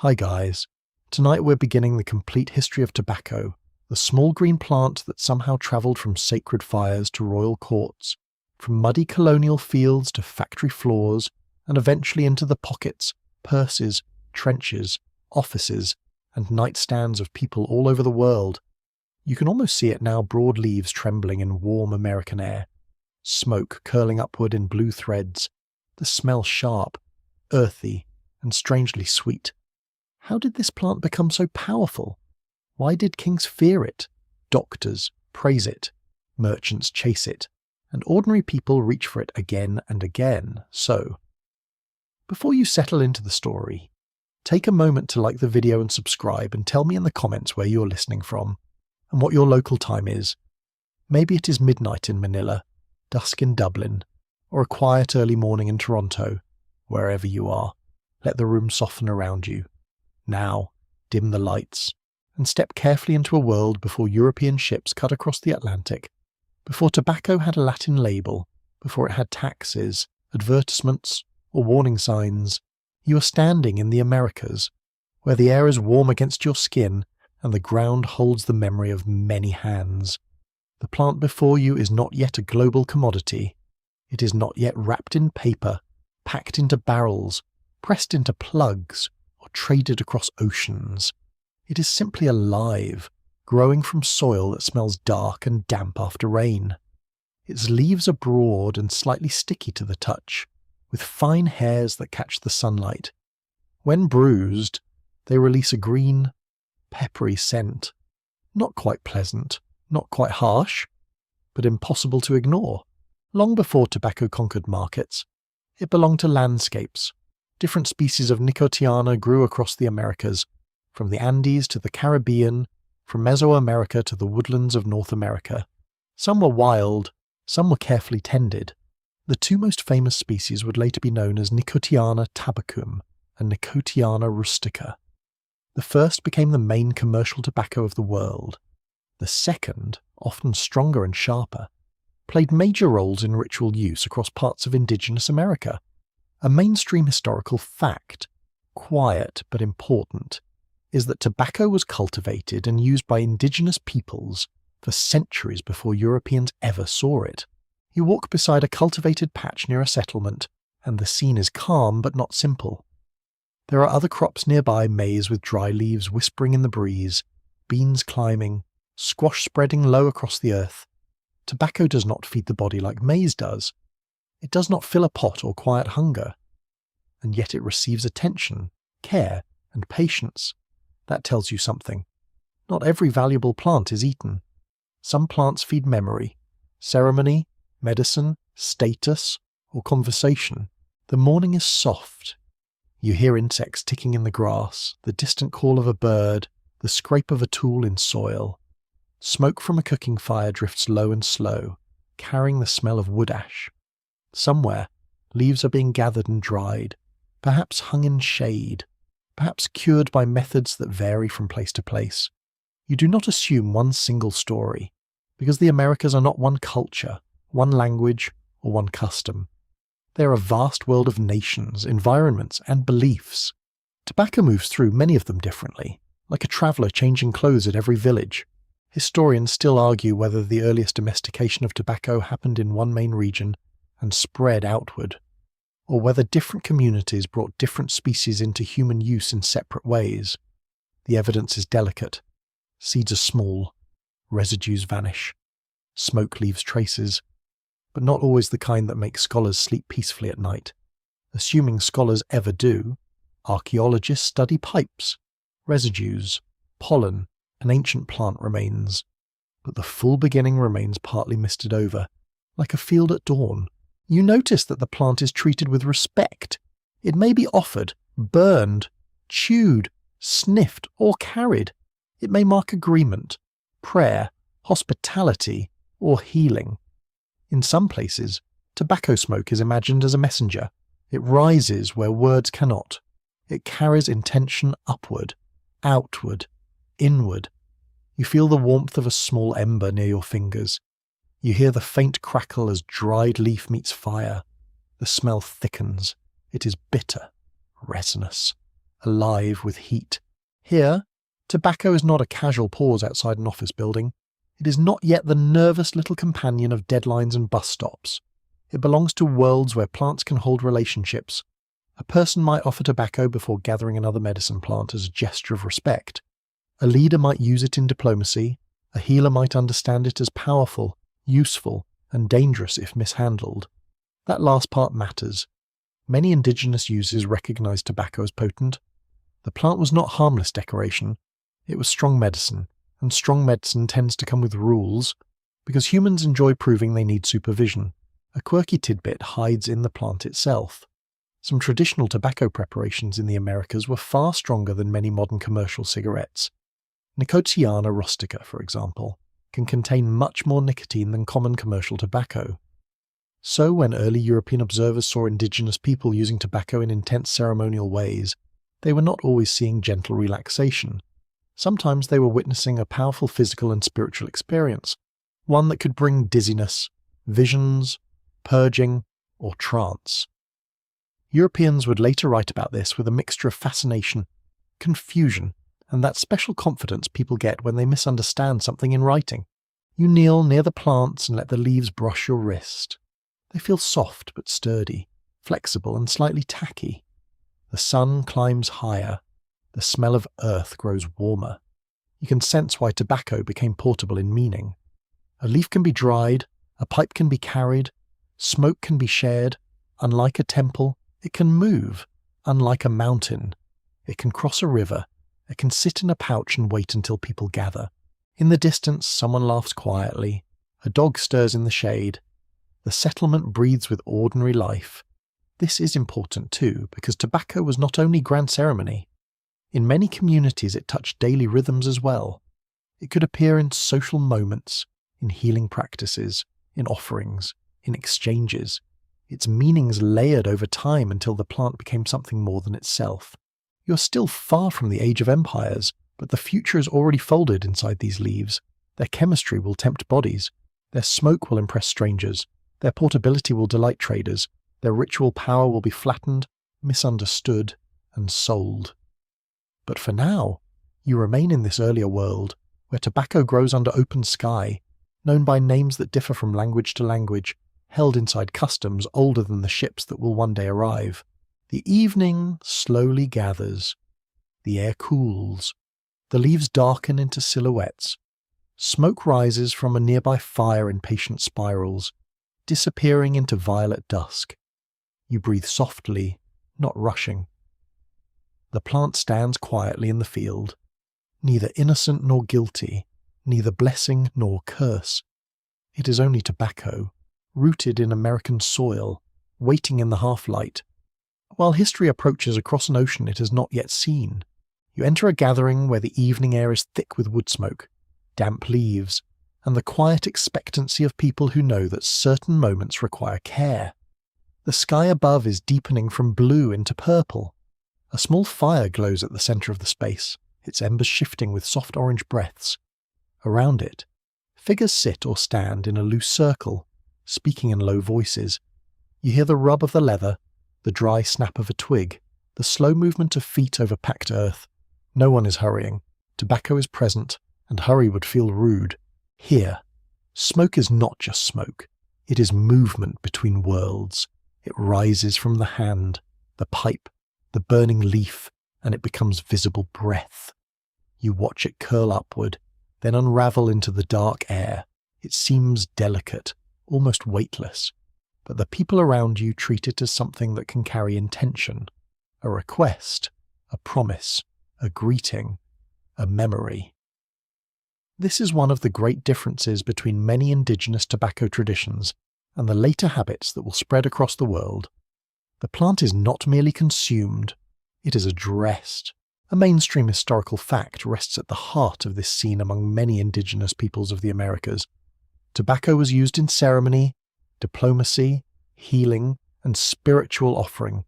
Hi guys, tonight we're beginning the complete history of tobacco, the small green plant that somehow travelled from sacred fires to royal courts, from muddy colonial fields to factory floors, and eventually into the pockets, purses, trenches, offices, and nightstands of people all over the world. You can almost see it now, broad leaves trembling in warm American air, smoke curling upward in blue threads, the smell sharp, earthy, and strangely sweet. How did this plant become so powerful? Why did kings fear it, doctors praise it, merchants chase it, and ordinary people reach for it again and again? So, before you settle into the story, take a moment to like the video and subscribe, and tell me in the comments where you're listening from and what your local time is. Maybe it is midnight in Manila, dusk in Dublin, or a quiet early morning in Toronto. Wherever you are, let the room soften around you. Now, dim the lights, and step carefully into a world before European ships cut across the Atlantic, before tobacco had a Latin label, before it had taxes, advertisements, or warning signs. You are standing in the Americas, where the air is warm against your skin and the ground holds the memory of many hands. The plant before you is not yet a global commodity. It is not yet wrapped in paper, packed into barrels, pressed into plugs, or traded across oceans. It is simply alive, growing from soil that smells dark and damp after rain. Its leaves are broad and slightly sticky to the touch, with fine hairs that catch the sunlight. When bruised, they release a green, peppery scent. Not quite pleasant, not quite harsh, but impossible to ignore. Long before tobacco conquered markets, it belonged to landscapes. Different species of Nicotiana grew across the Americas, from the Andes to the Caribbean, from Mesoamerica to the woodlands of North America. Some were wild, some were carefully tended. The two most famous species would later be known as Nicotiana tabacum and Nicotiana rustica. The first became the main commercial tobacco of the world. The second, often stronger and sharper, played major roles in ritual use across parts of Indigenous America. A mainstream historical fact, quiet but important, is that tobacco was cultivated and used by indigenous peoples for centuries before Europeans ever saw it. You walk beside a cultivated patch near a settlement, and the scene is calm but not simple. There are other crops nearby, maize with dry leaves whispering in the breeze, beans climbing, squash spreading low across the earth. Tobacco does not feed the body like maize does. It does not fill a pot or quiet hunger. And yet it receives attention, care, and patience. That tells you something. Not every valuable plant is eaten. Some plants feed memory, ceremony, medicine, status, or conversation. The morning is soft. You hear insects ticking in the grass, the distant call of a bird, the scrape of a tool in soil. Smoke from a cooking fire drifts low and slow, carrying the smell of wood ash. Somewhere, leaves are being gathered and dried, perhaps hung in shade, perhaps cured by methods that vary from place to place. You do not assume one single story, because the Americas are not one culture, one language, or one custom. They are a vast world of nations, environments, and beliefs. Tobacco moves through many of them differently, like a traveller changing clothes at every village. Historians still argue whether the earliest domestication of tobacco happened in one main region and spread outward, or whether different communities brought different species into human use in separate ways. The evidence is delicate. Seeds are small, residues vanish, smoke leaves traces, but not always the kind that make scholars sleep peacefully at night. Assuming scholars ever do, archaeologists study pipes, residues, pollen, and ancient plant remains. But the full beginning remains partly misted over, like a field at dawn. You notice that the plant is treated with respect. It may be offered, burned, chewed, sniffed, or carried. It may mark agreement, prayer, hospitality, or healing. In some places, tobacco smoke is imagined as a messenger. It rises where words cannot. It carries intention upward, outward, inward. You feel the warmth of a small ember near your fingers. You hear the faint crackle as dried leaf meets fire. The smell thickens. It is bitter, resinous, alive with heat. Here, tobacco is not a casual pause outside an office building. It is not yet the nervous little companion of deadlines and bus stops. It belongs to worlds where plants can hold relationships. A person might offer tobacco before gathering another medicine plant as a gesture of respect. A leader might use it in diplomacy. A healer might understand it as powerful, useful, and dangerous if mishandled. That last part matters. Many indigenous users recognized tobacco as potent. The plant was not harmless decoration. It was strong medicine, and strong medicine tends to come with rules, because humans enjoy proving they need supervision. A quirky tidbit hides in the plant itself. Some traditional tobacco preparations in the Americas were far stronger than many modern commercial cigarettes. Nicotiana rustica, for example, can contain much more nicotine than common commercial tobacco. So when early European observers saw indigenous people using tobacco in intense ceremonial ways, they were not always seeing gentle relaxation. Sometimes they were witnessing a powerful physical and spiritual experience, one that could bring dizziness, visions, purging, or trance. Europeans would later write about this with a mixture of fascination, confusion, and that special confidence people get when they misunderstand something in writing. You kneel near the plants and let the leaves brush your wrist. They feel soft but sturdy, flexible and slightly tacky. The sun climbs higher. The smell of earth grows warmer. You can sense why tobacco became portable in meaning. A leaf can be dried, a pipe can be carried, smoke can be shared. Unlike a temple, it can move. Unlike a mountain, it can cross a river. It can sit in a pouch and wait until people gather. In the distance, someone laughs quietly. A dog stirs in the shade. The settlement breathes with ordinary life. This is important too, because tobacco was not only grand ceremony. In many communities it touched daily rhythms as well. It could appear in social moments, in healing practices, in offerings, in exchanges. Its meanings layered over time until the plant became something more than itself. You're still far from the age of empires, but the future is already folded inside these leaves. Their chemistry will tempt bodies. Their smoke will impress strangers. Their portability will delight traders. Their ritual power will be flattened, misunderstood, and sold. But for now, you remain in this earlier world, where tobacco grows under open sky, known by names that differ from language to language, held inside customs older than the ships that will one day arrive. The evening slowly gathers. The air cools. The leaves darken into silhouettes. Smoke rises from a nearby fire in patient spirals, disappearing into violet dusk. You breathe softly, not rushing. The plant stands quietly in the field, neither innocent nor guilty, neither blessing nor curse. It is only tobacco, rooted in American soil, waiting in the half-light. While history approaches across an ocean it has not yet seen, you enter a gathering where the evening air is thick with wood smoke, damp leaves, and the quiet expectancy of people who know that certain moments require care. The sky above is deepening from blue into purple. A small fire glows at the centre of the space, its embers shifting with soft orange breaths. Around it, figures sit or stand in a loose circle, speaking in low voices. You hear the rub of the leather, the dry snap of a twig, the slow movement of feet over packed earth. No one is hurrying. Tobacco is present, and hurry would feel rude. Here, smoke is not just smoke. It is movement between worlds. It rises from the hand, the pipe, the burning leaf, and it becomes visible breath. You watch it curl upward, then unravel into the dark air. It seems delicate, almost weightless, but the people around you treat it as something that can carry intention, a request, a promise, a greeting, a memory. This is one of the great differences between many indigenous tobacco traditions and the later habits that will spread across the world. The plant is not merely consumed, it is addressed. A mainstream historical fact rests at the heart of this scene among many indigenous peoples of the Americas. Tobacco was used in ceremony, diplomacy, healing, and spiritual offering.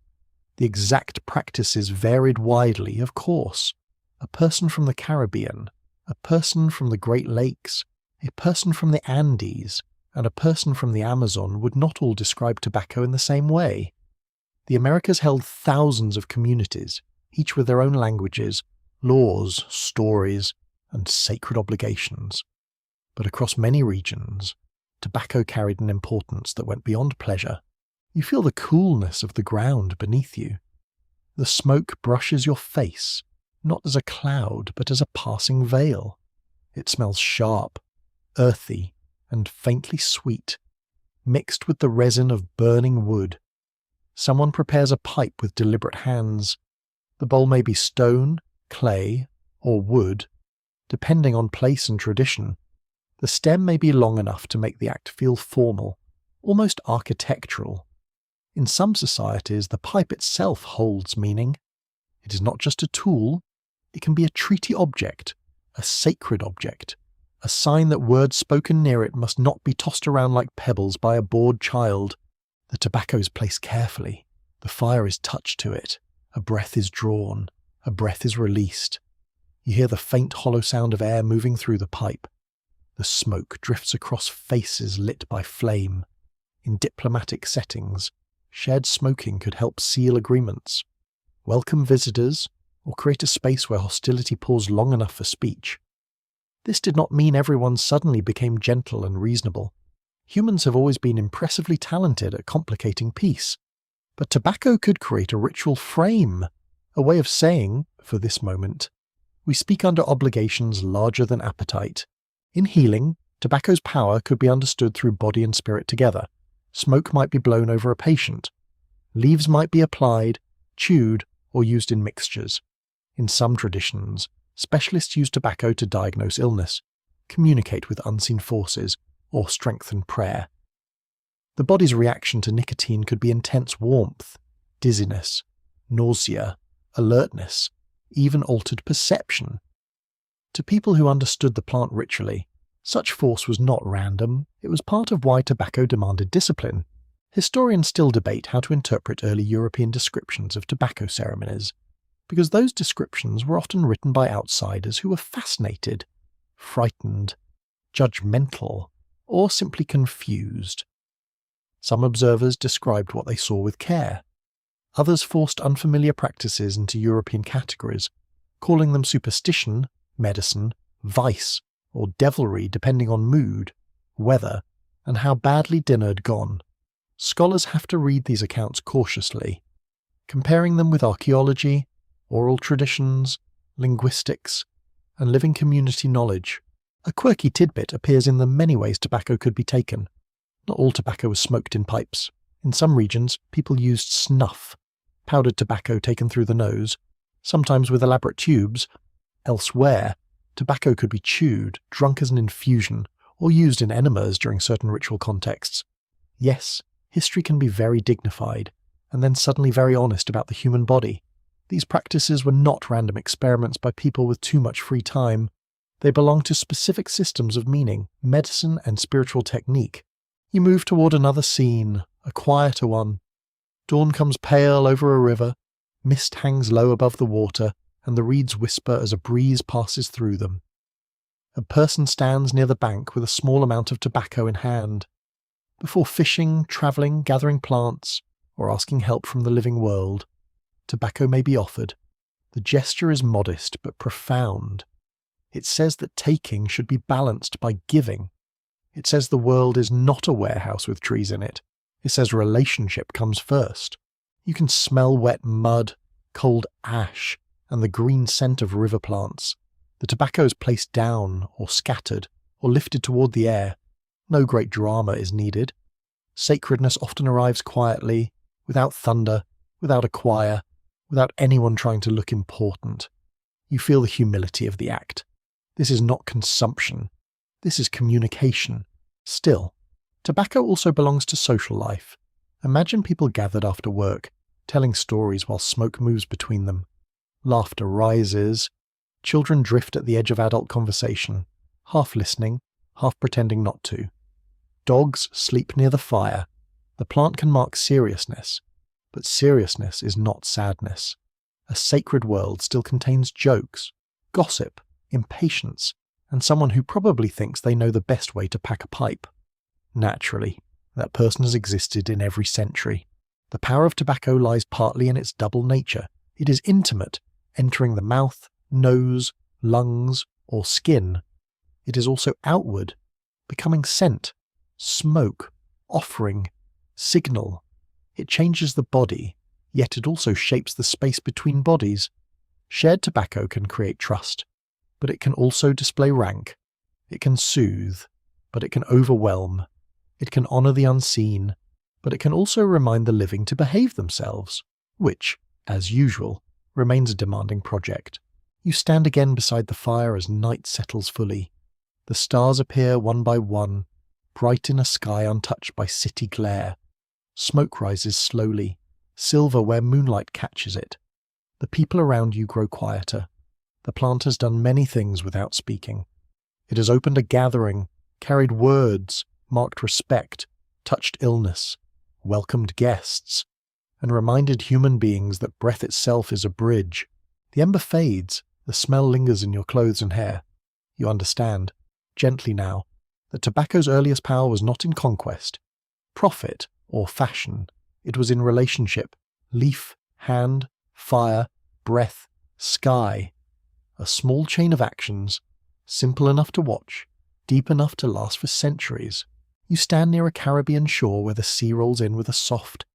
The exact practices varied widely, of course. A person from the Caribbean, a person from the Great Lakes, a person from the Andes, and a person from the Amazon would not all describe tobacco in the same way. The Americas held thousands of communities, each with their own languages, laws, stories, and sacred obligations. But across many regions, tobacco carried an importance that went beyond pleasure. You feel the coolness of the ground beneath you. The smoke brushes your face, not as a cloud, but as a passing veil. It smells sharp, earthy, and faintly sweet, mixed with the resin of burning wood. Someone prepares a pipe with deliberate hands. The bowl may be stone, clay, or wood, depending on place and tradition. The stem may be long enough to make the act feel formal, almost architectural. In some societies, the pipe itself holds meaning. It is not just a tool, it can be a treaty object, a sacred object, a sign that words spoken near it must not be tossed around like pebbles by a bored child. The tobacco is placed carefully, the fire is touched to it, a breath is drawn, a breath is released. You hear the faint hollow sound of air moving through the pipe. The smoke drifts across faces lit by flame. In diplomatic settings, shared smoking could help seal agreements, welcome visitors, or create a space where hostility paused long enough for speech. This did not mean everyone suddenly became gentle and reasonable. Humans have always been impressively talented at complicating peace, but tobacco could create a ritual frame, a way of saying, for this moment, we speak under obligations larger than appetite. In healing, tobacco's power could be understood through body and spirit together. Smoke might be blown over a patient. Leaves might be applied, chewed, or used in mixtures. In some traditions, specialists use tobacco to diagnose illness, communicate with unseen forces, or strengthen prayer. The body's reaction to nicotine could be intense warmth, dizziness, nausea, alertness, even altered perception. To people who understood the plant ritually, such force was not random, it was part of why tobacco demanded discipline. Historians still debate how to interpret early European descriptions of tobacco ceremonies, because those descriptions were often written by outsiders who were fascinated, frightened, judgmental, or simply confused. Some observers described what they saw with care. Others forced unfamiliar practices into European categories, calling them superstition, medicine, vice, or devilry depending on mood, weather, and how badly dinner had gone. Scholars have to read these accounts cautiously, comparing them with archaeology, oral traditions, linguistics, and living community knowledge. A quirky tidbit appears in the many ways tobacco could be taken. Not all tobacco was smoked in pipes. In some regions, people used snuff, powdered tobacco taken through the nose, sometimes with elaborate tubes. Elsewhere, tobacco could be chewed, drunk as an infusion, or used in enemas during certain ritual contexts. Yes, history can be very dignified, and then suddenly very honest about the human body. These practices were not random experiments by people with too much free time. They belong to specific systems of meaning, medicine, and spiritual technique. You move toward another scene, a quieter one. Dawn comes pale over a river, mist hangs low above the water, and the reeds whisper as a breeze passes through them. A person stands near the bank with a small amount of tobacco in hand. Before fishing, travelling, gathering plants, or asking help from the living world, tobacco may be offered. The gesture is modest but profound. It says that taking should be balanced by giving. It says the world is not a warehouse with trees in it. It says relationship comes first. You can smell wet mud, cold ash, and the green scent of river plants. The tobacco is placed down, or scattered, or lifted toward the air. No great drama is needed. Sacredness often arrives quietly, without thunder, without a choir, without anyone trying to look important. You feel the humility of the act. This is not consumption. This is communication. Still, tobacco also belongs to social life. Imagine people gathered after work, telling stories while smoke moves between them. Laughter rises. Children drift at the edge of adult conversation, half listening, half pretending not to. Dogs sleep near the fire. The plant can mark seriousness, but seriousness is not sadness. A sacred world still contains jokes, gossip, impatience, and someone who probably thinks they know the best way to pack a pipe. Naturally, that person has existed in every century. The power of tobacco lies partly in its double nature. It is intimate, entering the mouth, nose, lungs, or skin. It is also outward, becoming scent, smoke, offering, signal. It changes the body, yet it also shapes the space between bodies. Shared tobacco can create trust, but it can also display rank. It can soothe, but it can overwhelm. It can honour the unseen, but it can also remind the living to behave themselves, which, as usual, remains a demanding project. You stand again beside the fire as night settles fully. The stars appear one by one, bright in a sky untouched by city glare. Smoke rises slowly, silver where moonlight catches it. The people around you grow quieter. The plant has done many things without speaking. It has opened a gathering, carried words, marked respect, touched illness, welcomed guests, and reminded human beings that breath itself is a bridge. The ember fades, the smell lingers in your clothes and hair. You understand, gently now, that tobacco's earliest power was not in conquest, profit, or fashion. It was in relationship, leaf, hand, fire, breath, sky. A small chain of actions, simple enough to watch, deep enough to last for centuries. You stand near a Caribbean shore where the sea rolls in with a soft,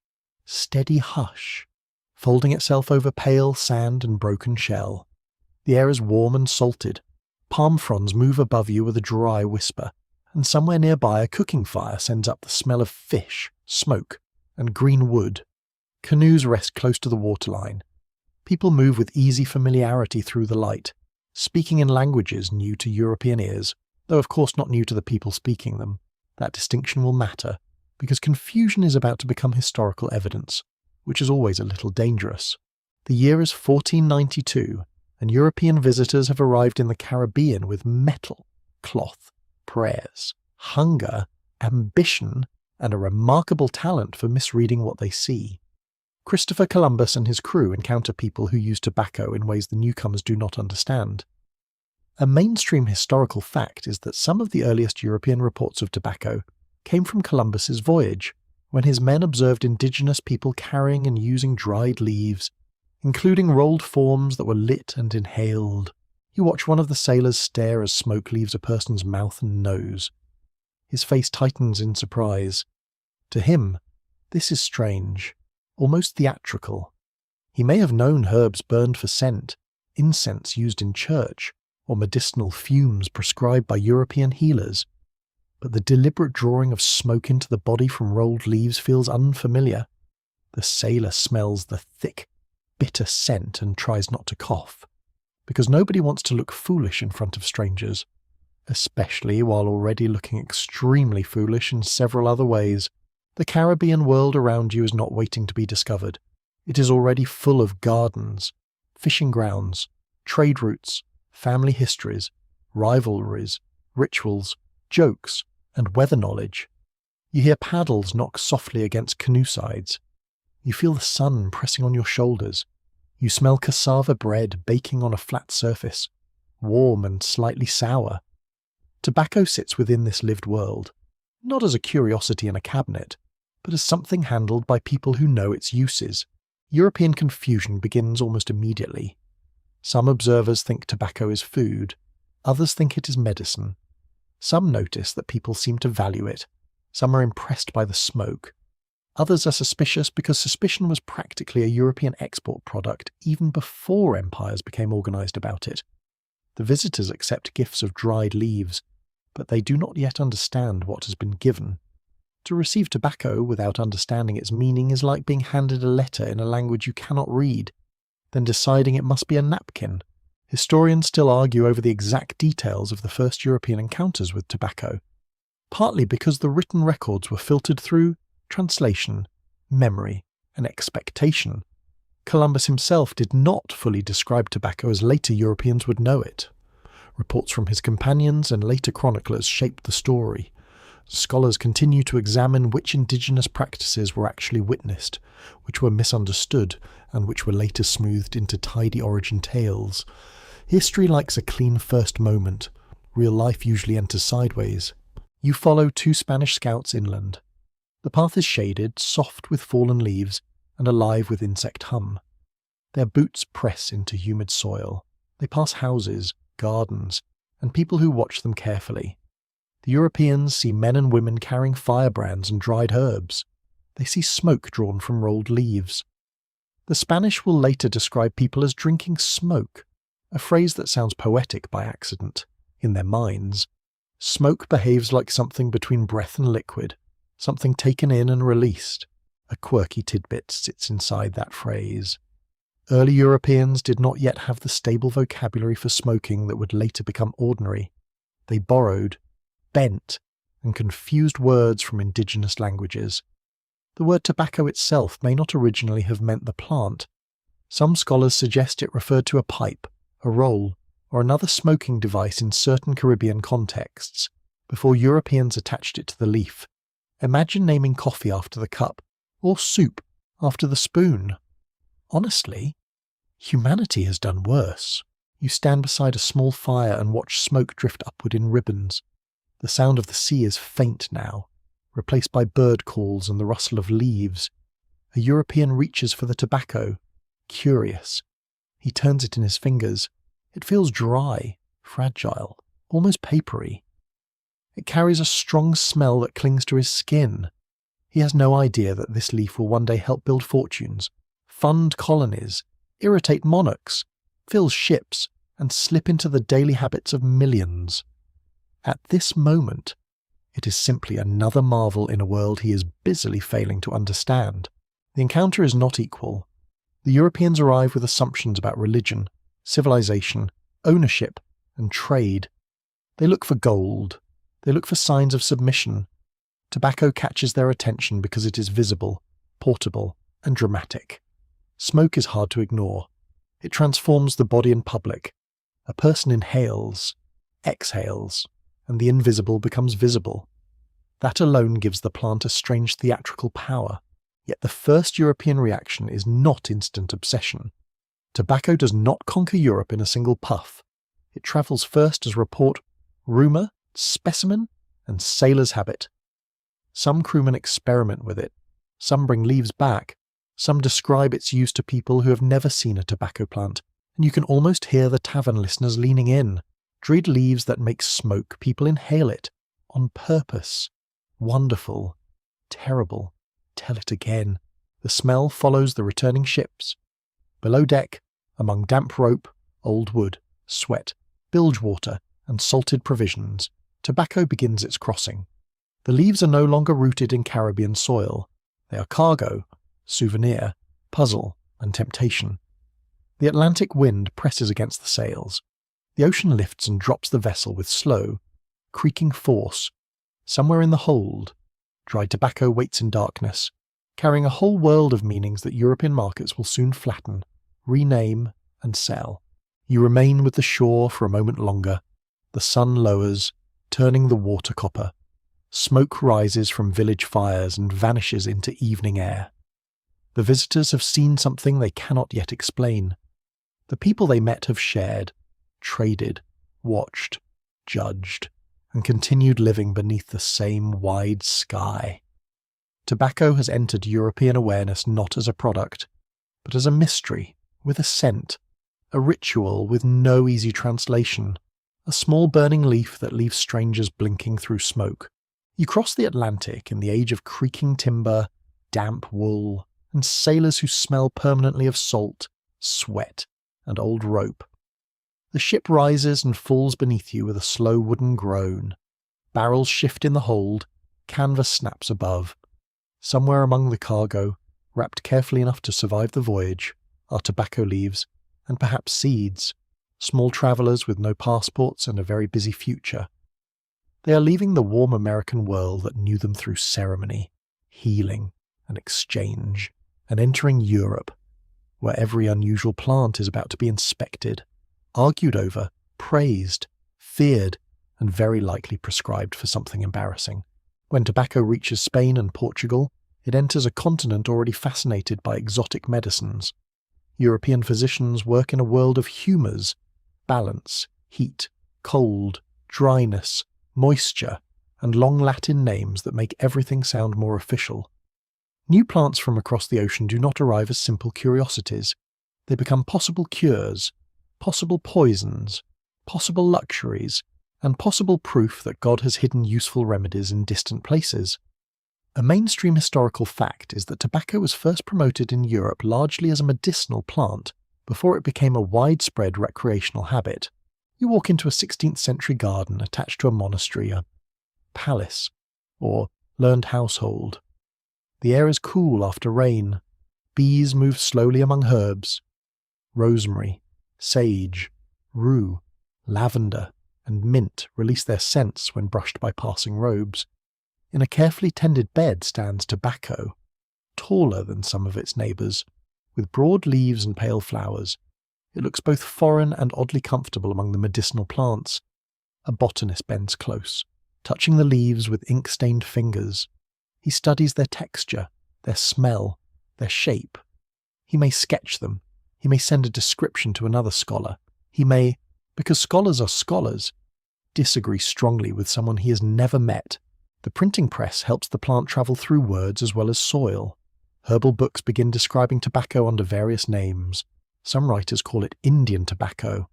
steady hush, folding itself over pale sand and broken shell. The air is warm and salted. Palm fronds move above you with a dry whisper, and somewhere nearby a cooking fire sends up the smell of fish, smoke, and green wood. Canoes rest close to the waterline. People move with easy familiarity through the light, speaking in languages new to European ears, though of course not new to the people speaking them. That distinction will matter, because confusion is about to become historical evidence, which is always a little dangerous. The year is 1492, and European visitors have arrived in the Caribbean with metal, cloth, prayers, hunger, ambition, and a remarkable talent for misreading what they see. Christopher Columbus and his crew encounter people who use tobacco in ways the newcomers do not understand. A mainstream historical fact is that some of the earliest European reports of tobacco came from Columbus's voyage, when his men observed indigenous people carrying and using dried leaves, including rolled forms that were lit and inhaled. You watch one of the sailors stare as smoke leaves a person's mouth and nose. His face tightens in surprise. To him, this is strange, almost theatrical. He may have known herbs burned for scent, incense used in church, or medicinal fumes prescribed by European healers, but the deliberate drawing of smoke into the body from rolled leaves feels unfamiliar. The sailor smells the thick, bitter scent and tries not to cough, because nobody wants to look foolish in front of strangers, especially while already looking extremely foolish in several other ways. The Caribbean world around you is not waiting to be discovered. It is already full of gardens, fishing grounds, trade routes, family histories, rivalries, rituals, jokes, and weather knowledge. You hear paddles knock softly against canoe sides. You feel the sun pressing on your shoulders. You smell cassava bread baking on a flat surface, warm and slightly sour. Tobacco sits within this lived world, not as a curiosity in a cabinet, but as something handled by people who know its uses. European confusion begins almost immediately. Some observers think tobacco is food, others think it is medicine. Some notice that people seem to value it, some are impressed by the smoke. Others are suspicious because suspicion was practically a European export product even before empires became organised about it. The visitors accept gifts of dried leaves, but they do not yet understand what has been given. To receive tobacco without understanding its meaning is like being handed a letter in a language you cannot read, then deciding it must be a napkin. Historians still argue over the exact details of the first European encounters with tobacco, partly because the written records were filtered through translation, memory, and expectation. Columbus himself did not fully describe tobacco as later Europeans would know it. Reports from his companions and later chroniclers shaped the story. Scholars continue to examine which indigenous practices were actually witnessed, which were misunderstood, and which were later smoothed into tidy origin tales. History likes a clean first moment. Real life usually enters sideways. You follow 2 Spanish scouts inland. The path is shaded, soft with fallen leaves, and alive with insect hum. Their boots press into humid soil. They pass houses, gardens, and people who watch them carefully. The Europeans see men and women carrying firebrands and dried herbs. They see smoke drawn from rolled leaves. The Spanish will later describe people as drinking smoke, a phrase that sounds poetic by accident. In their minds, smoke behaves like something between breath and liquid, something taken in and released. A quirky tidbit sits inside that phrase. Early Europeans did not yet have the stable vocabulary for smoking that would later become ordinary. They borrowed, bent, and confused words from indigenous languages. The word tobacco itself may not originally have meant the plant. Some scholars suggest it referred to a pipe, a roll, or another smoking device in certain Caribbean contexts, before Europeans attached it to the leaf. Imagine naming coffee after the cup, or soup after the spoon. Honestly, humanity has done worse. You stand beside a small fire and watch smoke drift upward in ribbons. The sound of the sea is faint now, replaced by bird calls and the rustle of leaves. A European reaches for the tobacco, curious. He turns it in his fingers. It feels dry, fragile, almost papery. It carries a strong smell that clings to his skin. He has no idea that this leaf will one day help build fortunes, fund colonies, irritate monarchs, fill ships, and slip into the daily habits of millions. At this moment, it is simply another marvel in a world he is busily failing to understand. The encounter is not equal. The Europeans arrive with assumptions about religion, civilization, ownership, and trade. They look for gold. They look for signs of submission. Tobacco catches their attention because it is visible, portable, and dramatic. Smoke is hard to ignore. It transforms the body in public. A person inhales, exhales, and the invisible becomes visible. That alone gives the plant a strange theatrical power. Yet the first European reaction is not instant obsession. Tobacco does not conquer Europe in a single puff. It travels first as report, rumour, specimen, and sailor's habit. Some crewmen experiment with it. Some bring leaves back. Some describe its use to people who have never seen a tobacco plant, and you can almost hear the tavern listeners leaning in. Dried leaves that make smoke, people inhale it. On purpose. Wonderful. Terrible. Tell it again. The smell follows the returning ships. Below deck, among damp rope, old wood, sweat, bilge water, and salted provisions, tobacco begins its crossing. The leaves are no longer rooted in Caribbean soil. They are cargo, souvenir, puzzle, and temptation. The Atlantic wind presses against the sails. The ocean lifts and drops the vessel with slow, creaking force. Somewhere in the hold, dried tobacco waits in darkness, carrying a whole world of meanings that European markets will soon flatten, rename, and sell. You remain with the shore for a moment longer. The sun lowers, turning the water copper. Smoke rises from village fires and vanishes into evening air. The visitors have seen something they cannot yet explain. The people they met have shared, traded, watched, judged, and continued living beneath the same wide sky. Tobacco has entered European awareness not as a product, but as a mystery with a scent, a ritual with no easy translation, a small burning leaf that leaves strangers blinking through smoke. You cross the Atlantic in the age of creaking timber, damp wool, and sailors who smell permanently of salt, sweat, and old rope. The ship rises and falls beneath you with a slow wooden groan. Barrels shift in the hold, canvas snaps above. Somewhere among the cargo, wrapped carefully enough to survive the voyage, are tobacco leaves, and perhaps seeds, small travellers with no passports and a very busy future. They are leaving the warm American world that knew them through ceremony, healing, and exchange, and entering Europe, where every unusual plant is about to be inspected, argued over, praised, feared, and very likely prescribed for something embarrassing. When tobacco reaches Spain and Portugal, it enters a continent already fascinated by exotic medicines. European physicians work in a world of humours, balance, heat, cold, dryness, moisture, and long Latin names that make everything sound more official. New plants from across the ocean do not arrive as simple curiosities. They become possible cures, possible poisons, possible luxuries, and possible proof that God has hidden useful remedies in distant places. A mainstream historical fact is that tobacco was first promoted in Europe largely as a medicinal plant before it became a widespread recreational habit. You walk into a 16th century garden attached to a monastery, a palace, or learned household. The air is cool after rain. Bees move slowly among herbs. Rosemary, sage, rue, lavender, and mint release their scents when brushed by passing robes. In a carefully tended bed stands tobacco, taller than some of its neighbours, with broad leaves and pale flowers. It looks both foreign and oddly comfortable among the medicinal plants. A botanist bends close, touching the leaves with ink-stained fingers. He studies their texture, their smell, their shape. He may sketch them. He may send a description to another scholar. He may, because scholars are scholars, disagree strongly with someone he has never met. The printing press helps the plant travel through words as well as soil. Herbal books begin describing tobacco under various names. Some writers call it Indian tobacco.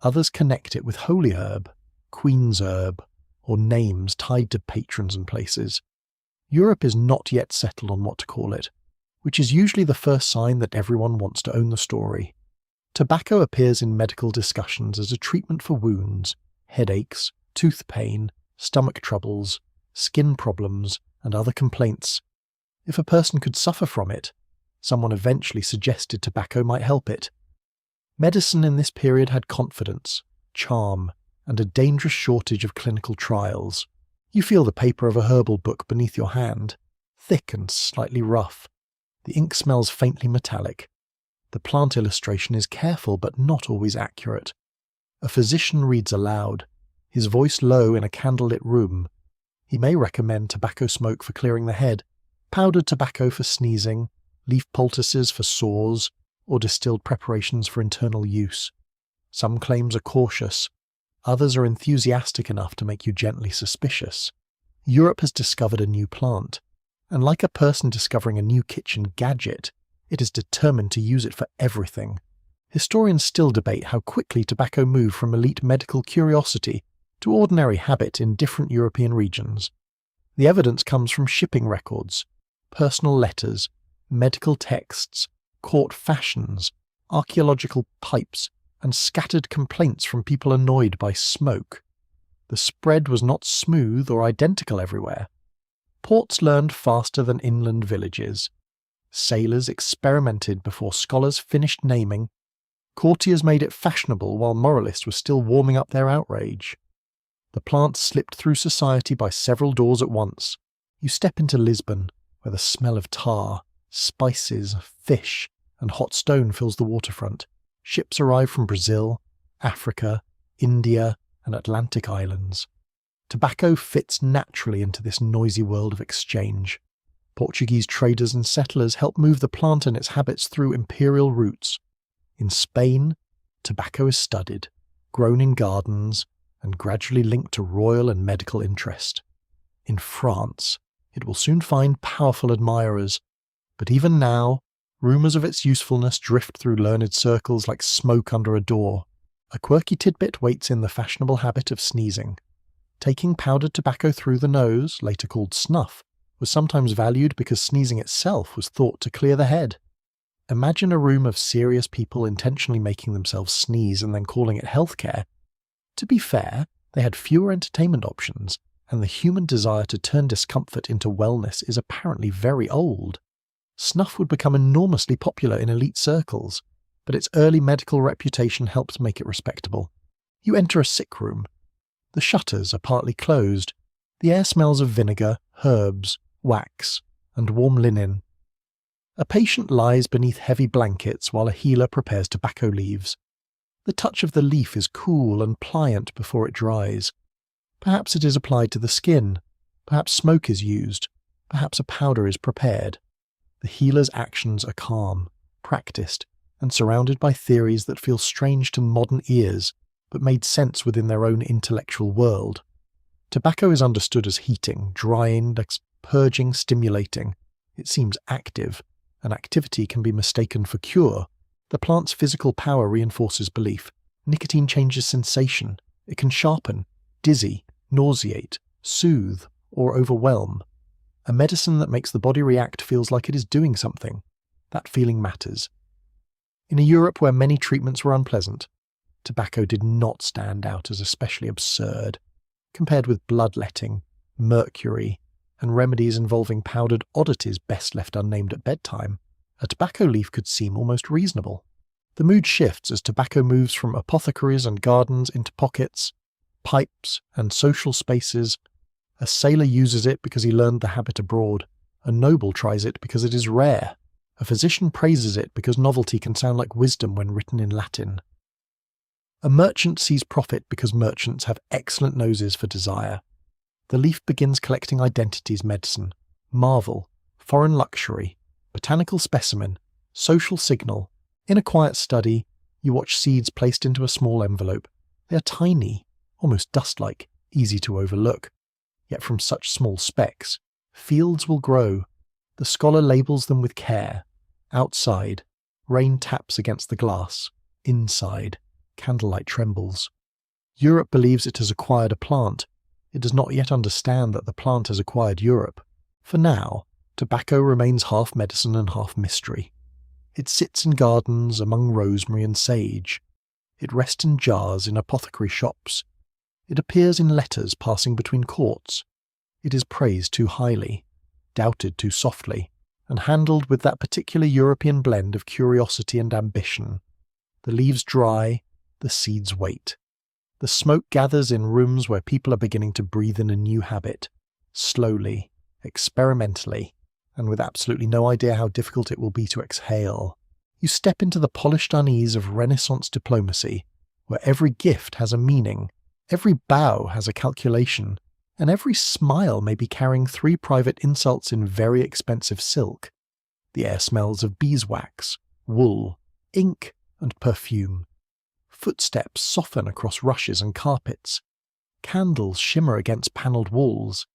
Others connect it with holy herb, queen's herb, or names tied to patrons and places. Europe is not yet settled on what to call it, which is usually the first sign that everyone wants to own the story. Tobacco appears in medical discussions as a treatment for wounds, headaches, tooth pain, stomach troubles, skin problems, and other complaints. If a person could suffer from it, someone eventually suggested tobacco might help it. Medicine in this period had confidence, charm, and a dangerous shortage of clinical trials. You feel the paper of a herbal book beneath your hand, thick and slightly rough. The ink smells faintly metallic. The plant illustration is careful but not always accurate. A physician reads aloud, his voice low in a candlelit room. He may recommend tobacco smoke for clearing the head, powdered tobacco for sneezing, leaf poultices for sores, or distilled preparations for internal use. Some claims are cautious. Others are enthusiastic enough to make you gently suspicious. Europe has discovered a new plant, and like a person discovering a new kitchen gadget, it is determined to use it for everything. Historians still debate how quickly tobacco moved from elite medical curiosity to ordinary habit in different European regions. The evidence comes from shipping records, personal letters, medical texts, court fashions, archaeological pipes, and scattered complaints from people annoyed by smoke. The spread was not smooth or identical everywhere. Ports learned faster than inland villages. Sailors experimented before scholars finished naming. Courtiers made it fashionable while moralists were still warming up their outrage. The plant slipped through society by several doors at once. You step into Lisbon, where the smell of tar, spices, fish, and hot stone fills the waterfront. Ships arrive from Brazil, Africa, India, and Atlantic islands. Tobacco fits naturally into this noisy world of exchange. Portuguese traders and settlers help move the plant and its habits through imperial routes. In Spain, tobacco is studied, grown in gardens, and gradually linked to royal and medical interest. In France, it will soon find powerful admirers, but even now, rumours of its usefulness drift through learned circles like smoke under a door. A quirky tidbit waits in the fashionable habit of sneezing. Taking powdered tobacco through the nose, later called snuff, was sometimes valued because sneezing itself was thought to clear the head. Imagine a room of serious people intentionally making themselves sneeze and then calling it healthcare. To be fair, they had fewer entertainment options, and the human desire to turn discomfort into wellness is apparently very old. Snuff would become enormously popular in elite circles, but its early medical reputation helped make it respectable. You enter a sick room. The shutters are partly closed. The air smells of vinegar, herbs, wax, and warm linen. A patient lies beneath heavy blankets while a healer prepares tobacco leaves. The touch of the leaf is cool and pliant before it dries. Perhaps it is applied to the skin. Perhaps smoke is used. Perhaps a powder is prepared. The healer's actions are calm, practiced, and surrounded by theories that feel strange to modern ears, but made sense within their own intellectual world. Tobacco is understood as heating, drying, purging, stimulating. It seems active, and activity can be mistaken for cure. The plant's physical power reinforces belief. Nicotine changes sensation. It can sharpen, dizzy, nauseate, soothe, or overwhelm. A medicine that makes the body react feels like it is doing something. That feeling matters. In a Europe where many treatments were unpleasant, tobacco did not stand out as especially absurd. Compared with bloodletting, mercury, and remedies involving powdered oddities best left unnamed at bedtime, a tobacco leaf could seem almost reasonable. The mood shifts as tobacco moves from apothecaries and gardens into pockets, pipes, and social spaces. A sailor uses it because he learned the habit abroad. A noble tries it because it is rare. A physician praises it because novelty can sound like wisdom when written in Latin. A merchant sees profit because merchants have excellent noses for desire. The leaf begins collecting identities: medicine, marvel, foreign luxury, botanical specimen, social signal. In a quiet study, you watch seeds placed into a small envelope. They are tiny, almost dust-like, easy to overlook. Yet from such small specks, fields will grow. The scholar labels them with care. Outside, rain taps against the glass. Inside, candlelight trembles. Europe believes it has acquired a plant. It does not yet understand that the plant has acquired Europe. For now, tobacco remains half medicine and half mystery. It sits in gardens among rosemary and sage. It rests in jars in apothecary shops. It appears in letters passing between courts. It is praised too highly, doubted too softly, and handled with that particular European blend of curiosity and ambition. The leaves dry, the seeds wait. The smoke gathers in rooms where people are beginning to breathe in a new habit, slowly, experimentally, and with absolutely no idea how difficult it will be to exhale. You step into the polished unease of Renaissance diplomacy, where every gift has a meaning, every bow has a calculation, and every smile may be carrying 3 private insults in very expensive silk. The air smells of beeswax, wool, ink, and perfume. Footsteps soften across rushes and carpets. Candles shimmer against panelled walls.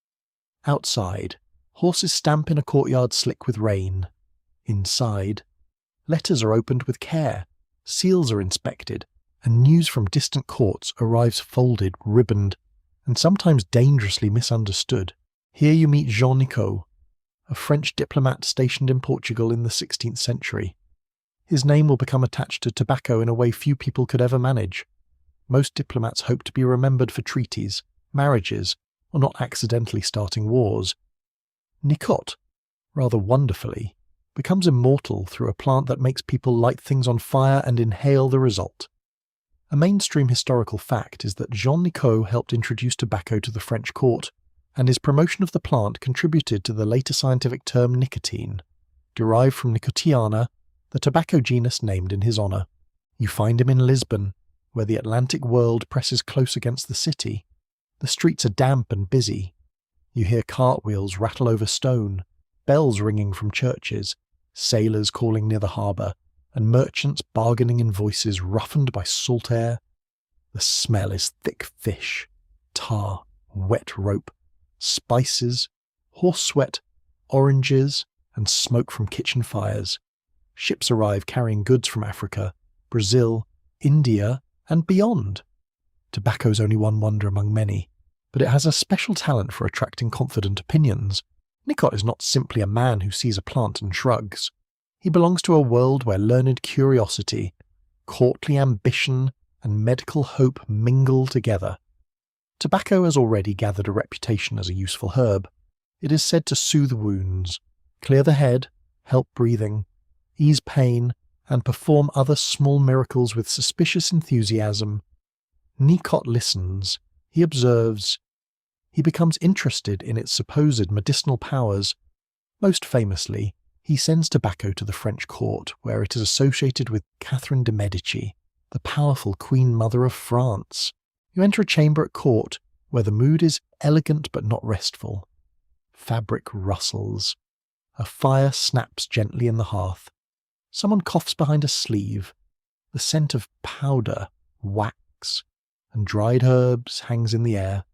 Outside, horses stamp in a courtyard slick with rain. Inside, letters are opened with care, seals are inspected, and news from distant courts arrives folded, ribboned, and sometimes dangerously misunderstood. Here you meet Jean Nicot, a French diplomat stationed in Portugal in the 16th century. His name will become attached to tobacco in a way few people could ever manage. Most diplomats hope to be remembered for treaties, marriages, or not accidentally starting wars. Nicot, rather wonderfully, becomes immortal through a plant that makes people light things on fire and inhale the result. A mainstream historical fact is that Jean Nicot helped introduce tobacco to the French court, and his promotion of the plant contributed to the later scientific term nicotine, derived from nicotiana, the tobacco genus named in his honour. You find him in Lisbon, where the Atlantic world presses close against the city. The streets are damp and busy. You hear cartwheels rattle over stone, bells ringing from churches, sailors calling near the harbour, and merchants bargaining in voices roughened by salt air. The smell is thick fish, tar, wet rope, spices, horse sweat, oranges, and smoke from kitchen fires. Ships arrive carrying goods from Africa, Brazil, India, and beyond. Tobacco's only one wonder among many, but it has a special talent for attracting confident opinions. Nicot is not simply a man who sees a plant and shrugs. He belongs to a world where learned curiosity, courtly ambition, and medical hope mingle together. Tobacco has already gathered a reputation as a useful herb. It is said to soothe wounds, clear the head, help breathing, ease pain, and perform other small miracles with suspicious enthusiasm. Nicot listens, he observes, he becomes interested in its supposed medicinal powers. Most famously, he sends tobacco to the French court, where it is associated with Catherine de' Medici, the powerful Queen Mother of France. You enter a chamber at court, where the mood is elegant but not restful. Fabric rustles. A fire snaps gently in the hearth. Someone coughs behind a sleeve. The scent of powder, wax, and dried herbs hangs in the air.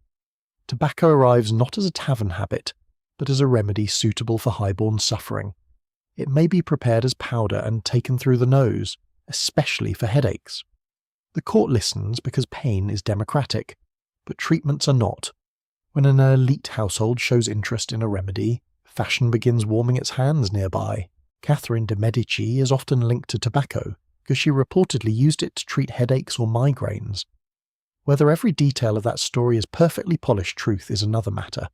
Tobacco arrives not as a tavern habit, but as a remedy suitable for highborn suffering. It may be prepared as powder and taken through the nose, especially for headaches. The court listens because pain is democratic, but treatments are not. When an elite household shows interest in a remedy, fashion begins warming its hands nearby. Catherine de' Medici is often linked to tobacco because she reportedly used it to treat headaches or migraines. Whether every detail of that story is perfectly polished truth is another matter.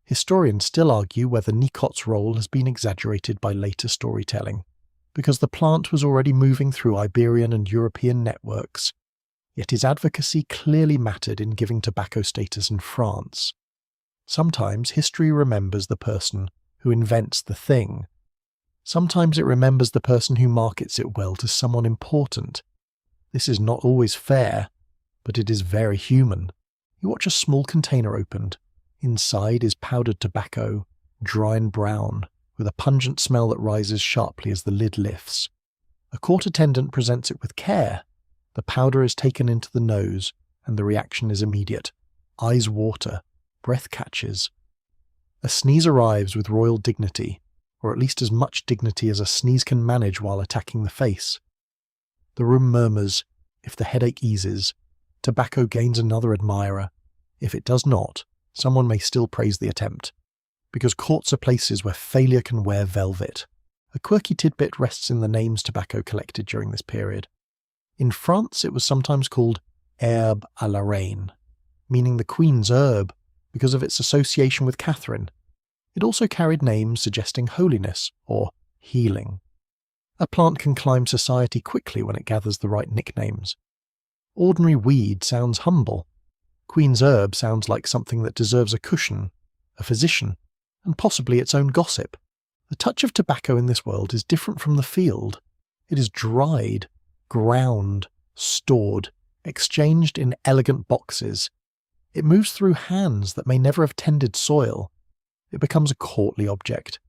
Historians still argue whether Nicot's role has been exaggerated by later storytelling, because the plant was already moving through Iberian and European networks, yet his advocacy clearly mattered in giving tobacco status in France. Sometimes history remembers the person who invents the thing. Sometimes it remembers the person who markets it well to someone important. This is not always fair, but it is very human. You watch a small container opened. Inside is powdered tobacco, dry and brown, with a pungent smell that rises sharply as the lid lifts. A court attendant presents it with care. The powder is taken into the nose, and the reaction is immediate. Eyes water, breath catches. A sneeze arrives with royal dignity, or at least as much dignity as a sneeze can manage while attacking the face. The room murmurs. If the headache eases, tobacco gains another admirer. If it does not, someone may still praise the attempt, because courts are places where failure can wear velvet. A quirky tidbit rests in the names tobacco collected during this period. In France it was sometimes called herbe à la reine, meaning the queen's herb, because of its association with Catherine. It also carried names suggesting holiness or healing. A plant can climb society quickly when it gathers the right nicknames. Ordinary weed sounds humble. Queen's herb sounds like something that deserves a cushion, a physician, and possibly its own gossip. The touch of tobacco in this world is different from the field. It is dried, ground, stored, exchanged in elegant boxes. It moves through hands that may never have tended soil. It becomes a courtly object,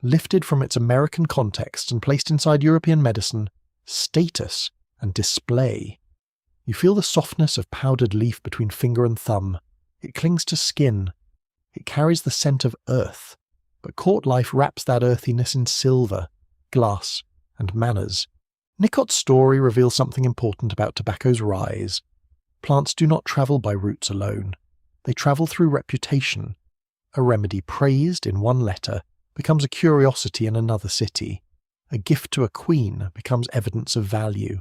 lifted from its American context and placed inside European medicine, status, and display. You feel the softness of powdered leaf between finger and thumb. It clings to skin. It carries the scent of earth, but court life wraps that earthiness in silver, glass, and manners. Nicot's story reveals something important about tobacco's rise. Plants do not travel by roots alone. They travel through reputation. A remedy praised in one letter becomes a curiosity in another city. A gift to a queen becomes evidence of value.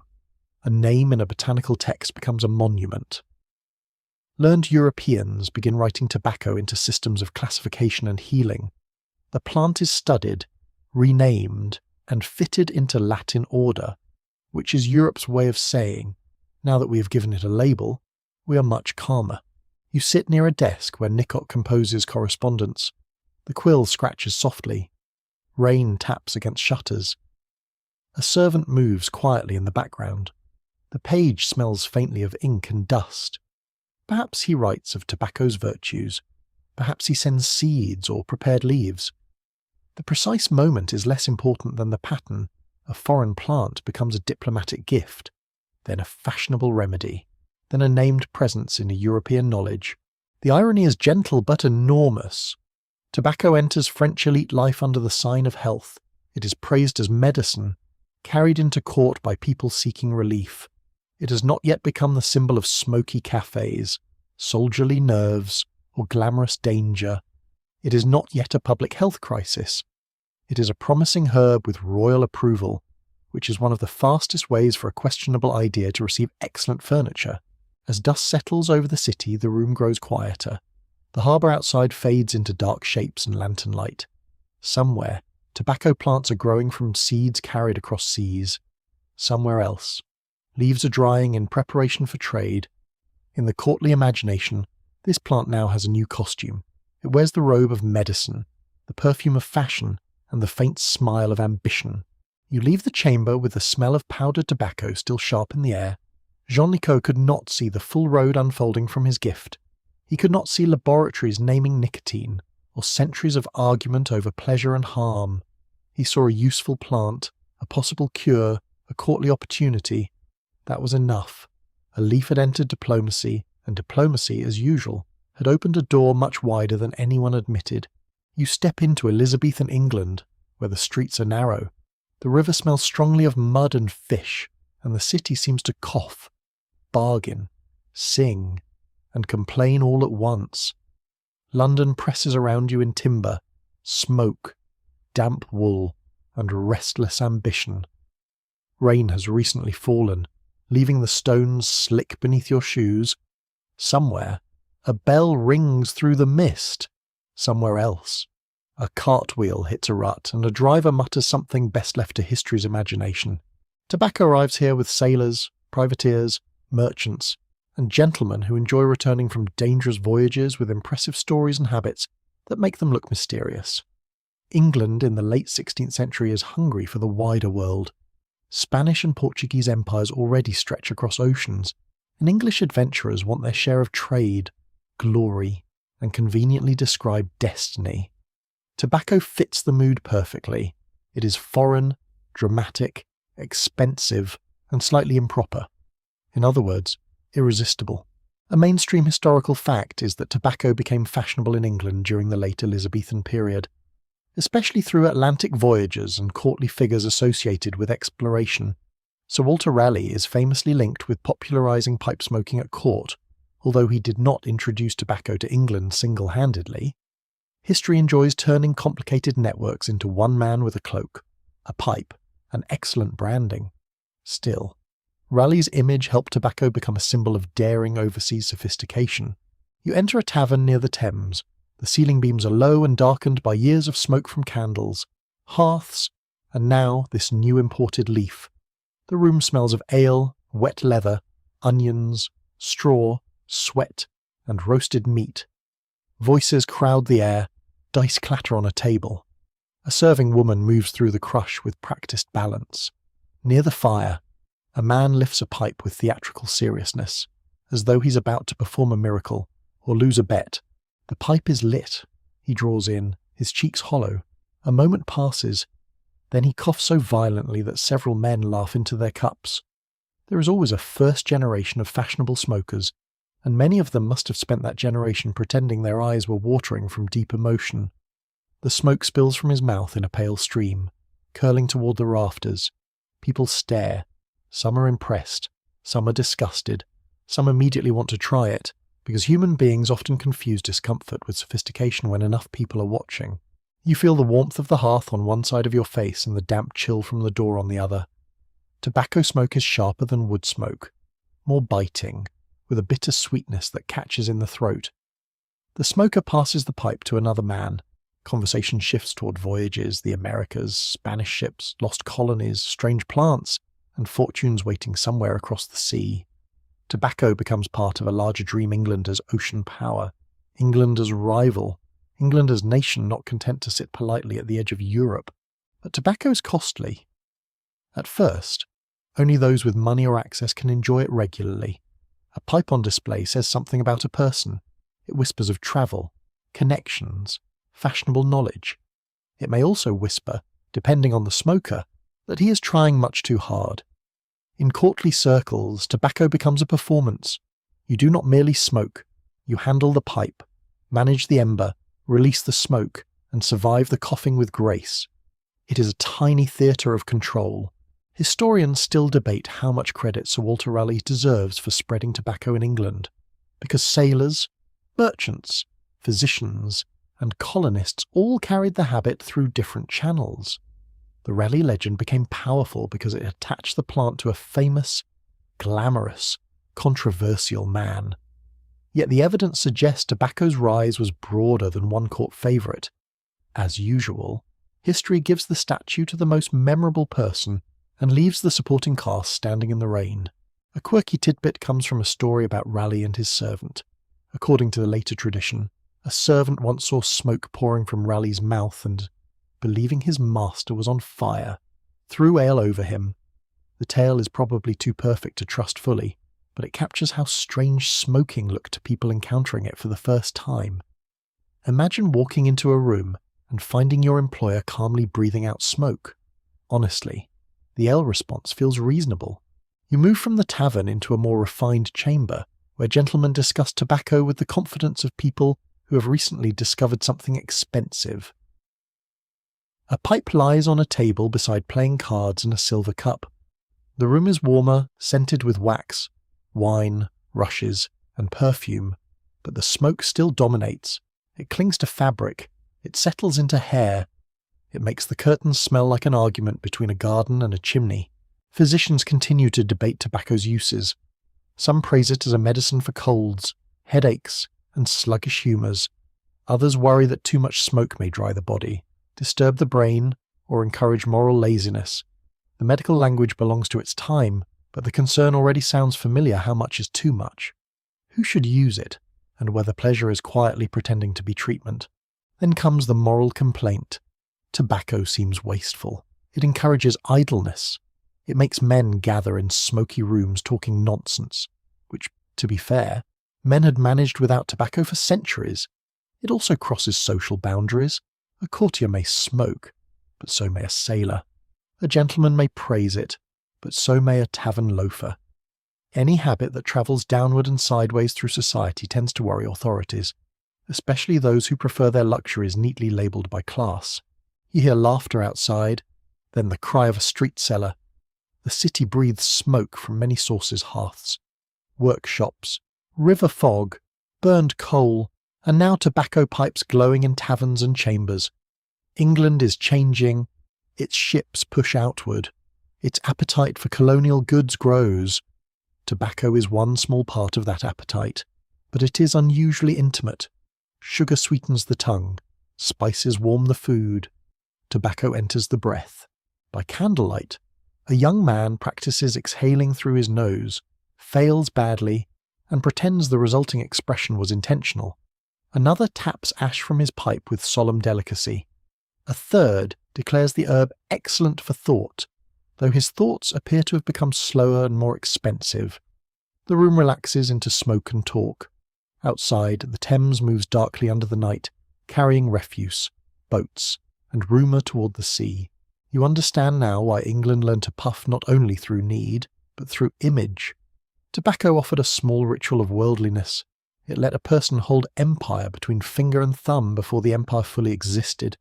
A name in a botanical text becomes a monument. Learned Europeans begin writing tobacco into systems of classification and healing. The plant is studied, renamed, and fitted into Latin order, which is Europe's way of saying, now that we have given it a label, we are much calmer. You sit near a desk where Nicot composes correspondence. The quill scratches softly. Rain taps against shutters. A servant moves quietly in the background. The page smells faintly of ink and dust. Perhaps he writes of tobacco's virtues. Perhaps he sends seeds or prepared leaves. The precise moment is less important than the pattern. A foreign plant becomes a diplomatic gift, then a fashionable remedy, then a named presence in a European knowledge. The irony is gentle but enormous. Tobacco enters French elite life under the sign of health. It is praised as medicine, carried into court by people seeking relief. It has not yet become the symbol of smoky cafes, soldierly nerves, or glamorous danger. It is not yet a public health crisis. It is a promising herb with royal approval, which is one of the fastest ways for a questionable idea to receive excellent furniture. As dust settles over the city, the room grows quieter. The harbour outside fades into dark shapes and lantern light. Somewhere, tobacco plants are growing from seeds carried across seas. Somewhere else, leaves are drying in preparation for trade. In the courtly imagination, this plant now has a new costume. It wears the robe of medicine, the perfume of fashion, and the faint smile of ambition. You leave the chamber with the smell of powdered tobacco still sharp in the air. Jean Nicot could not see the full road unfolding from his gift. He could not see laboratories naming nicotine, or centuries of argument over pleasure and harm. He saw a useful plant, a possible cure, a courtly opportunity. That was enough. A leaf had entered diplomacy, and diplomacy, as usual, had opened a door much wider than anyone admitted. You step into Elizabethan England, where the streets are narrow. The river smells strongly of mud and fish. and the city seems to cough, bargain, sing, and complain all at once. London presses around you in timber, smoke, damp wool, and restless ambition. Rain has recently fallen, leaving the stones slick beneath your shoes. Somewhere, a bell rings through the mist. Somewhere else, a cartwheel hits a rut, and a driver mutters something best left to history's imagination. Tobacco arrives here with sailors, privateers, merchants, and gentlemen who enjoy returning from dangerous voyages with impressive stories and habits that make them look mysterious. England in the late 16th century is hungry for the wider world. Spanish and Portuguese empires already stretch across oceans, and English adventurers want their share of trade, glory, and conveniently described destiny. Tobacco fits the mood perfectly. It is foreign, dramatic, expensive, and slightly improper. In other words, irresistible. A mainstream historical fact is that tobacco became fashionable in England during the late Elizabethan period, especially through Atlantic voyages and courtly figures associated with exploration. Sir Walter Raleigh is famously linked with popularising pipe smoking at court, although he did not introduce tobacco to England single-handedly. History enjoys turning complicated networks into one man with a cloak, a pipe, and excellent branding. Still, Raleigh's image helped tobacco become a symbol of daring overseas sophistication. You enter a tavern near the Thames. The ceiling beams are low and darkened by years of smoke from candles, hearths, and now this new imported leaf. The room smells of ale, wet leather, onions, straw, sweat, and roasted meat. Voices crowd the air, dice clatter on a table. A serving woman moves through the crush with practiced balance. Near the fire, a man lifts a pipe with theatrical seriousness, as though he's about to perform a miracle or lose a bet. The pipe is lit. He draws in, his cheeks hollow. A moment passes. Then he coughs so violently that several men laugh into their cups. There is always a first generation of fashionable smokers, and many of them must have spent that generation pretending their eyes were watering from deep emotion. The smoke spills from his mouth in a pale stream, curling toward the rafters. People stare. Some are impressed. Some are disgusted. Some immediately want to try it, because human beings often confuse discomfort with sophistication when enough people are watching. You feel the warmth of the hearth on one side of your face and the damp chill from the door on the other. Tobacco smoke is sharper than wood smoke, more biting, with a bitter sweetness that catches in the throat. The smoker passes the pipe to another man. Conversation shifts toward voyages, the Americas, Spanish ships, lost colonies, strange plants, and fortunes waiting somewhere across the sea. Tobacco becomes part of a larger dream: England as ocean power, England as rival, England as nation not content to sit politely at the edge of Europe. But tobacco is costly. At first, only those with money or access can enjoy it regularly. A pipe on display says something about a person. It whispers of travel, connections, fashionable knowledge. It may also whisper, depending on the smoker, that he is trying much too hard. In courtly circles, tobacco becomes a performance. You do not merely smoke. You handle the pipe, manage the ember, release the smoke, and survive the coughing with grace. It is a tiny theatre of control. Historians still debate how much credit Sir Walter Raleigh deserves for spreading tobacco in England, because sailors, merchants, physicians, and colonists all carried the habit through different channels. The Raleigh legend became powerful because it attached the plant to a famous, glamorous, controversial man. Yet the evidence suggests tobacco's rise was broader than one court favourite. As usual, history gives the statue to the most memorable person and leaves the supporting cast standing in the rain. A quirky tidbit comes from a story about Raleigh and his servant. According to the later tradition, a servant once saw smoke pouring from Raleigh's mouth and, believing his master was on fire, threw ale over him. The tale is probably too perfect to trust fully, but it captures how strange smoking looked to people encountering it for the first time. Imagine walking into a room and finding your employer calmly breathing out smoke. Honestly, the ale response feels reasonable. You move from the tavern into a more refined chamber, where gentlemen discuss tobacco with the confidence of people who have recently discovered something expensive. A pipe lies on a table beside playing cards and a silver cup. The room is warmer, scented with wax, wine, rushes, and perfume, but the smoke still dominates. It clings to fabric. It settles into hair. It makes the curtains smell like an argument between a garden and a chimney. Physicians continue to debate tobacco's uses. Some praise it as a medicine for colds, headaches, and sluggish humours. Others worry that too much smoke may dry the body, disturb the brain, or encourage moral laziness. The medical language belongs to its time, but the concern already sounds familiar: how much is too much? Who should use it, and whether pleasure is quietly pretending to be treatment? Then comes the moral complaint. Tobacco seems wasteful. It encourages idleness. It makes men gather in smoky rooms talking nonsense, which, to be fair, men had managed without tobacco for centuries. It also crosses social boundaries. A courtier may smoke, but so may a sailor. A gentleman may praise it, but so may a tavern loafer. Any habit that travels downward and sideways through society tends to worry authorities, especially those who prefer their luxuries neatly labelled by class. You hear laughter outside, then the cry of a street seller. The city breathes smoke from many sources: hearths, workshops, river fog, burned coal, and now tobacco pipes glowing in taverns and chambers. England is changing. Its ships push outward. Its appetite for colonial goods grows. Tobacco is one small part of that appetite, but it is unusually intimate. Sugar sweetens the tongue. Spices warm the food. Tobacco enters the breath. By candlelight, a young man practices exhaling through his nose, fails badly, and pretends the resulting expression was intentional. Another taps ash from his pipe with solemn delicacy. A third declares the herb excellent for thought, though his thoughts appear to have become slower and more expensive. The room relaxes into smoke and talk. Outside, the Thames moves darkly under the night, carrying refuse, boats, and rumour toward the sea. You understand now why England learned to puff not only through need, but through image. Tobacco offered a small ritual of worldliness. It let a person hold empire between finger and thumb before the empire fully existed.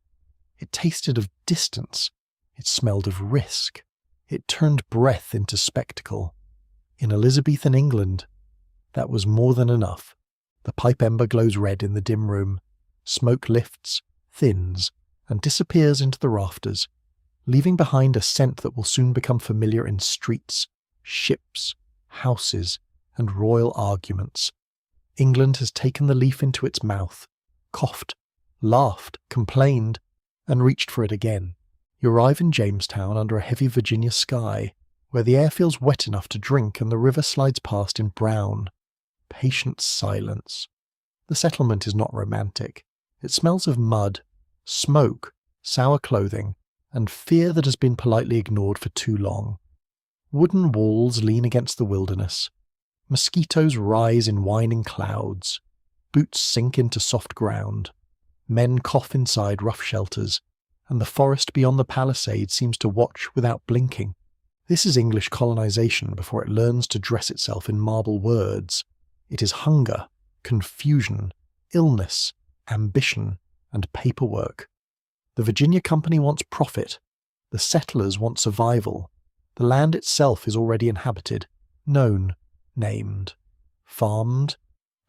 It tasted of distance. It smelled of risk. It turned breath into spectacle. In Elizabethan England, that was more than enough. The pipe ember glows red in the dim room. Smoke lifts, thins, and disappears into the rafters, leaving behind a scent that will soon become familiar in streets, ships, houses, and royal arguments. England has taken the leaf into its mouth, coughed, laughed, complained, and reached for it again. You arrive in Jamestown under a heavy Virginia sky, where the air feels wet enough to drink and the river slides past in brown, patient silence. The settlement is not romantic. It smells of mud, smoke, sour clothing, and fear that has been politely ignored for too long. Wooden walls lean against the wilderness. Mosquitoes rise in whining clouds. Boots sink into soft ground. Men cough inside rough shelters, and the forest beyond the palisade seems to watch without blinking. This is English colonization before it learns to dress itself in marble words. It is hunger, confusion, illness, ambition, and paperwork. The Virginia Company wants profit. The settlers want survival. The land itself is already inhabited, known, named, farmed,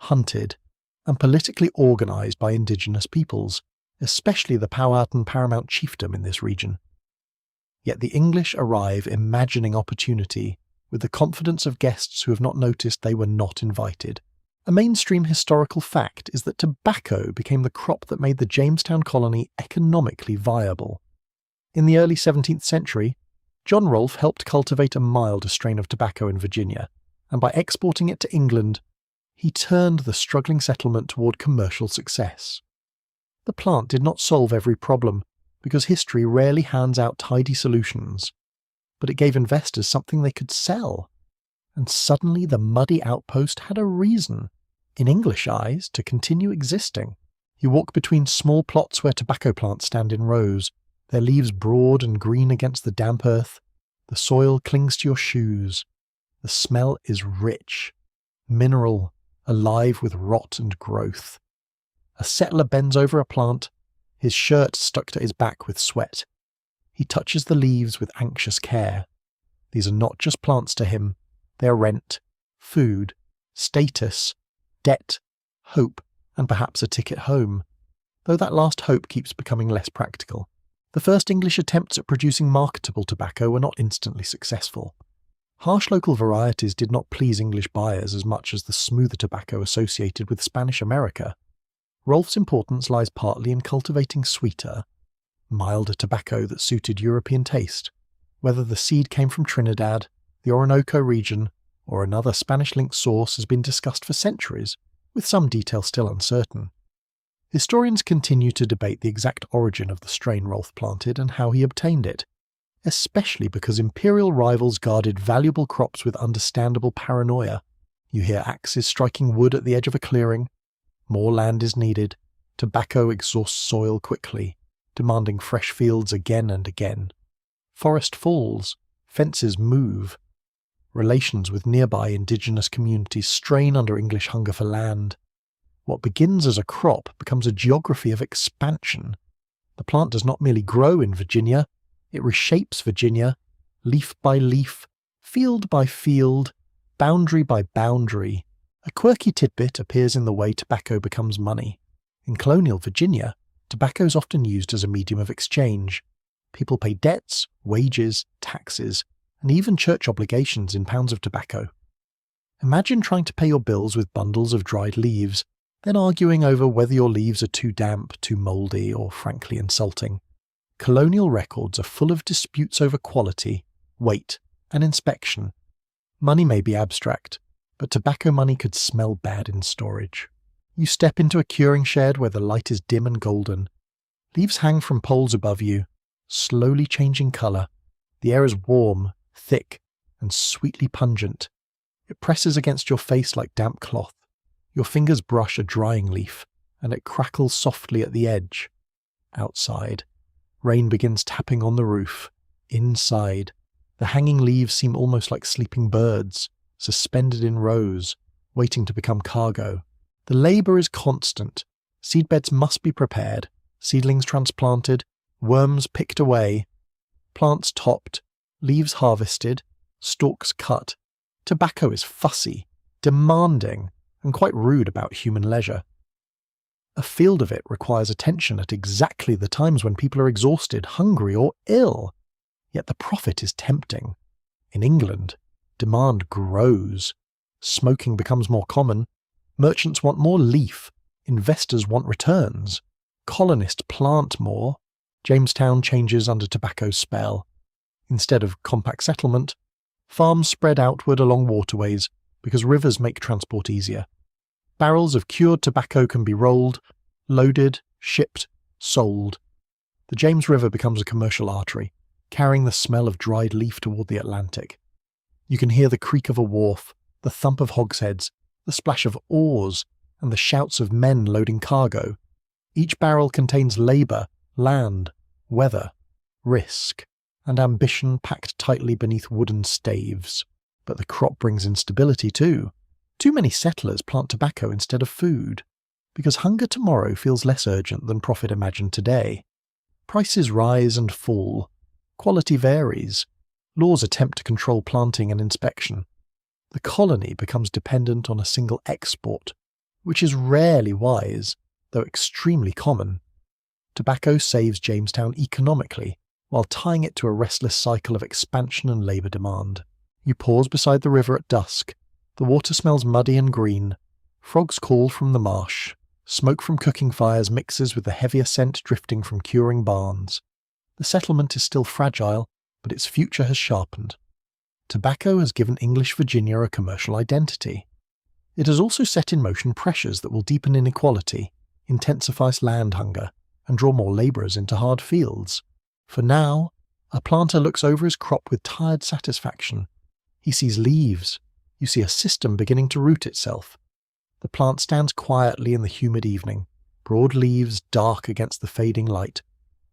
hunted, and politically organized by indigenous peoples, especially the Powhatan paramount chiefdom in this region. Yet the English arrive imagining opportunity, with the confidence of guests who have not noticed they were not invited. A mainstream historical fact is that tobacco became the crop that made the Jamestown colony economically viable. In the early 17th century, John Rolfe helped cultivate a milder strain of tobacco in Virginia, and by exporting it to England, he turned the struggling settlement toward commercial success. The plant did not solve every problem, because history rarely hands out tidy solutions, but it gave investors something they could sell. And suddenly the muddy outpost had a reason, in English eyes, to continue existing. You walk between small plots where tobacco plants stand in rows, their leaves broad and green against the damp earth. The soil clings to your shoes. The smell is rich, mineral, alive with rot and growth. A settler bends over a plant, his shirt stuck to his back with sweat. He touches the leaves with anxious care. These are not just plants to him, they are rent, food, status, debt, hope, and perhaps a ticket home, though that last hope keeps becoming less practical. The first English attempts at producing marketable tobacco were not instantly successful. Harsh local varieties did not please English buyers as much as the smoother tobacco associated with Spanish America. Rolfe's importance lies partly in cultivating sweeter, milder tobacco that suited European taste, whether the seed came from Trinidad, the Orinoco region, or another Spanish-linked source has been discussed for centuries, with some detail still uncertain. Historians continue to debate the exact origin of the strain Rolfe planted and how he obtained it, especially because imperial rivals guarded valuable crops with understandable paranoia. You hear axes striking wood at the edge of a clearing, more land is needed, tobacco exhausts soil quickly, demanding fresh fields again and again. Forest falls, fences move. Relations with nearby indigenous communities strain under English hunger for land. What begins as a crop becomes a geography of expansion. The plant does not merely grow in Virginia, it reshapes Virginia, leaf by leaf, field by field, boundary by boundary. A quirky tidbit appears in the way tobacco becomes money. In colonial Virginia, tobacco is often used as a medium of exchange. People pay debts, wages, taxes, and even church obligations in pounds of tobacco. Imagine trying to pay your bills with bundles of dried leaves, then arguing over whether your leaves are too damp, too mouldy, or frankly insulting. Colonial records are full of disputes over quality, weight, and inspection. Money may be abstract, but tobacco money could smell bad in storage. You step into a curing shed where the light is dim and golden. Leaves hang from poles above you, slowly changing colour. The air is warm, thick, and sweetly pungent. It presses against your face like damp cloth. Your fingers brush a drying leaf, and it crackles softly at the edge. Outside, rain begins tapping on the roof. Inside, the hanging leaves seem almost like sleeping birds, suspended in rows, waiting to become cargo. The labour is constant. Seedbeds must be prepared, seedlings transplanted, worms picked away, plants topped, leaves harvested, stalks cut. Tobacco is fussy, demanding, and quite rude about human leisure. A field of it requires attention at exactly the times when people are exhausted, hungry, or ill. Yet the profit is tempting. In England, demand grows. Smoking becomes more common. Merchants want more leaf. Investors want returns. Colonists plant more. Jamestown changes under tobacco's spell. Instead of compact settlement, farms spread outward along waterways because rivers make transport easier. Barrels of cured tobacco can be rolled, loaded, shipped, sold. The James River becomes a commercial artery, carrying the smell of dried leaf toward the Atlantic. You can hear the creak of a wharf, the thump of hogsheads, the splash of oars, and the shouts of men loading cargo. Each barrel contains labour, land, weather, risk, and ambition packed tightly beneath wooden staves. But the crop brings instability too. Too many settlers plant tobacco instead of food, because hunger tomorrow feels less urgent than profit imagined today. Prices rise and fall. Quality varies. Laws attempt to control planting and inspection. The colony becomes dependent on a single export, which is rarely wise, though extremely common. Tobacco saves Jamestown economically, while tying it to a restless cycle of expansion and labour demand. You pause beside the river at dusk. The water smells muddy and green. Frogs call from the marsh. Smoke from cooking fires mixes with the heavier scent drifting from curing barns. The settlement is still fragile, but its future has sharpened. Tobacco has given English Virginia a commercial identity. It has also set in motion pressures that will deepen inequality, intensify land hunger, and draw more labourers into hard fields. For now, a planter looks over his crop with tired satisfaction. He sees leaves. You see a system beginning to root itself. The plant stands quietly in the humid evening, broad leaves dark against the fading light,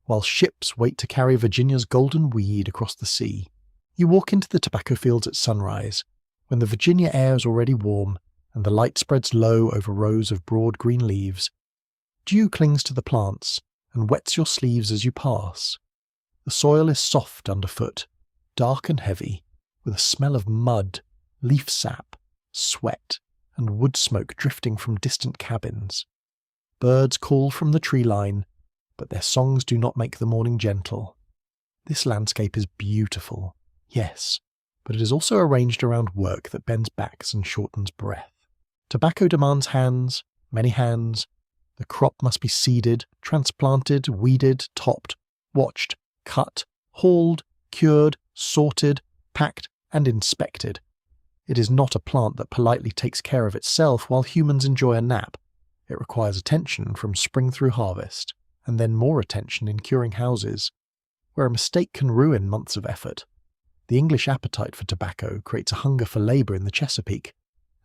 while ships wait to carry Virginia's golden weed across the sea. You walk into the tobacco fields at sunrise, when the Virginia air is already warm and the light spreads low over rows of broad green leaves. Dew clings to the plants and wets your sleeves as you pass. The soil is soft underfoot, dark and heavy, with a smell of mud, leaf sap, sweat, and wood smoke drifting from distant cabins. Birds call from the tree line, but their songs do not make the morning gentle. This landscape is beautiful, yes, but it is also arranged around work that bends backs and shortens breath. Tobacco demands hands, many hands. The crop must be seeded, transplanted, weeded, topped, watched, cut, hauled, cured, sorted, packed, and inspected. It is not a plant that politely takes care of itself while humans enjoy a nap. It requires attention from spring through harvest, and then more attention in curing houses, where a mistake can ruin months of effort. The English appetite for tobacco creates a hunger for labour in the Chesapeake,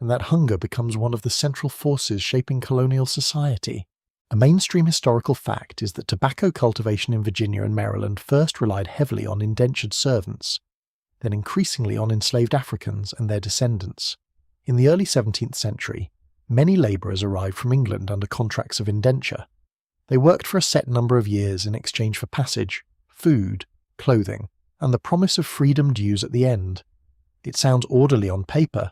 and that hunger becomes one of the central forces shaping colonial society. A mainstream historical fact is that tobacco cultivation in Virginia and Maryland first relied heavily on indentured servants, then increasingly on enslaved Africans and their descendants. In the early 17th century, many labourers arrived from England under contracts of indenture. They worked for a set number of years in exchange for passage, food, clothing, and the promise of freedom dues at the end. It sounds orderly on paper.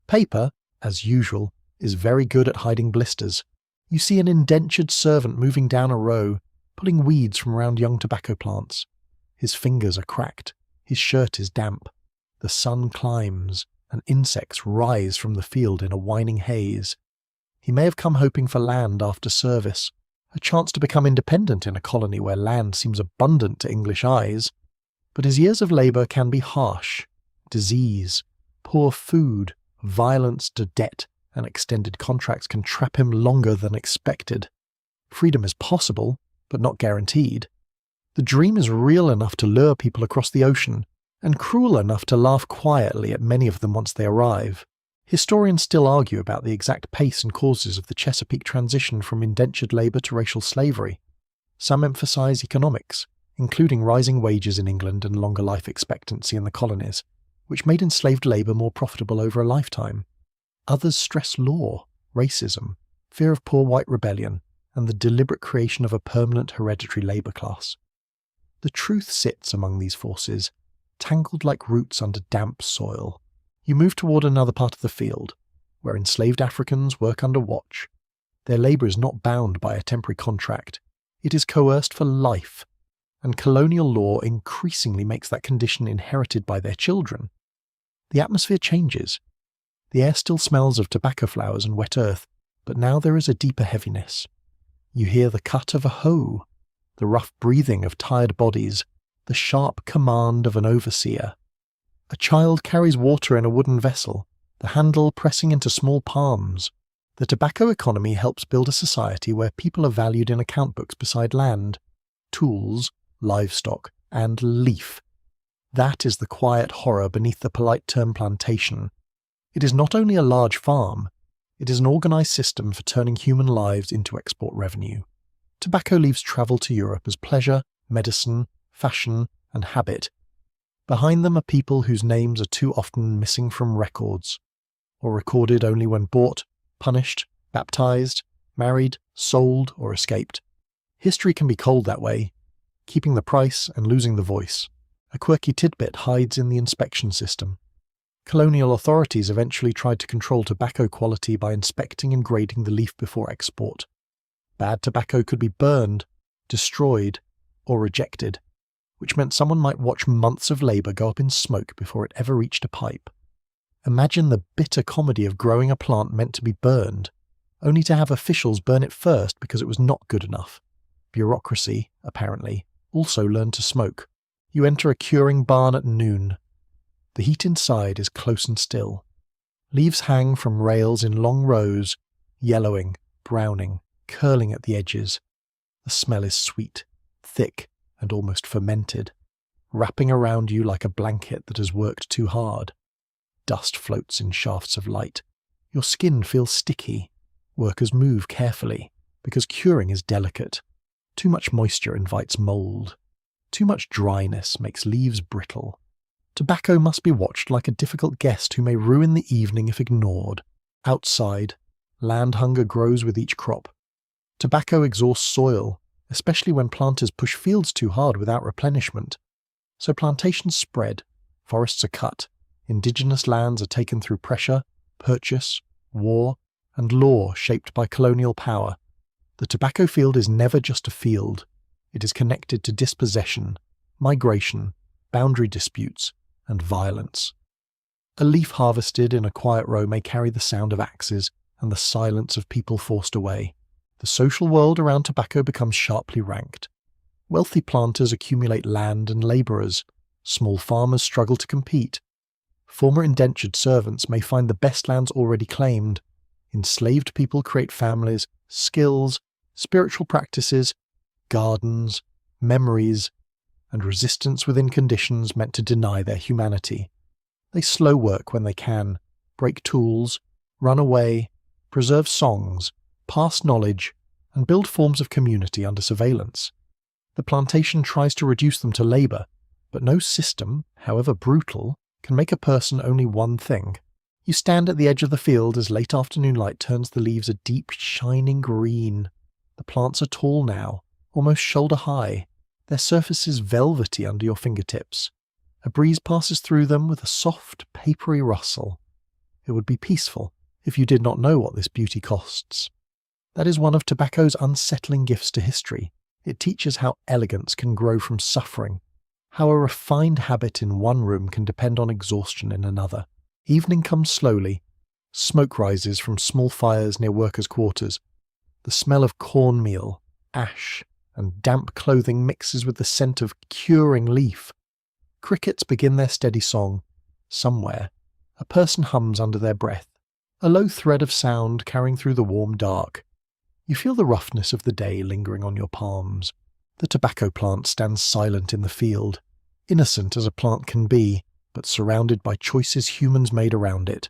Paper, as usual, is very good at hiding blisters. You see an indentured servant moving down a row, pulling weeds from around young tobacco plants. His fingers are cracked. His shirt is damp. The sun climbs, and insects rise from the field in a whining haze. He may have come hoping for land after service, a chance to become independent in a colony where land seems abundant to English eyes. But his years of labour can be harsh. Disease, poor food, violence to debt, and extended contracts can trap him longer than expected. Freedom is possible, but not guaranteed. The dream is real enough to lure people across the ocean, and cruel enough to laugh quietly at many of them once they arrive. Historians still argue about the exact pace and causes of the Chesapeake transition from indentured labour to racial slavery. Some emphasise economics, including rising wages in England and longer life expectancy in the colonies, which made enslaved labour more profitable over a lifetime. Others stress law, racism, fear of poor white rebellion, and the deliberate creation of a permanent hereditary labour class. The truth sits among these forces, tangled like roots under damp soil. You move toward another part of the field, where enslaved Africans work under watch. Their labour is not bound by a temporary contract. It is coerced for life, and colonial law increasingly makes that condition inherited by their children. The atmosphere changes. The air still smells of tobacco flowers and wet earth, but now there is a deeper heaviness. You hear the cut of a hoe, the rough breathing of tired bodies, the sharp command of an overseer. A child carries water in a wooden vessel, the handle pressing into small palms. The tobacco economy helps build a society where people are valued in account books beside land, tools, livestock, and leaf. That is the quiet horror beneath the polite term plantation. It is not only a large farm, it is an organised system for turning human lives into export revenue. Tobacco leaves travel to Europe as pleasure, medicine, fashion, and habit. Behind them are people whose names are too often missing from records, or recorded only when bought, punished, baptized, married, sold, or escaped. History can be cold that way, keeping the price and losing the voice. A quirky tidbit hides in the inspection system. Colonial authorities eventually tried to control tobacco quality by inspecting and grading the leaf before export. Bad tobacco could be burned, destroyed, or rejected, which meant someone might watch months of labour go up in smoke before it ever reached a pipe. Imagine the bitter comedy of growing a plant meant to be burned, only to have officials burn it first because it was not good enough. Bureaucracy, apparently, also learned to smoke. You enter a curing barn at noon. The heat inside is close and still. Leaves hang from rails in long rows, yellowing, browning, curling at the edges. The smell is sweet, thick, and almost fermented, wrapping around you like a blanket that has worked too hard. Dust floats in shafts of light. Your skin feels sticky. Workers move carefully, because curing is delicate. Too much moisture invites mould. Too much dryness makes leaves brittle. Tobacco must be watched like a difficult guest who may ruin the evening if ignored. Outside, land hunger grows with each crop. Tobacco exhausts soil, especially when planters push fields too hard without replenishment. So plantations spread, forests are cut, Indigenous lands are taken through pressure, purchase, war, and law shaped by colonial power. The tobacco field is never just a field. It is connected to dispossession, migration, boundary disputes, and violence. A leaf harvested in a quiet row may carry the sound of axes and the silence of people forced away. The social world around tobacco becomes sharply ranked. Wealthy planters accumulate land and labourers. Small farmers struggle to compete. Former indentured servants may find the best lands already claimed. Enslaved people create families, skills, spiritual practices, gardens, memories, and resistance within conditions meant to deny their humanity. They slow work when they can, break tools, run away, preserve songs, pass knowledge, and build forms of community under surveillance. The plantation tries to reduce them to labour, but no system, however brutal, can make a person only one thing. You stand at the edge of the field as late afternoon light turns the leaves a deep, shining green. The plants are tall now, almost shoulder high, their surfaces velvety under your fingertips. A breeze passes through them with a soft, papery rustle. It would be peaceful if you did not know what this beauty costs. That is one of tobacco's unsettling gifts to history. It teaches how elegance can grow from suffering, how a refined habit in one room can depend on exhaustion in another. Evening comes slowly. Smoke rises from small fires near workers' quarters. The smell of cornmeal, ash, and damp clothing mixes with the scent of curing leaf. Crickets begin their steady song. Somewhere, a person hums under their breath, a low thread of sound carrying through the warm dark. You feel the roughness of the day lingering on your palms. The tobacco plant stands silent in the field, innocent as a plant can be, but surrounded by choices humans made around it.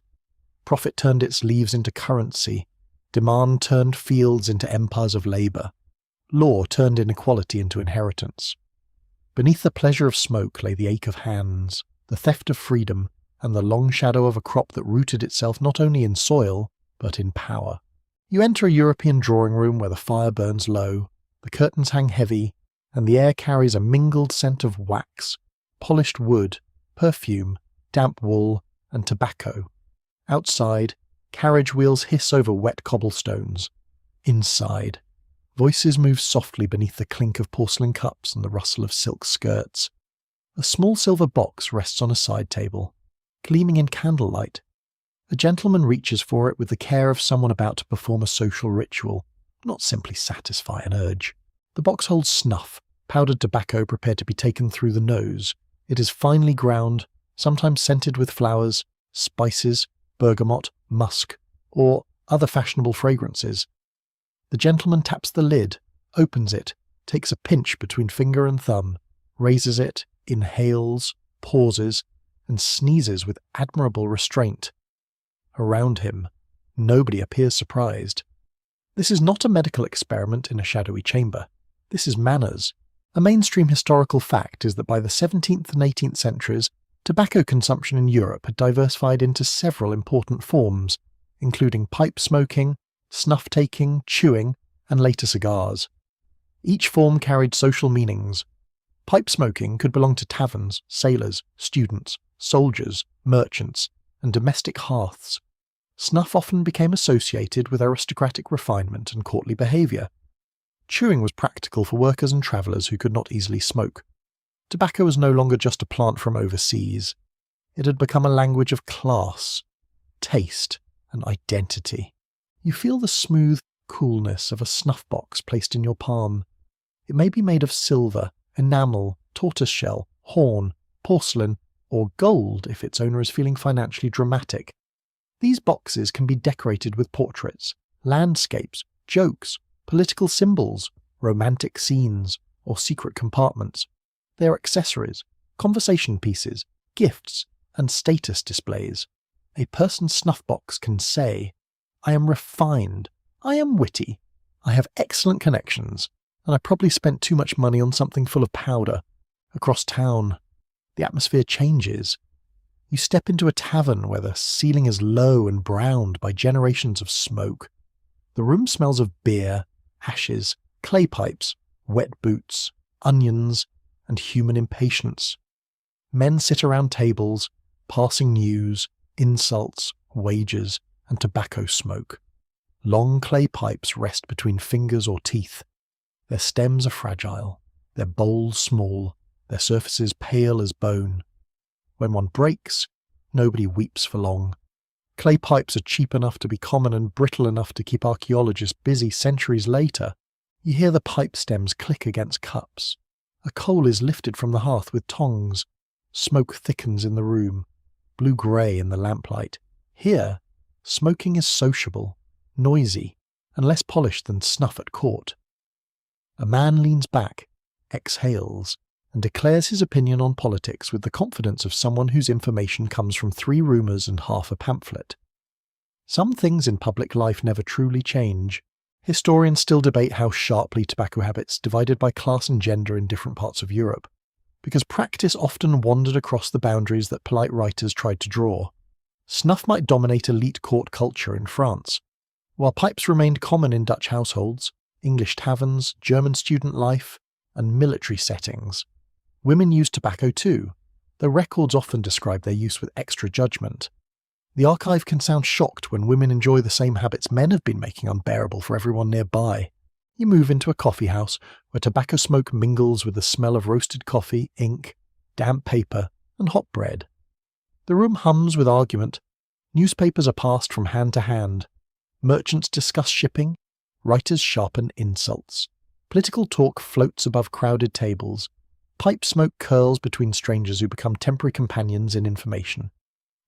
Profit turned its leaves into currency. Demand turned fields into empires of labour. Law turned inequality into inheritance. Beneath the pleasure of smoke lay the ache of hands, the theft of freedom, and the long shadow of a crop that rooted itself not only in soil, but in power. You enter a European drawing room where the fire burns low, the curtains hang heavy, and the air carries a mingled scent of wax, polished wood, perfume, damp wool, and tobacco. Outside, carriage wheels hiss over wet cobblestones. Inside, voices move softly beneath the clink of porcelain cups and the rustle of silk skirts. A small silver box rests on a side table, gleaming in candlelight. A gentleman reaches for it with the care of someone about to perform a social ritual, not simply satisfy an urge. The box holds snuff, powdered tobacco prepared to be taken through the nose. It is finely ground, sometimes scented with flowers, spices, bergamot, musk, or other fashionable fragrances. The gentleman taps the lid, opens it, takes a pinch between finger and thumb, raises it, inhales, pauses, and sneezes with admirable restraint. Around him, nobody appears surprised. This is not a medical experiment in a shadowy chamber. This is manners. A mainstream historical fact is that by the 17th and 18th centuries, tobacco consumption in Europe had diversified into several important forms, including pipe smoking, snuff-taking, chewing, and later cigars. Each form carried social meanings. Pipe smoking could belong to taverns, sailors, students, soldiers, merchants, and domestic hearths. Snuff often became associated with aristocratic refinement and courtly behaviour. Chewing was practical for workers and travellers who could not easily smoke. Tobacco was no longer just a plant from overseas. It had become a language of class, taste, and identity. You feel the smooth coolness of a snuff box placed in your palm. It may be made of silver, enamel, tortoiseshell, horn, porcelain, or gold if its owner is feeling financially dramatic. These boxes can be decorated with portraits, landscapes, jokes, political symbols, romantic scenes, or secret compartments. They are accessories, conversation pieces, gifts, and status displays. A person's snuff box can say, "I am refined, I am witty, I have excellent connections, and I probably spent too much money on something full of powder." Across town, the atmosphere changes. You step into a tavern where the ceiling is low and browned by generations of smoke. The room smells of beer, ashes, clay pipes, wet boots, onions, and human impatience. Men sit around tables, passing news, insults, wages, and tobacco smoke. Long clay pipes rest between fingers or teeth. Their stems are fragile, their bowls small, their surfaces pale as bone. When one breaks, nobody weeps for long. Clay pipes are cheap enough to be common and brittle enough to keep archaeologists busy centuries later. You hear the pipe stems click against cups. A coal is lifted from the hearth with tongs. Smoke thickens in the room, blue-grey in the lamplight. Here, smoking is sociable, noisy, and less polished than snuff at court. A man leans back, exhales, and declares his opinion on politics with the confidence of someone whose information comes from 3 rumours and half a pamphlet. Some things in public life never truly change. Historians still debate how sharply tobacco habits divided by class and gender in different parts of Europe, because practice often wandered across the boundaries that polite writers tried to draw. Snuff might dominate elite court culture in France, while pipes remained common in Dutch households, English taverns, German student life, and military settings. Women used tobacco too, though records often describe their use with extra judgment. The archive can sound shocked when women enjoy the same habits men have been making unbearable for everyone nearby. You move into a coffee house where tobacco smoke mingles with the smell of roasted coffee, ink, damp paper, and hot bread. The room hums with argument. Newspapers are passed from hand to hand. Merchants discuss shipping. Writers sharpen insults. Political talk floats above crowded tables. Pipe smoke curls between strangers who become temporary companions in information.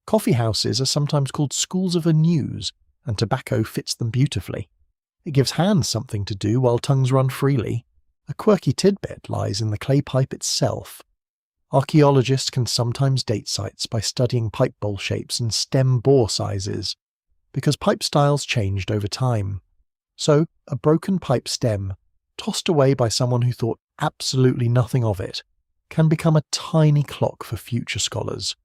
Coffee houses are sometimes called schools of the news, and tobacco fits them beautifully. It gives hands something to do while tongues run freely. A quirky tidbit lies in the clay pipe itself. Archaeologists can sometimes date sites by studying pipe bowl shapes and stem bore sizes, because pipe styles changed over time. So, a broken pipe stem, tossed away by someone who thought absolutely nothing of it, can become a tiny clock for future scholars.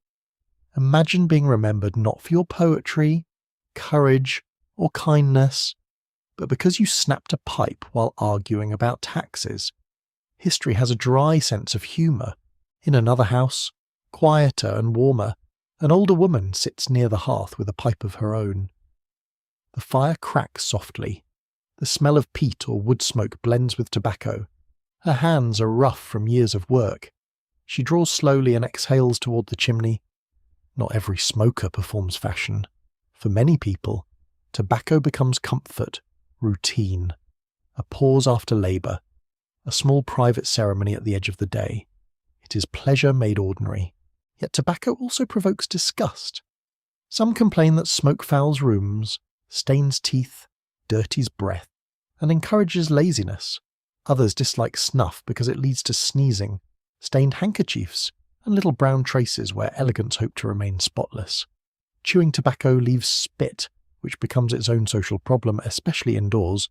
Imagine being remembered not for your poetry, courage, or kindness, but because you snapped a pipe while arguing about taxes. History has a dry sense of humour. In another house, quieter and warmer, an older woman sits near the hearth with a pipe of her own. The fire cracks softly. The smell of peat or wood smoke blends with tobacco. Her hands are rough from years of work. She draws slowly and exhales toward the chimney. Not every smoker performs fashion. For many people, tobacco becomes comfort, routine, a pause after labour, a small private ceremony at the edge of the day. It is pleasure made ordinary. Yet tobacco also provokes disgust. Some complain that smoke fouls rooms, stains teeth, dirties breath, and encourages laziness. Others dislike snuff because it leads to sneezing, stained handkerchiefs, and little brown traces where elegance hope to remain spotless. Chewing tobacco leaves spit, which becomes its own social problem, especially indoors.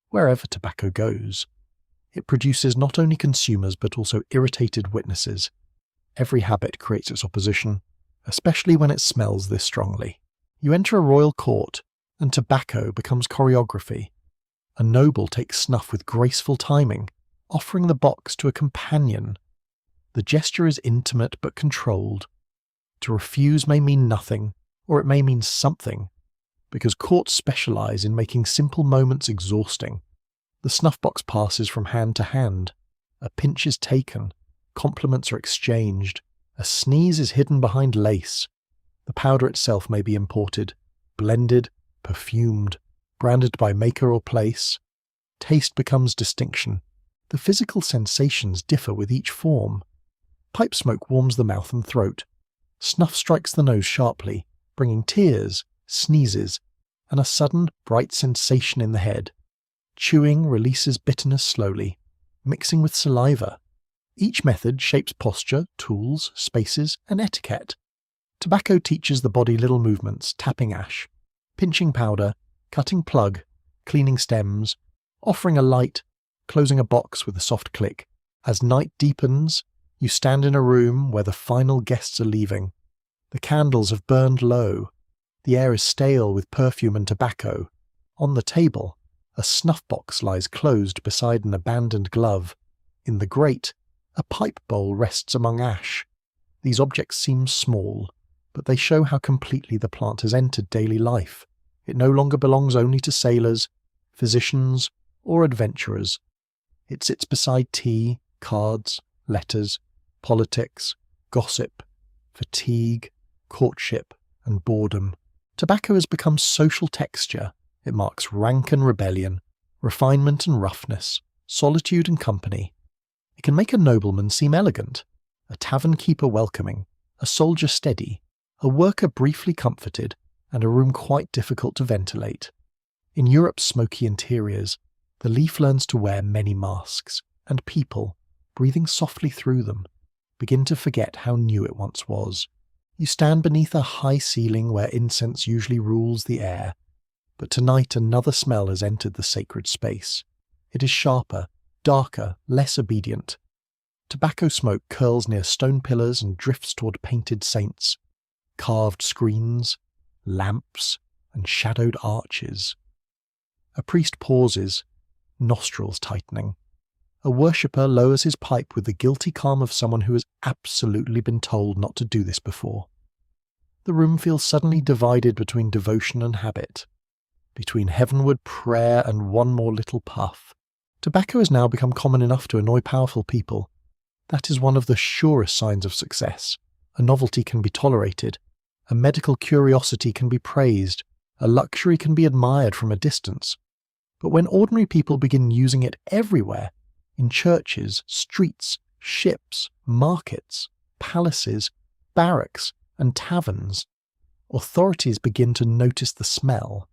Wherever tobacco goes, it produces not only consumers but also irritated witnesses. Every habit creates its opposition, especially when it smells this strongly. You enter a royal court, and tobacco becomes choreography. A noble takes snuff with graceful timing, offering the box to a companion. The gesture is intimate but controlled. To refuse may mean nothing, or it may mean something, because courts specialise in making simple moments exhausting. The snuff box passes from hand to hand. A pinch is taken. Compliments are exchanged. A sneeze is hidden behind lace. The powder itself may be imported, blended, perfumed, branded by maker or place. Taste becomes distinction. The physical sensations differ with each form. Pipe smoke warms the mouth and throat. Snuff strikes the nose sharply, bringing tears, sneezes, and a sudden, bright sensation in the head. Chewing releases bitterness slowly, mixing with saliva. Each method shapes posture, tools, spaces, and etiquette. Tobacco teaches the body little movements, tapping ash, pinching powder, cutting plug, cleaning stems, offering a light, closing a box with a soft click. As night deepens, you stand in a room where the final guests are leaving. The candles have burned low. The air is stale with perfume and tobacco. On the table, a snuff box lies closed beside an abandoned glove. In the grate, a pipe bowl rests among ash. These objects seem small, but they show how completely the plant has entered daily life. It no longer belongs only to sailors, physicians, or adventurers. It sits beside tea, cards, letters, politics, gossip, fatigue, courtship, and boredom. Tobacco has become social texture. It marks rank and rebellion, refinement and roughness, solitude and company. It can make a nobleman seem elegant, a tavern keeper welcoming, a soldier steady, a worker briefly comforted, and a room quite difficult to ventilate. In Europe's smoky interiors, the leaf learns to wear many masks, and people, breathing softly through them, begin to forget how new it once was. You stand beneath a high ceiling where incense usually rules the air, but tonight another smell has entered the sacred space. It is sharper, darker, less obedient. Tobacco smoke curls near stone pillars and drifts toward painted saints, carved screens, lamps, and shadowed arches. A priest pauses, nostrils tightening. A worshipper lowers his pipe with the guilty calm of someone who has absolutely been told not to do this before. The room feels suddenly divided between devotion and habit, between heavenward prayer and one more little puff. Tobacco has now become common enough to annoy powerful people. That is one of the surest signs of success. A novelty can be tolerated, a medical curiosity can be praised, a luxury can be admired from a distance. But when ordinary people begin using it everywhere, in churches, streets, ships, markets, palaces, barracks, and taverns, authorities begin to notice the smell.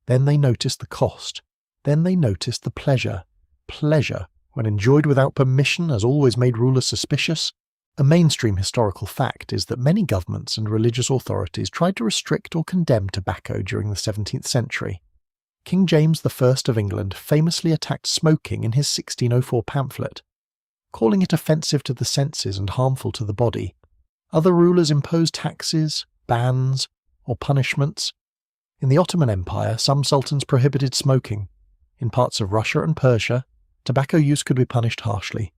Then they notice the cost. Then they notice the pleasure. Pleasure, when enjoyed without permission, has always made rulers suspicious. A mainstream historical fact is that many governments and religious authorities tried to restrict or condemn tobacco during the 17th century. King James I of England famously attacked smoking in his 1604 pamphlet, calling it offensive to the senses and harmful to the body. Other rulers imposed taxes, bans, or punishments. In the Ottoman Empire, some sultans prohibited smoking. In parts of Russia and Persia, tobacco use could be punished harshly.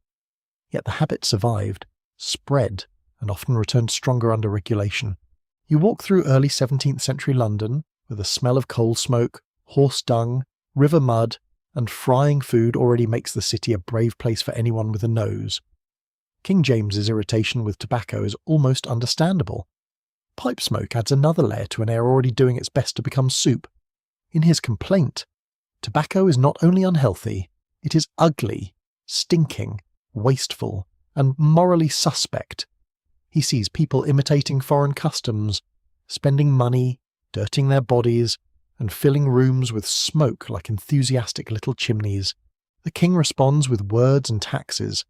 Yet the habit survived, spread, and often returned stronger under regulation. You walk through early 17th century London with the smell of coal smoke, horse dung, river mud, and frying food already makes the city a brave place for anyone with a nose. King James's irritation with tobacco is almost understandable. Pipe smoke adds another layer to an air already doing its best to become soup. In his complaint, tobacco is not only unhealthy, it is ugly, stinking, wasteful, and morally suspect. He sees people imitating foreign customs, spending money, dirtying their bodies, and filling rooms with smoke like enthusiastic little chimneys. The king responds with words and taxes.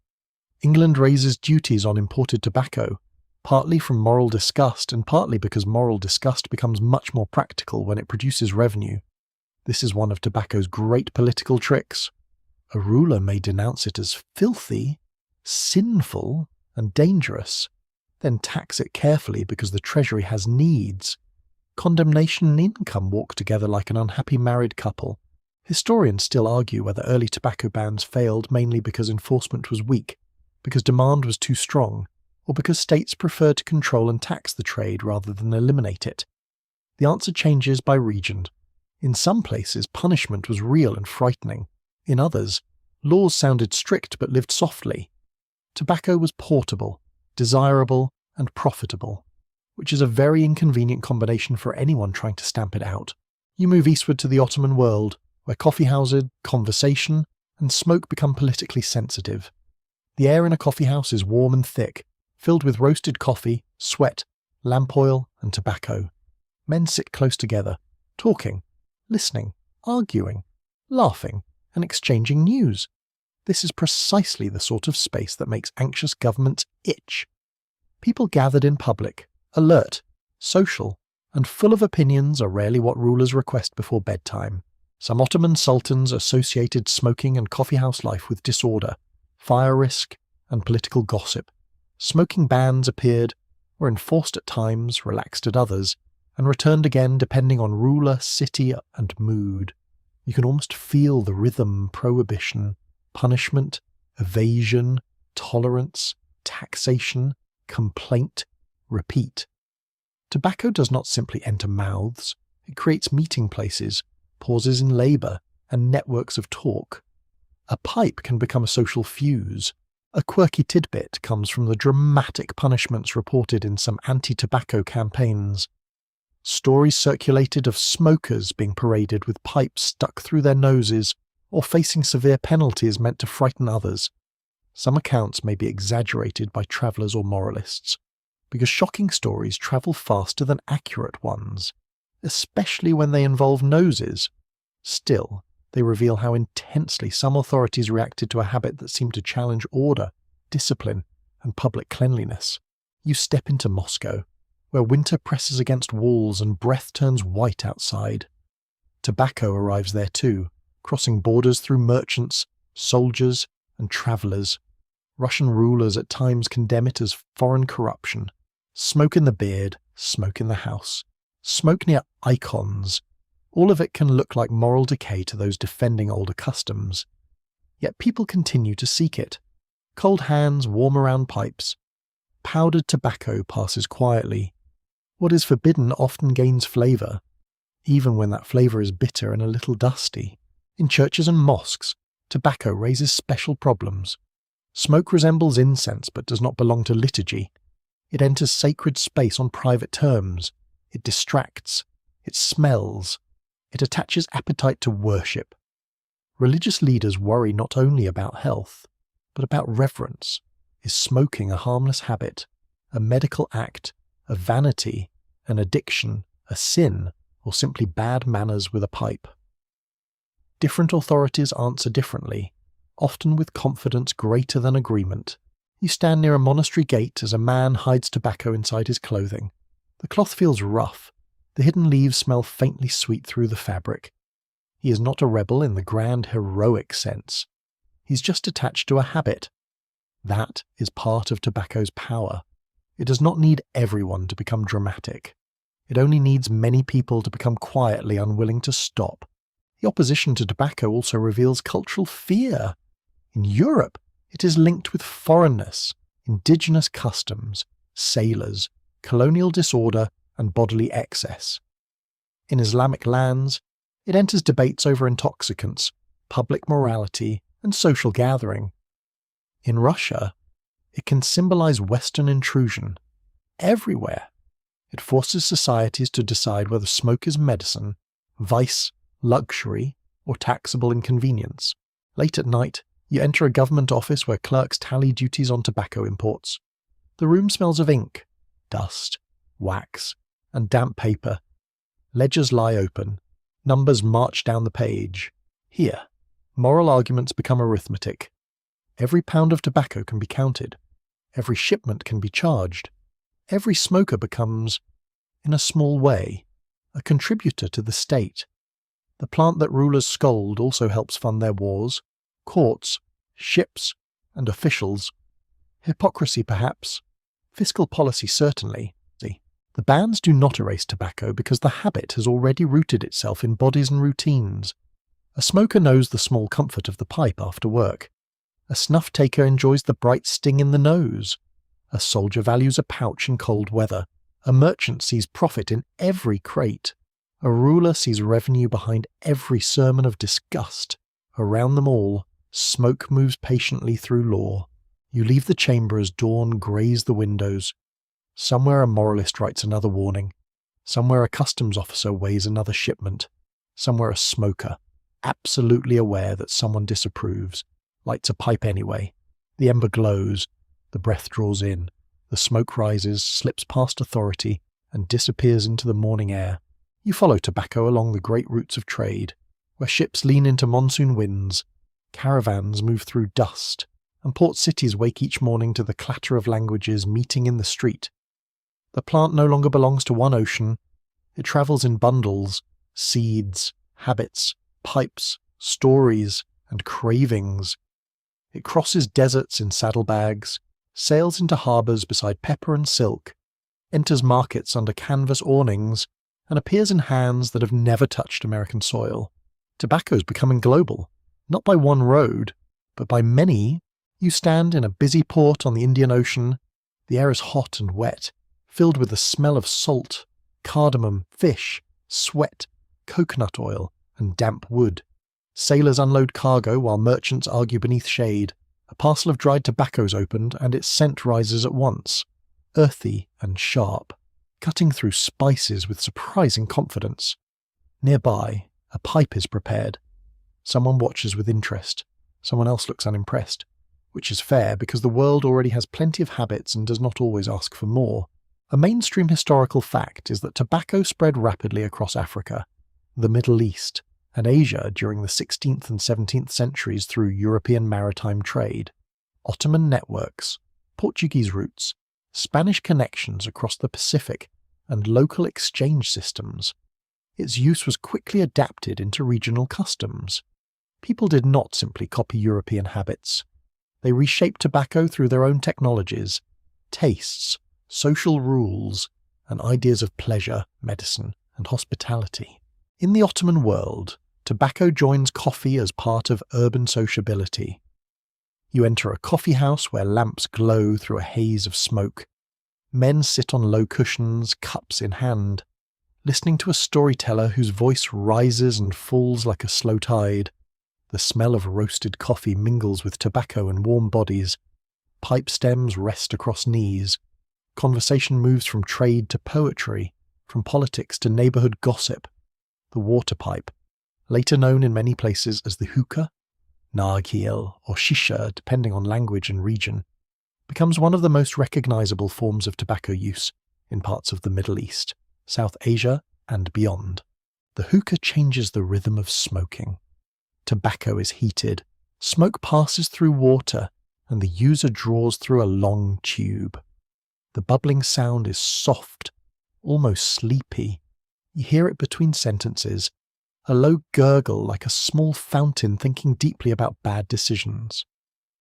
England raises duties on imported tobacco, partly from moral disgust and partly because moral disgust becomes much more practical when it produces revenue. This is one of tobacco's great political tricks. A ruler may denounce it as filthy, sinful, and dangerous, then tax it carefully because the treasury has needs. Condemnation and income walk together like an unhappy married couple. Historians still argue whether early tobacco bans failed mainly because enforcement was weak, because demand was too strong, or because states preferred to control and tax the trade rather than eliminate it. The answer changes by region. In some places, punishment was real and frightening. In others, laws sounded strict but lived softly. Tobacco was portable, desirable, and profitable, which is a very inconvenient combination for anyone trying to stamp it out. You move eastward to the Ottoman world, where coffeehouses, conversation, and smoke become politically sensitive. The air in a coffeehouse is warm and thick, filled with roasted coffee, sweat, lamp oil, and tobacco. Men sit close together, talking, listening, arguing, laughing, and exchanging news. This is precisely the sort of space that makes anxious governments itch. People gathered in public, alert, social, and full of opinions are rarely what rulers request before bedtime. Some Ottoman sultans associated smoking and coffeehouse life with disorder, fire risk, and political gossip. Smoking bans appeared, were enforced at times, relaxed at others, and returned again depending on ruler, city, and mood. You can almost feel the rhythm: prohibition, punishment, evasion, tolerance, taxation, complaint, repeat. Tobacco does not simply enter mouths, it creates meeting places, pauses in labour, and networks of talk. A pipe can become a social fuse. A quirky tidbit comes from the dramatic punishments reported in some anti-tobacco campaigns. Stories circulated of smokers being paraded with pipes stuck through their noses or facing severe penalties meant to frighten others. Some accounts may be exaggerated by travellers or moralists, because shocking stories travel faster than accurate ones, especially when they involve noses. Still, they reveal how intensely some authorities reacted to a habit that seemed to challenge order, discipline, and public cleanliness. You step into Moscow, where winter presses against walls and breath turns white outside. Tobacco arrives there too, crossing borders through merchants, soldiers, and travellers. Russian rulers at times condemn it as foreign corruption. Smoke in the beard, smoke in the house, smoke near icons. All of it can look like moral decay to those defending older customs. Yet people continue to seek it. Cold hands warm around pipes. Powdered tobacco passes quietly. What is forbidden often gains flavour, even when that flavour is bitter and a little dusty. In churches and mosques, tobacco raises special problems. Smoke resembles incense but does not belong to liturgy. It enters sacred space on private terms. It distracts. It smells. It attaches appetite to worship. Religious leaders worry not only about health, but about reverence. Is smoking a harmless habit, a medical act, a vanity, an addiction, a sin, or simply bad manners with a pipe? Different authorities answer differently, often with confidence greater than agreement. You stand near a monastery gate as a man hides tobacco inside his clothing. The cloth feels rough. The hidden leaves smell faintly sweet through the fabric. He is not a rebel in the grand heroic sense. He's just attached to a habit. That is part of tobacco's power. It does not need everyone to become dramatic. It only needs many people to become quietly unwilling to stop. The opposition to tobacco also reveals cultural fear. In Europe, it is linked with foreignness, indigenous customs, sailors, colonial disorder, and bodily excess. In Islamic lands, it enters debates over intoxicants, public morality, and social gathering. In Russia, it can symbolize Western intrusion. Everywhere, it forces societies to decide whether smoke is medicine, vice, luxury, or taxable inconvenience. Late at night, you enter a government office where clerks tally duties on tobacco imports. The room smells of ink, dust, wax, and damp paper. Ledgers lie open. Numbers march down the page. Here, moral arguments become arithmetic. Every pound of tobacco can be counted. Every shipment can be charged. Every smoker becomes, in a small way, a contributor to the state. The plant that rulers scold also helps fund their wars, courts, ships, and officials. Hypocrisy, perhaps. Fiscal policy, certainly. The bans do not erase tobacco because the habit has already rooted itself in bodies and routines. A smoker knows the small comfort of the pipe after work. A snuff-taker enjoys the bright sting in the nose. A soldier values a pouch in cold weather. A merchant sees profit in every crate. A ruler sees revenue behind every sermon of disgust. Around them all, smoke moves patiently through law. You leave the chamber as dawn greys the windows. Somewhere a moralist writes another warning. Somewhere a customs officer weighs another shipment. Somewhere a smoker, absolutely aware that someone disapproves, lights a pipe anyway. The ember glows. The breath draws in. The smoke rises, slips past authority, and disappears into the morning air. You follow tobacco along the great routes of trade, where ships lean into monsoon winds, caravans move through dust, and port cities wake each morning to the clatter of languages meeting in the street. The plant no longer belongs to one ocean. It travels in bundles, seeds, habits, pipes, stories, and cravings. It crosses deserts in saddlebags, sails into harbours beside pepper and silk, enters markets under canvas awnings, and appears in hands that have never touched American soil. Tobacco is becoming global, not by one road, but by many. You stand in a busy port on the Indian Ocean. The air is hot and wet, filled with the smell of salt, cardamom, fish, sweat, coconut oil, and damp wood. Sailors unload cargo while merchants argue beneath shade. A parcel of dried tobacco is opened, and its scent rises at once, earthy and sharp, cutting through spices with surprising confidence. Nearby, a pipe is prepared. Someone watches with interest. Someone else looks unimpressed, which is fair because the world already has plenty of habits and does not always ask for more. A mainstream historical fact is that tobacco spread rapidly across Africa, the Middle East, and Asia during the 16th and 17th centuries through European maritime trade, Ottoman networks, Portuguese routes, Spanish connections across the Pacific, and local exchange systems. Its use was quickly adapted into regional customs. People did not simply copy European habits. They reshaped tobacco through their own technologies, tastes, social rules, and ideas of pleasure, medicine, and hospitality. In the Ottoman world, tobacco joins coffee as part of urban sociability. You enter a coffee house where lamps glow through a haze of smoke. Men sit on low cushions, cups in hand, listening to a storyteller whose voice rises and falls like a slow tide. The smell of roasted coffee mingles with tobacco and warm bodies. Pipe stems rest across knees. Conversation moves from trade to poetry, from politics to neighborhood gossip. The water pipe, later known in many places as the hookah, narghil, or shisha depending on language and region, becomes one of the most recognizable forms of tobacco use in parts of the Middle East, South Asia, and beyond. The hookah changes the rhythm of smoking. Tobacco is heated, smoke passes through water, and the user draws through a long tube. The bubbling sound is soft, almost sleepy. You hear it between sentences, a low gurgle like a small fountain thinking deeply about bad decisions.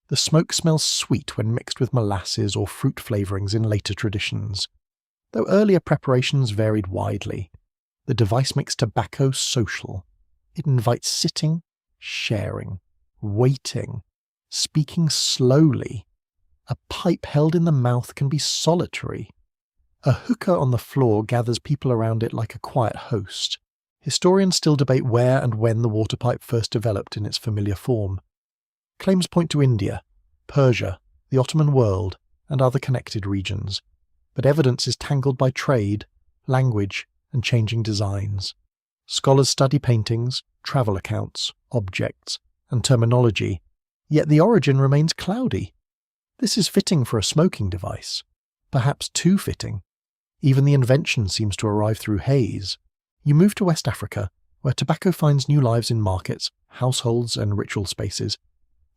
The smoke smells sweet when mixed with molasses or fruit flavorings in later traditions. Though earlier preparations varied widely, the device makes tobacco social. It invites sitting, sharing, waiting, speaking slowly. A pipe held in the mouth can be solitary. A hookah on the floor gathers people around it like a quiet host. Historians still debate where and when the water pipe first developed in its familiar form. Claims point to India, Persia, the Ottoman world, and other connected regions, but evidence is tangled by trade, language, and changing designs. Scholars study paintings, travel accounts, objects, and terminology, yet the origin remains cloudy. This is fitting for a smoking device, perhaps too fitting. Even the invention seems to arrive through haze. You move to West Africa, where tobacco finds new lives in markets, households, and ritual spaces.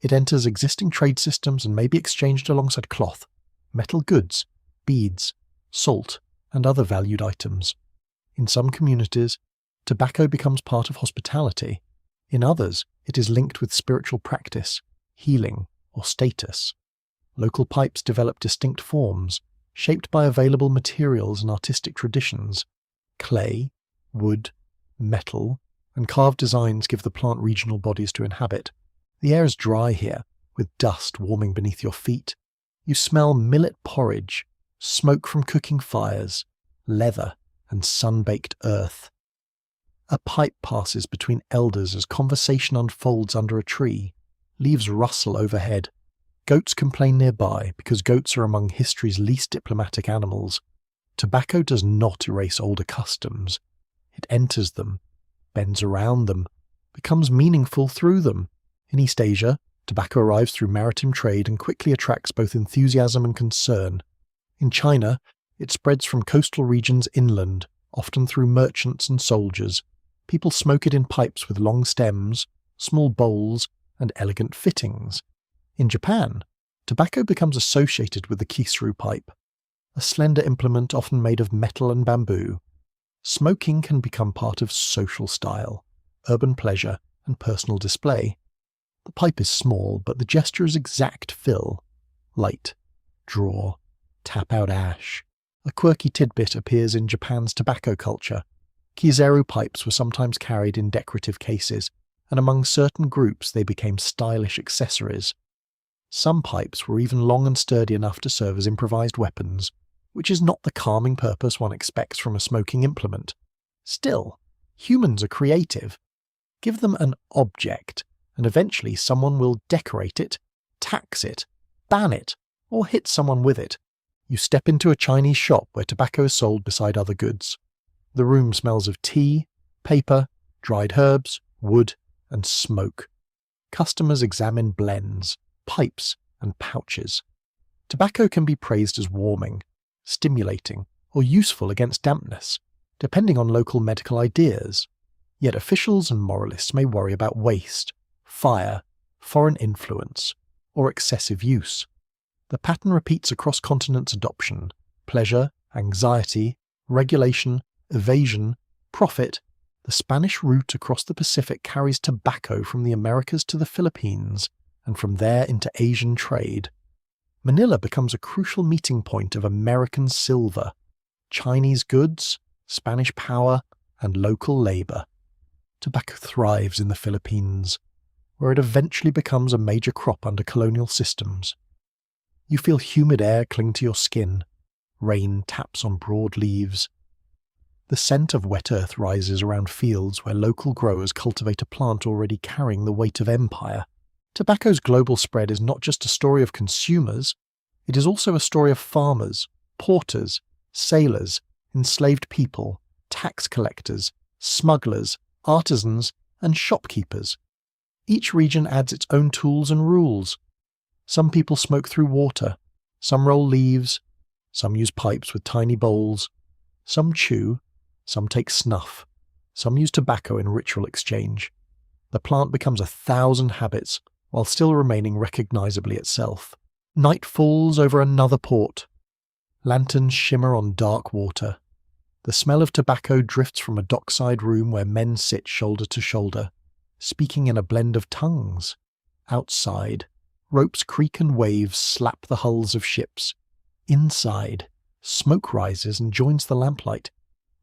It enters existing trade systems and may be exchanged alongside cloth, metal goods, beads, salt, and other valued items. In some communities, tobacco becomes part of hospitality. In others, it is linked with spiritual practice, healing, or status. Local pipes develop distinct forms, shaped by available materials and artistic traditions. Clay, wood, metal, and carved designs give the plant regional bodies to inhabit. The air is dry here, with dust warming beneath your feet. You smell millet porridge, smoke from cooking fires, leather, and sun-baked earth. A pipe passes between elders as conversation unfolds under a tree. Leaves rustle overhead. Goats complain nearby because goats are among history's least diplomatic animals. Tobacco does not erase older customs. It enters them, bends around them, becomes meaningful through them. In East Asia, tobacco arrives through maritime trade and quickly attracts both enthusiasm and concern. In China, it spreads from coastal regions inland, often through merchants and soldiers. People smoke it in pipes with long stems, small bowls, and elegant fittings. In Japan, tobacco becomes associated with the kisru pipe, a slender implement often made of metal and bamboo. Smoking can become part of social style, urban pleasure, and personal display. The pipe is small, but the gesture is exact fill. Light, draw, tap out ash. A quirky tidbit appears in Japan's tobacco culture. Kizeru pipes were sometimes carried in decorative cases, and among certain groups they became stylish accessories. Some pipes were even long and sturdy enough to serve as improvised weapons, which is not the calming purpose one expects from a smoking implement. Still, humans are creative. Give them an object, and eventually someone will decorate it, tax it, ban it, or hit someone with it. You step into a Chinese shop where tobacco is sold beside other goods. The room smells of tea, paper, dried herbs, wood, and smoke. Customers examine blends, pipes, and pouches. Tobacco can be praised as warming, stimulating, or useful against dampness, depending on local medical ideas. Yet officials and moralists may worry about waste, fire, foreign influence, or excessive use. The pattern repeats across continents: adoption, pleasure, anxiety, regulation, evasion, profit. The Spanish route across the Pacific carries tobacco from the Americas to the Philippines, and from there into Asian trade. Manila becomes a crucial meeting point of American silver, Chinese goods, Spanish power, and local labour. Tobacco thrives in the Philippines, where it eventually becomes a major crop under colonial systems. You feel humid air cling to your skin. Rain taps on broad leaves. The scent of wet earth rises around fields where local growers cultivate a plant already carrying the weight of empire. Tobacco's global spread is not just a story of consumers, it is also a story of farmers, porters, sailors, enslaved people, tax collectors, smugglers, artisans, and shopkeepers. Each region adds its own tools and rules. Some people smoke through water, some roll leaves, some use pipes with tiny bowls, some chew, some take snuff, some use tobacco in ritual exchange. The plant becomes 1,000 habits while still remaining recognizably itself. Night falls over another port. Lanterns shimmer on dark water. The smell of tobacco drifts from a dockside room where men sit shoulder to shoulder, speaking in a blend of tongues. Outside, ropes creak and waves slap the hulls of ships. Inside, smoke rises and joins the lamplight.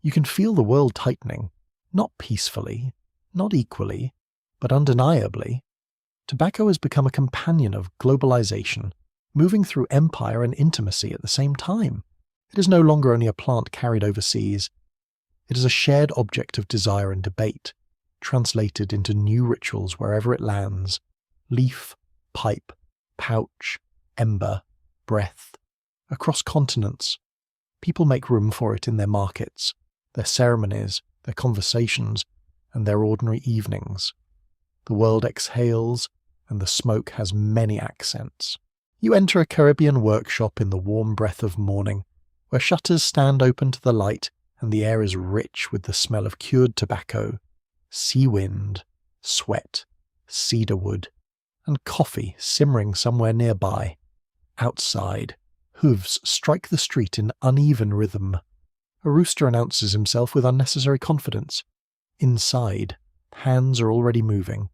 You can feel the world tightening, not peacefully, not equally, but undeniably. Tobacco has become a companion of globalization, moving through empire and intimacy at the same time. It is no longer only a plant carried overseas. It is a shared object of desire and debate, translated into new rituals wherever it lands. Leaf, pipe, pouch, ember, breath. Across continents, people make room for it in their markets, their ceremonies, their conversations, and their ordinary evenings. The world exhales, and the smoke has many accents. You enter a Caribbean workshop in the warm breath of morning, where shutters stand open to the light and the air is rich with the smell of cured tobacco, sea wind, sweat, cedar wood, and coffee simmering somewhere nearby. Outside, hooves strike the street in uneven rhythm. A rooster announces himself with unnecessary confidence. Inside, hands are already moving.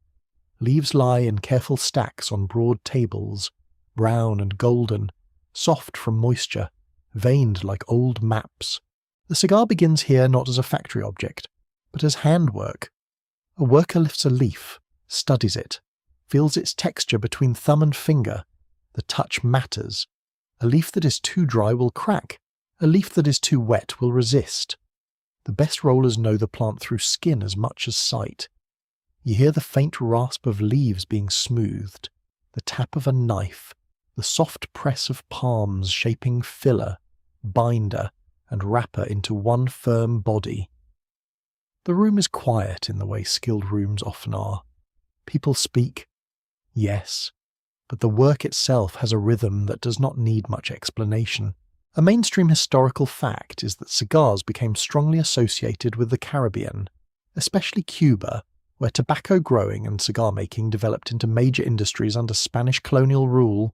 Leaves lie in careful stacks on broad tables, brown and golden, soft from moisture, veined like old maps. The cigar begins here not as a factory object, but as handwork. A worker lifts a leaf, studies it, feels its texture between thumb and finger. The touch matters. A leaf that is too dry will crack. A leaf that is too wet will resist. The best rollers know the plant through skin as much as sight. You hear the faint rasp of leaves being smoothed, the tap of a knife, the soft press of palms shaping filler, binder, and wrapper into one firm body. The room is quiet in the way skilled rooms often are. People speak, yes, but the work itself has a rhythm that does not need much explanation. A mainstream historical fact is that cigars became strongly associated with the Caribbean, especially Cuba, where tobacco growing and cigar making developed into major industries under Spanish colonial rule.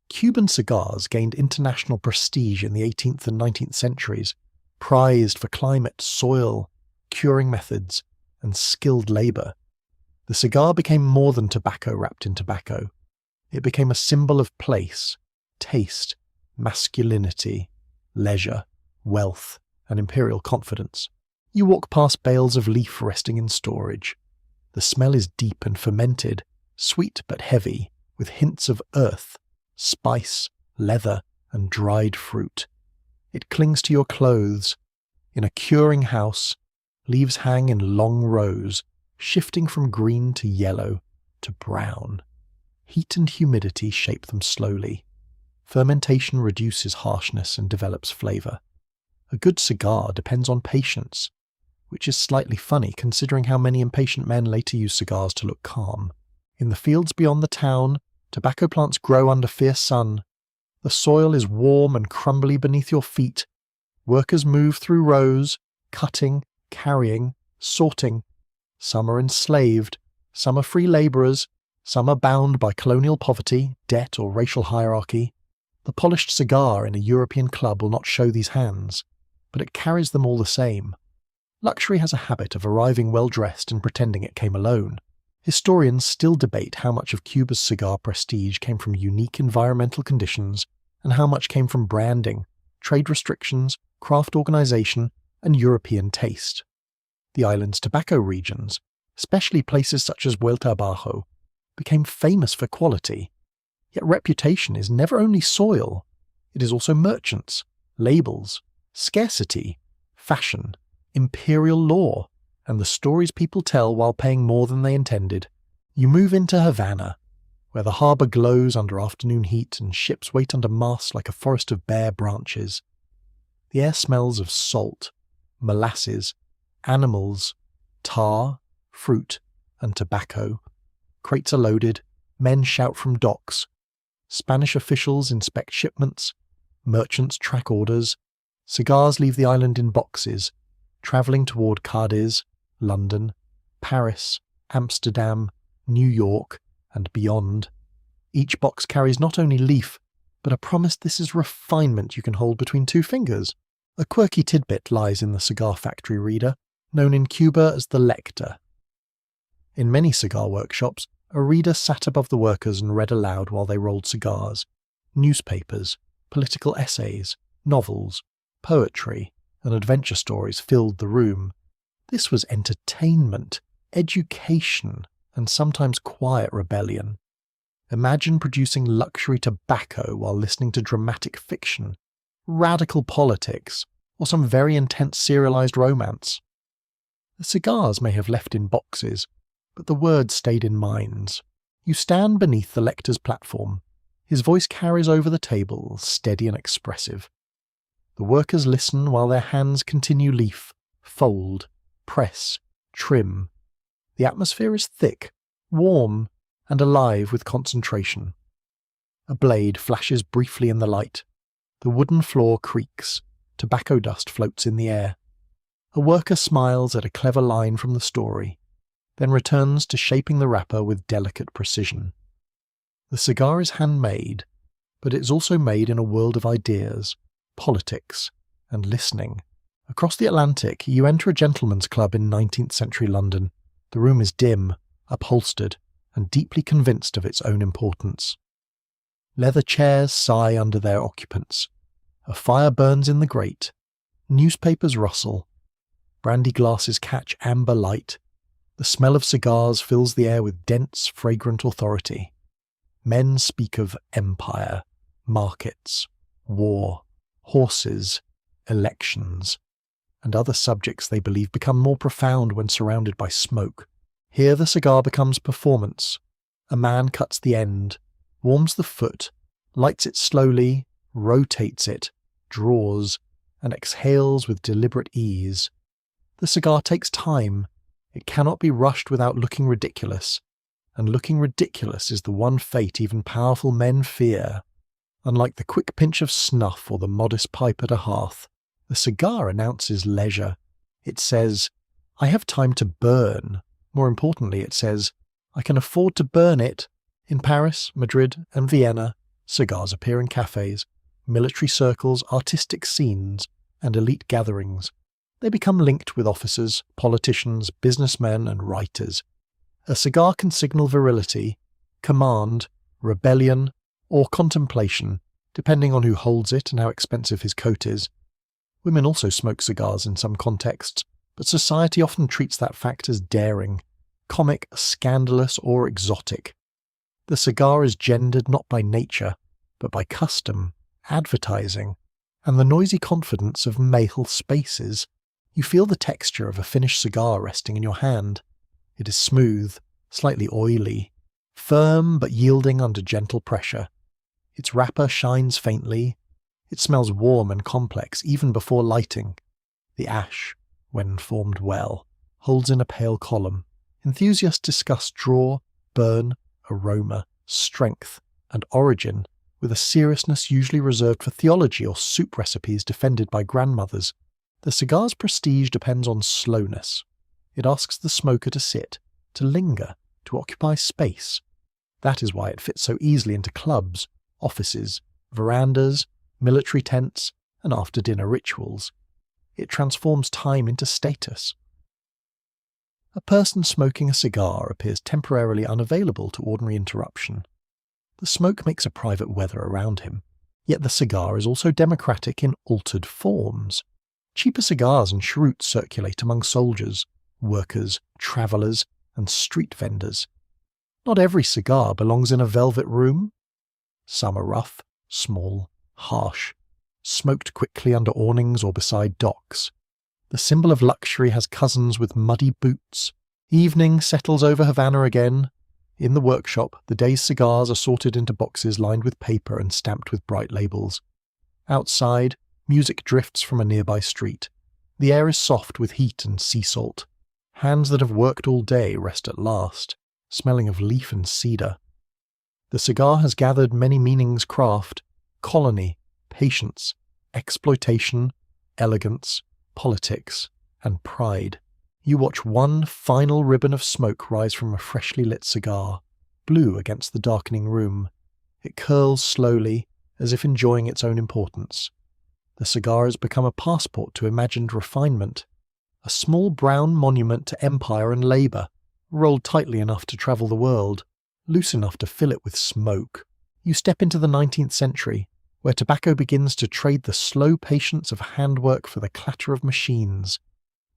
Cuban cigars gained international prestige in the 18th and 19th centuries, prized for climate, soil, curing methods, and skilled labour. The cigar became more than tobacco wrapped in tobacco. It became a symbol of place, taste, masculinity, leisure, wealth, and imperial confidence. You walk past bales of leaf resting in storage. The smell is deep and fermented, sweet but heavy, with hints of earth, spice, leather, and dried fruit. It clings to your clothes. In a curing house, leaves hang in long rows, shifting from green to yellow to brown. Heat and humidity shape them slowly. Fermentation reduces harshness and develops flavour. A good cigar depends on patience, which is slightly funny considering how many impatient men later use cigars to look calm. In the fields beyond the town, tobacco plants grow under fierce sun. The soil is warm and crumbly beneath your feet. Workers move through rows, cutting, carrying, sorting. Some are enslaved, some are free labourers, some are bound by colonial poverty, debt or racial hierarchy. The polished cigar in a European club will not show these hands, but it carries them all the same. Luxury has a habit of arriving well-dressed and pretending it came alone. Historians still debate how much of Cuba's cigar prestige came from unique environmental conditions and how much came from branding, trade restrictions, craft organisation, and European taste. The island's tobacco regions, especially places such as Vuelta Abajo, became famous for quality. Yet reputation is never only soil, it is also merchants, labels, scarcity, fashion, imperial law, and the stories people tell while paying more than they intended. You move into Havana, where the harbour glows under afternoon heat and ships wait under masts like a forest of bare branches. The air smells of salt, molasses, animals, tar, fruit, and tobacco. Crates are loaded, men shout from docks. Spanish officials inspect shipments, merchants track orders. Cigars leave the island in boxes, travelling toward Cadiz, London, Paris, Amsterdam, New York, and beyond. Each box carries not only leaf, but a promise this is refinement you can hold between two fingers. A quirky tidbit lies in the cigar factory reader, known in Cuba as the lector. In many cigar workshops, a reader sat above the workers and read aloud while they rolled cigars. Newspapers, political essays, novels, poetry, and adventure stories filled the room. This was entertainment, education, and sometimes quiet rebellion. Imagine producing luxury tobacco while listening to dramatic fiction, radical politics, or some very intense serialized romance. The cigars may have left in boxes, but the words stayed in minds. You stand beneath the lector's platform. His voice carries over the table, steady and expressive. The workers listen while their hands continue leaf, fold, press, trim. The atmosphere is thick, warm, and alive with concentration. A blade flashes briefly in the light. The wooden floor creaks. Tobacco dust floats in the air. A worker smiles at a clever line from the story, then returns to shaping the wrapper with delicate precision. The cigar is handmade, but it is also made in a world of ideas, politics, and listening. Across the Atlantic, you enter a gentleman's club in 19th century London. The room is dim, upholstered, and deeply convinced of its own importance. Leather chairs sigh under their occupants. A fire burns in the grate. Newspapers rustle. Brandy glasses catch amber light. The smell of cigars fills the air with dense, fragrant authority. Men speak of empire, markets, war, horses, elections, and other subjects they believe become more profound when surrounded by smoke. Here the cigar becomes performance. A man cuts the end, warms the foot, lights it slowly, rotates it, draws, and exhales with deliberate ease. The cigar takes time. It cannot be rushed without looking ridiculous, and looking ridiculous is the one fate even powerful men fear. Unlike the quick pinch of snuff or the modest pipe at a hearth, the cigar announces leisure. It says, I have time to burn. More importantly, it says, I can afford to burn it. In Paris, Madrid, and Vienna, cigars appear in cafes, military circles, artistic scenes, and elite gatherings. They become linked with officers, politicians, businessmen, and writers. A cigar can signal virility, command, rebellion, or contemplation, depending on who holds it and how expensive his coat is. Women also smoke cigars in some contexts, but society often treats that fact as daring, comic, scandalous, or exotic. The cigar is gendered not by nature, but by custom, advertising, and the noisy confidence of male spaces. You feel the texture of a finished cigar resting in your hand. It is smooth, slightly oily, firm but yielding under gentle pressure. Its wrapper shines faintly. It smells warm and complex even before lighting. The ash, when formed well, holds in a pale column. Enthusiasts discuss draw, burn, aroma, strength, and origin with a seriousness usually reserved for theology or soup recipes defended by grandmothers. The cigar's prestige depends on slowness. It asks the smoker to sit, to linger, to occupy space. That is why it fits so easily into clubs, offices, verandas, military tents, and after-dinner rituals. It transforms time into status. A person smoking a cigar appears temporarily unavailable to ordinary interruption. The smoke makes a private weather around him, yet the cigar is also democratic in altered forms. Cheaper cigars and cheroots circulate among soldiers, workers, travellers, and street vendors. Not every cigar belongs in a velvet room. Some are rough, small, harsh, smoked quickly under awnings or beside docks. The symbol of luxury has cousins with muddy boots. Evening settles over Havana again. In the workshop, the day's cigars are sorted into boxes lined with paper and stamped with bright labels. Outside, music drifts from a nearby street. The air is soft with heat and sea salt. Hands that have worked all day rest at last, smelling of leaf and cedar. The cigar has gathered many meanings: craft, colony, patience, exploitation, elegance, politics, and pride. You watch one final ribbon of smoke rise from a freshly lit cigar, blue against the darkening room. It curls slowly, as if enjoying its own importance. The cigar has become a passport to imagined refinement, a small brown monument to empire and labour, rolled tightly enough to travel the world, loose enough to fill it with smoke. You step into the 19th century, where tobacco begins to trade the slow patience of handwork for the clatter of machines.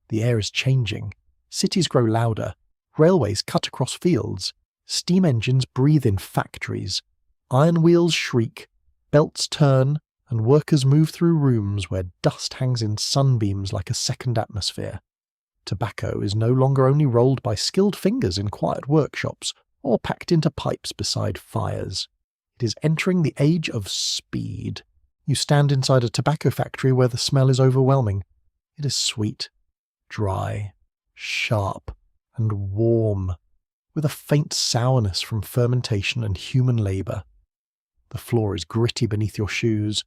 The air is changing. Cities grow louder. Railways cut across fields. Steam engines breathe in factories. Iron wheels shriek. Belts turn, and workers move through rooms where dust hangs in sunbeams like a second atmosphere. Tobacco is no longer only rolled by skilled fingers in quiet workshops or packed into pipes beside fires. It is entering the age of speed. You stand inside a tobacco factory where the smell is overwhelming. It is sweet, dry, sharp, and warm, with a faint sourness from fermentation and human labour. The floor is gritty beneath your shoes.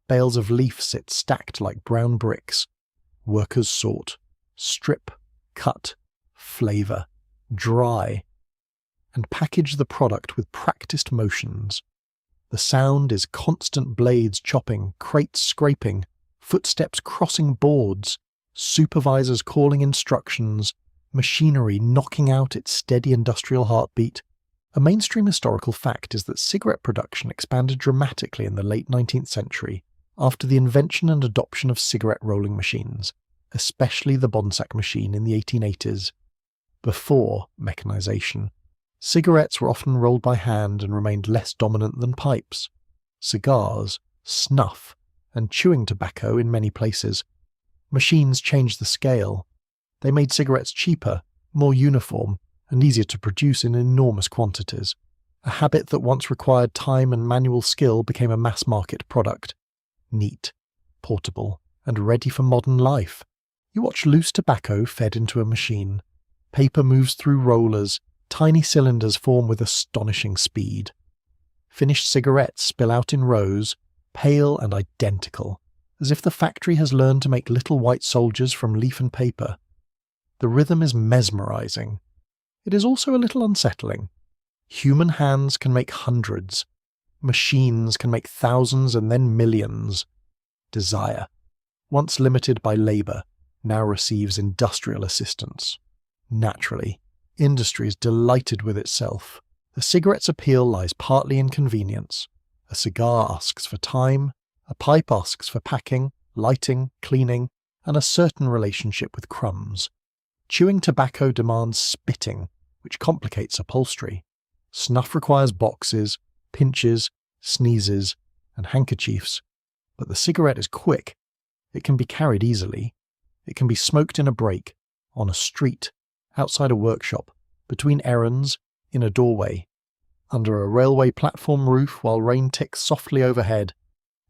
Bales of leaf sit stacked like brown bricks. Workers sort, strip, cut, flavour, dry, and package the product with practised motions. The sound is constant blades chopping, crates scraping, footsteps crossing boards, supervisors calling instructions, machinery knocking out its steady industrial heartbeat. A mainstream historical fact is that cigarette production expanded dramatically in the late 19th century after the invention and adoption of cigarette rolling machines, especially the Bonsack machine in the 1880s. Before mechanization, cigarettes were often rolled by hand and remained less dominant than pipes. Cigars, snuff, and chewing tobacco in many places. Machines changed the scale. They made cigarettes cheaper, more uniform, and easier to produce in enormous quantities. A habit that once required time and manual skill became a mass-market product. Neat, portable, and ready for modern life. You watch loose tobacco fed into a machine. Paper moves through rollers. Tiny cylinders form with astonishing speed. Finished cigarettes spill out in rows, pale and identical, as if the factory has learned to make little white soldiers from leaf and paper. The rhythm is mesmerizing. It is also a little unsettling. Human hands can make hundreds. Machines can make thousands and then millions. Desire, once limited by labour, now receives industrial assistance. Naturally, industry is delighted with itself. The cigarette's appeal lies partly in convenience. A cigar asks for time, a pipe asks for packing, lighting, cleaning, and a certain relationship with crumbs. Chewing tobacco demands spitting, which complicates upholstery. Snuff requires boxes, pinches, sneezes, and handkerchiefs. But the cigarette is quick. It can be carried easily. It can be smoked in a break, on a street, outside a workshop, between errands, in a doorway, under a railway platform roof while rain ticks softly overhead.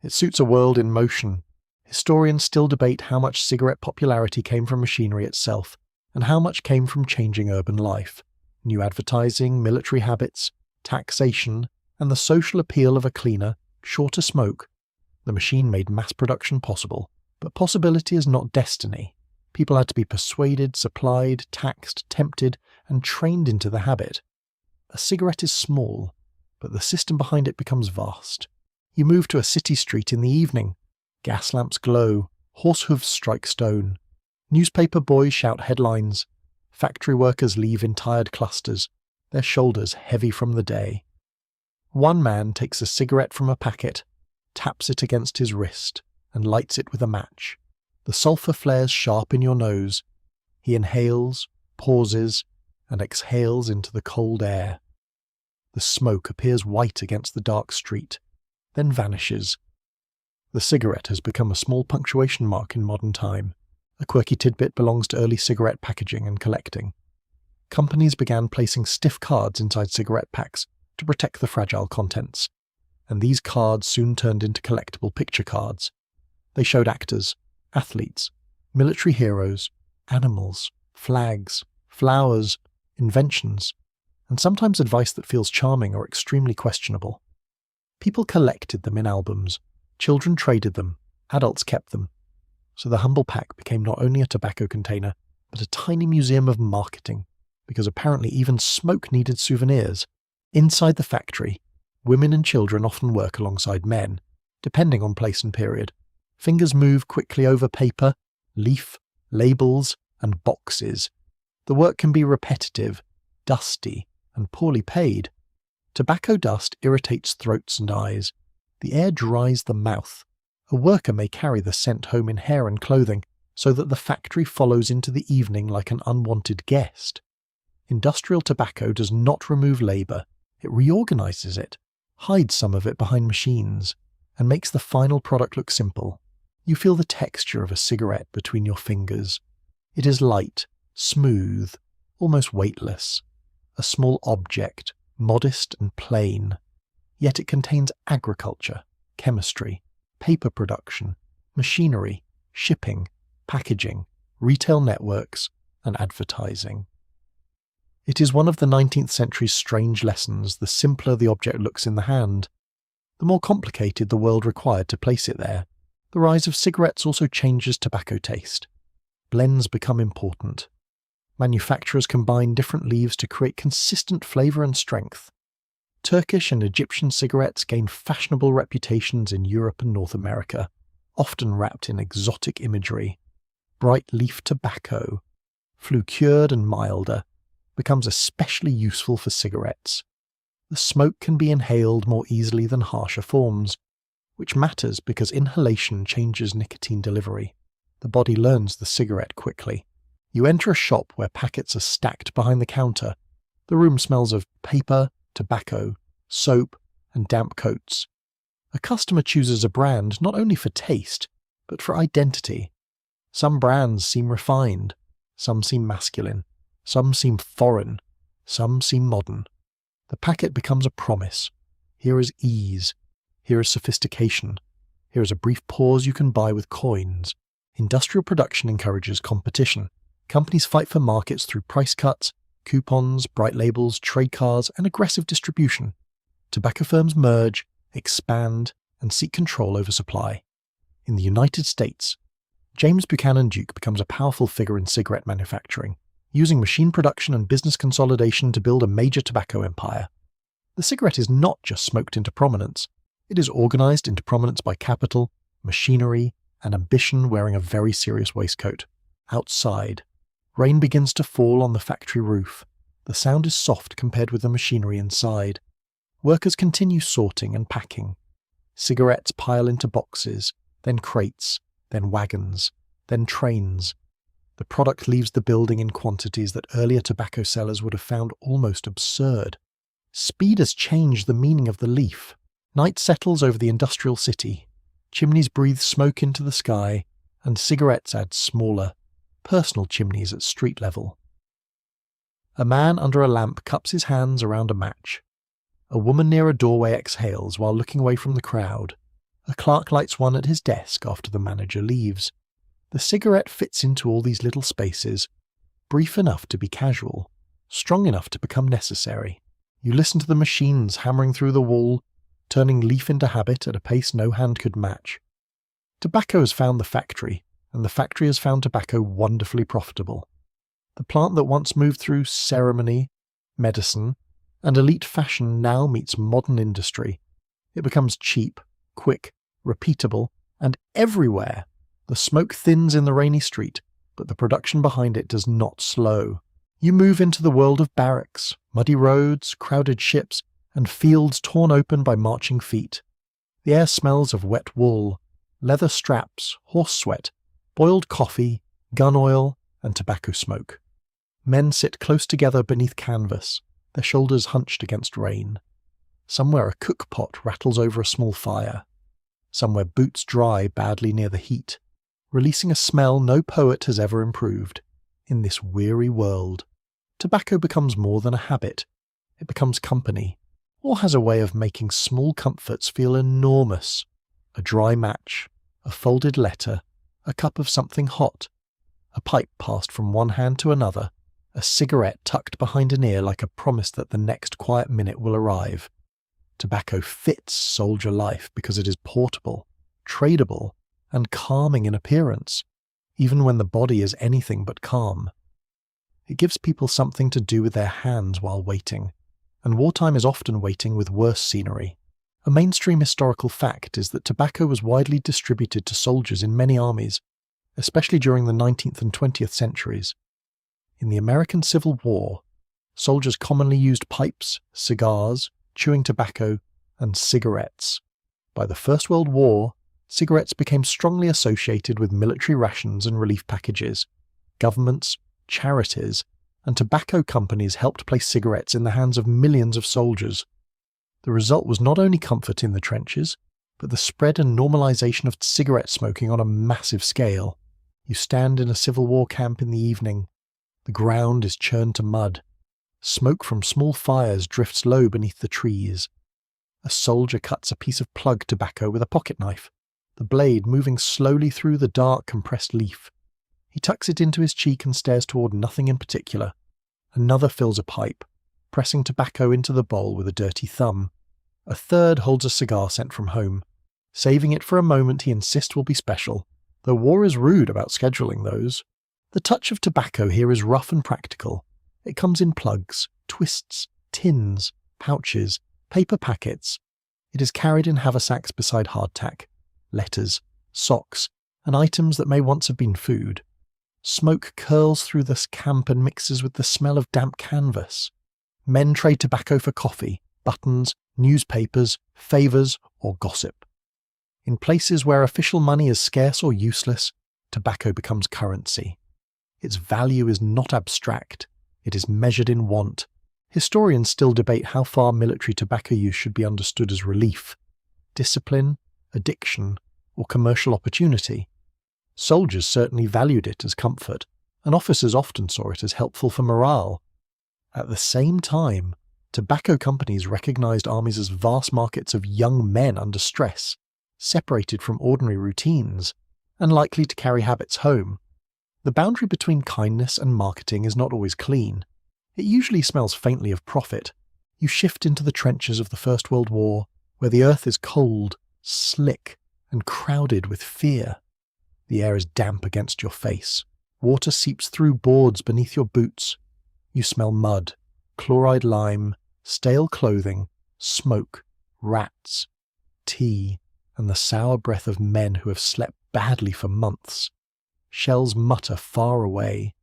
It suits a world in motion. Historians still debate how much cigarette popularity came from machinery itself, and how much came from changing urban life, new advertising, military habits, taxation, and the social appeal of a cleaner, shorter smoke. The machine made mass production possible, but possibility is not destiny. People had to be persuaded, supplied, taxed, tempted, and trained into the habit. A cigarette is small, but the system behind it becomes vast. You move to a city street in the evening. Gas lamps glow, horse hooves strike stone. Newspaper boys shout headlines. Factory workers leave in tired clusters, their shoulders heavy from the day. One man takes a cigarette from a packet, taps it against his wrist, and lights it with a match. The sulphur flares sharp in your nose. He inhales, pauses, and exhales into the cold air. The smoke appears white against the dark street, then vanishes. The cigarette has become a small punctuation mark in modern time. A quirky tidbit belongs to early cigarette packaging and collecting. Companies began placing stiff cards inside cigarette packs to protect the fragile contents, and these cards soon turned into collectible picture cards. They showed actors, athletes, military heroes, animals, flags, flowers, inventions, and sometimes advice that feels charming or extremely questionable. People collected them in albums, children traded them, adults kept them. So the humble pack became not only a tobacco container, but a tiny museum of marketing, because apparently even smoke needed souvenirs. Inside the factory, women and children often work alongside men, depending on place and period. Fingers move quickly over paper, leaf, labels, and boxes. The work can be repetitive, dusty, and poorly paid. Tobacco dust irritates throats and eyes. The air dries the mouth. A worker may carry the scent home in hair and clothing, so that the factory follows into the evening like an unwanted guest. Industrial tobacco does not remove labour. It reorganises it, hides some of it behind machines, and makes the final product look simple. You feel the texture of a cigarette between your fingers. It is light, smooth, almost weightless. A small object, modest and plain. Yet it contains agriculture, chemistry, paper production, machinery, shipping, packaging, retail networks, and advertising. It is one of the 19th century's strange lessons. The simpler the object looks in the hand, the more complicated the world required to place it there. The rise of cigarettes also changes tobacco taste. Blends become important. Manufacturers combine different leaves to create consistent flavour and strength. Turkish and Egyptian cigarettes gain fashionable reputations in Europe and North America, often wrapped in exotic imagery. Bright leaf tobacco, flue-cured and milder, becomes especially useful for cigarettes. The smoke can be inhaled more easily than harsher forms, which matters because inhalation changes nicotine delivery. The body learns the cigarette quickly. You enter a shop where packets are stacked behind the counter. The room smells of paper, tobacco, soap, and damp coats. A customer chooses a brand not only for taste, but for identity. Some brands seem refined, some seem masculine, some seem foreign, some seem modern. The packet becomes a promise. Here is ease. Here is sophistication. Here is a brief pause you can buy with coins. Industrial production encourages competition. Companies fight for markets through price cuts, coupons, bright labels, trade cards, and aggressive distribution. Tobacco firms merge, expand, and seek control over supply. In the United States, James Buchanan Duke becomes a powerful figure in cigarette manufacturing, using machine production and business consolidation to build a major tobacco empire. The cigarette is not just smoked into prominence. It is organised into prominence by capital, machinery, and ambition wearing a very serious waistcoat. Outside, rain begins to fall on the factory roof. The sound is soft compared with the machinery inside. Workers continue sorting and packing. Cigarettes pile into boxes, then crates, then wagons, then trains. The product leaves the building in quantities that earlier tobacco sellers would have found almost absurd. Speed has changed the meaning of the leaf. Night settles over the industrial city. Chimneys breathe smoke into the sky, and cigarettes add smaller, personal chimneys at street level. A man under a lamp cups his hands around a match. A woman near a doorway exhales while looking away from the crowd. A clerk lights one at his desk after the manager leaves. The cigarette fits into all these little spaces, brief enough to be casual, strong enough to become necessary. You listen to the machines hammering through the wall, turning leaf into habit at a pace no hand could match. Tobacco has found the factory, and the factory has found tobacco wonderfully profitable. The plant that once moved through ceremony, medicine, and elite fashion now meets modern industry. It becomes cheap, quick, repeatable, and everywhere. The smoke thins in the rainy street, but the production behind it does not slow. You move into the world of barracks, muddy roads, crowded ships, and fields torn open by marching feet. The air smells of wet wool, leather straps, horse sweat, boiled coffee, gun oil, and tobacco smoke. Men sit close together beneath canvas, their shoulders hunched against rain. Somewhere a cook pot rattles over a small fire. Somewhere boots dry badly near the heat, releasing a smell no poet has ever improved. In this weary world, tobacco becomes more than a habit. It becomes company, or has a way of making small comforts feel enormous. A dry match, a folded letter, a cup of something hot, a pipe passed from one hand to another, a cigarette tucked behind an ear like a promise that the next quiet minute will arrive. Tobacco fits soldier life because it is portable, tradable, and calming in appearance, even when the body is anything but calm. It gives people something to do with their hands while waiting, and wartime is often waiting with worse scenery. A mainstream historical fact is that tobacco was widely distributed to soldiers in many armies, especially during the 19th and 20th centuries. In the American Civil War, soldiers commonly used pipes, cigars, chewing tobacco, and cigarettes. By the First World War, cigarettes became strongly associated with military rations and relief packages. Governments, charities, and tobacco companies helped place cigarettes in the hands of millions of soldiers. The result was not only comfort in the trenches, but the spread and normalization of cigarette smoking on a massive scale. You stand in a Civil War camp in the evening. The ground is churned to mud. Smoke from small fires drifts low beneath the trees. A soldier cuts a piece of plug tobacco with a pocket knife, the blade moving slowly through the dark compressed leaf. He tucks it into his cheek and stares toward nothing in particular. Another fills a pipe, pressing tobacco into the bowl with a dirty thumb. A third holds a cigar sent from home. Saving it for a moment he insists will be special, though war is rude about scheduling those. The touch of tobacco here is rough and practical. It comes in plugs, twists, tins, pouches, paper packets. It is carried in haversacks beside hardtack, letters, socks, and items that may once have been food. Smoke curls through this camp and mixes with the smell of damp canvas. Men trade tobacco for coffee, buttons, newspapers, favours, or gossip. In places where official money is scarce or useless, tobacco becomes currency. Its value is not abstract, it is measured in want. Historians still debate how far military tobacco use should be understood as relief, discipline, addiction, or commercial opportunity. Soldiers certainly valued it as comfort, and officers often saw it as helpful for morale. At the same time, tobacco companies recognized armies as vast markets of young men under stress, separated from ordinary routines, and likely to carry habits home. The boundary between kindness and marketing is not always clean. It usually smells faintly of profit. You shift into the trenches of the First World War, where the earth is cold, slick, and crowded with fear. The air is damp against your face. Water seeps through boards beneath your boots. You smell mud, chloride lime, stale clothing, smoke, rats, tea, and the sour breath of men who have slept badly for months. Shells mutter far away.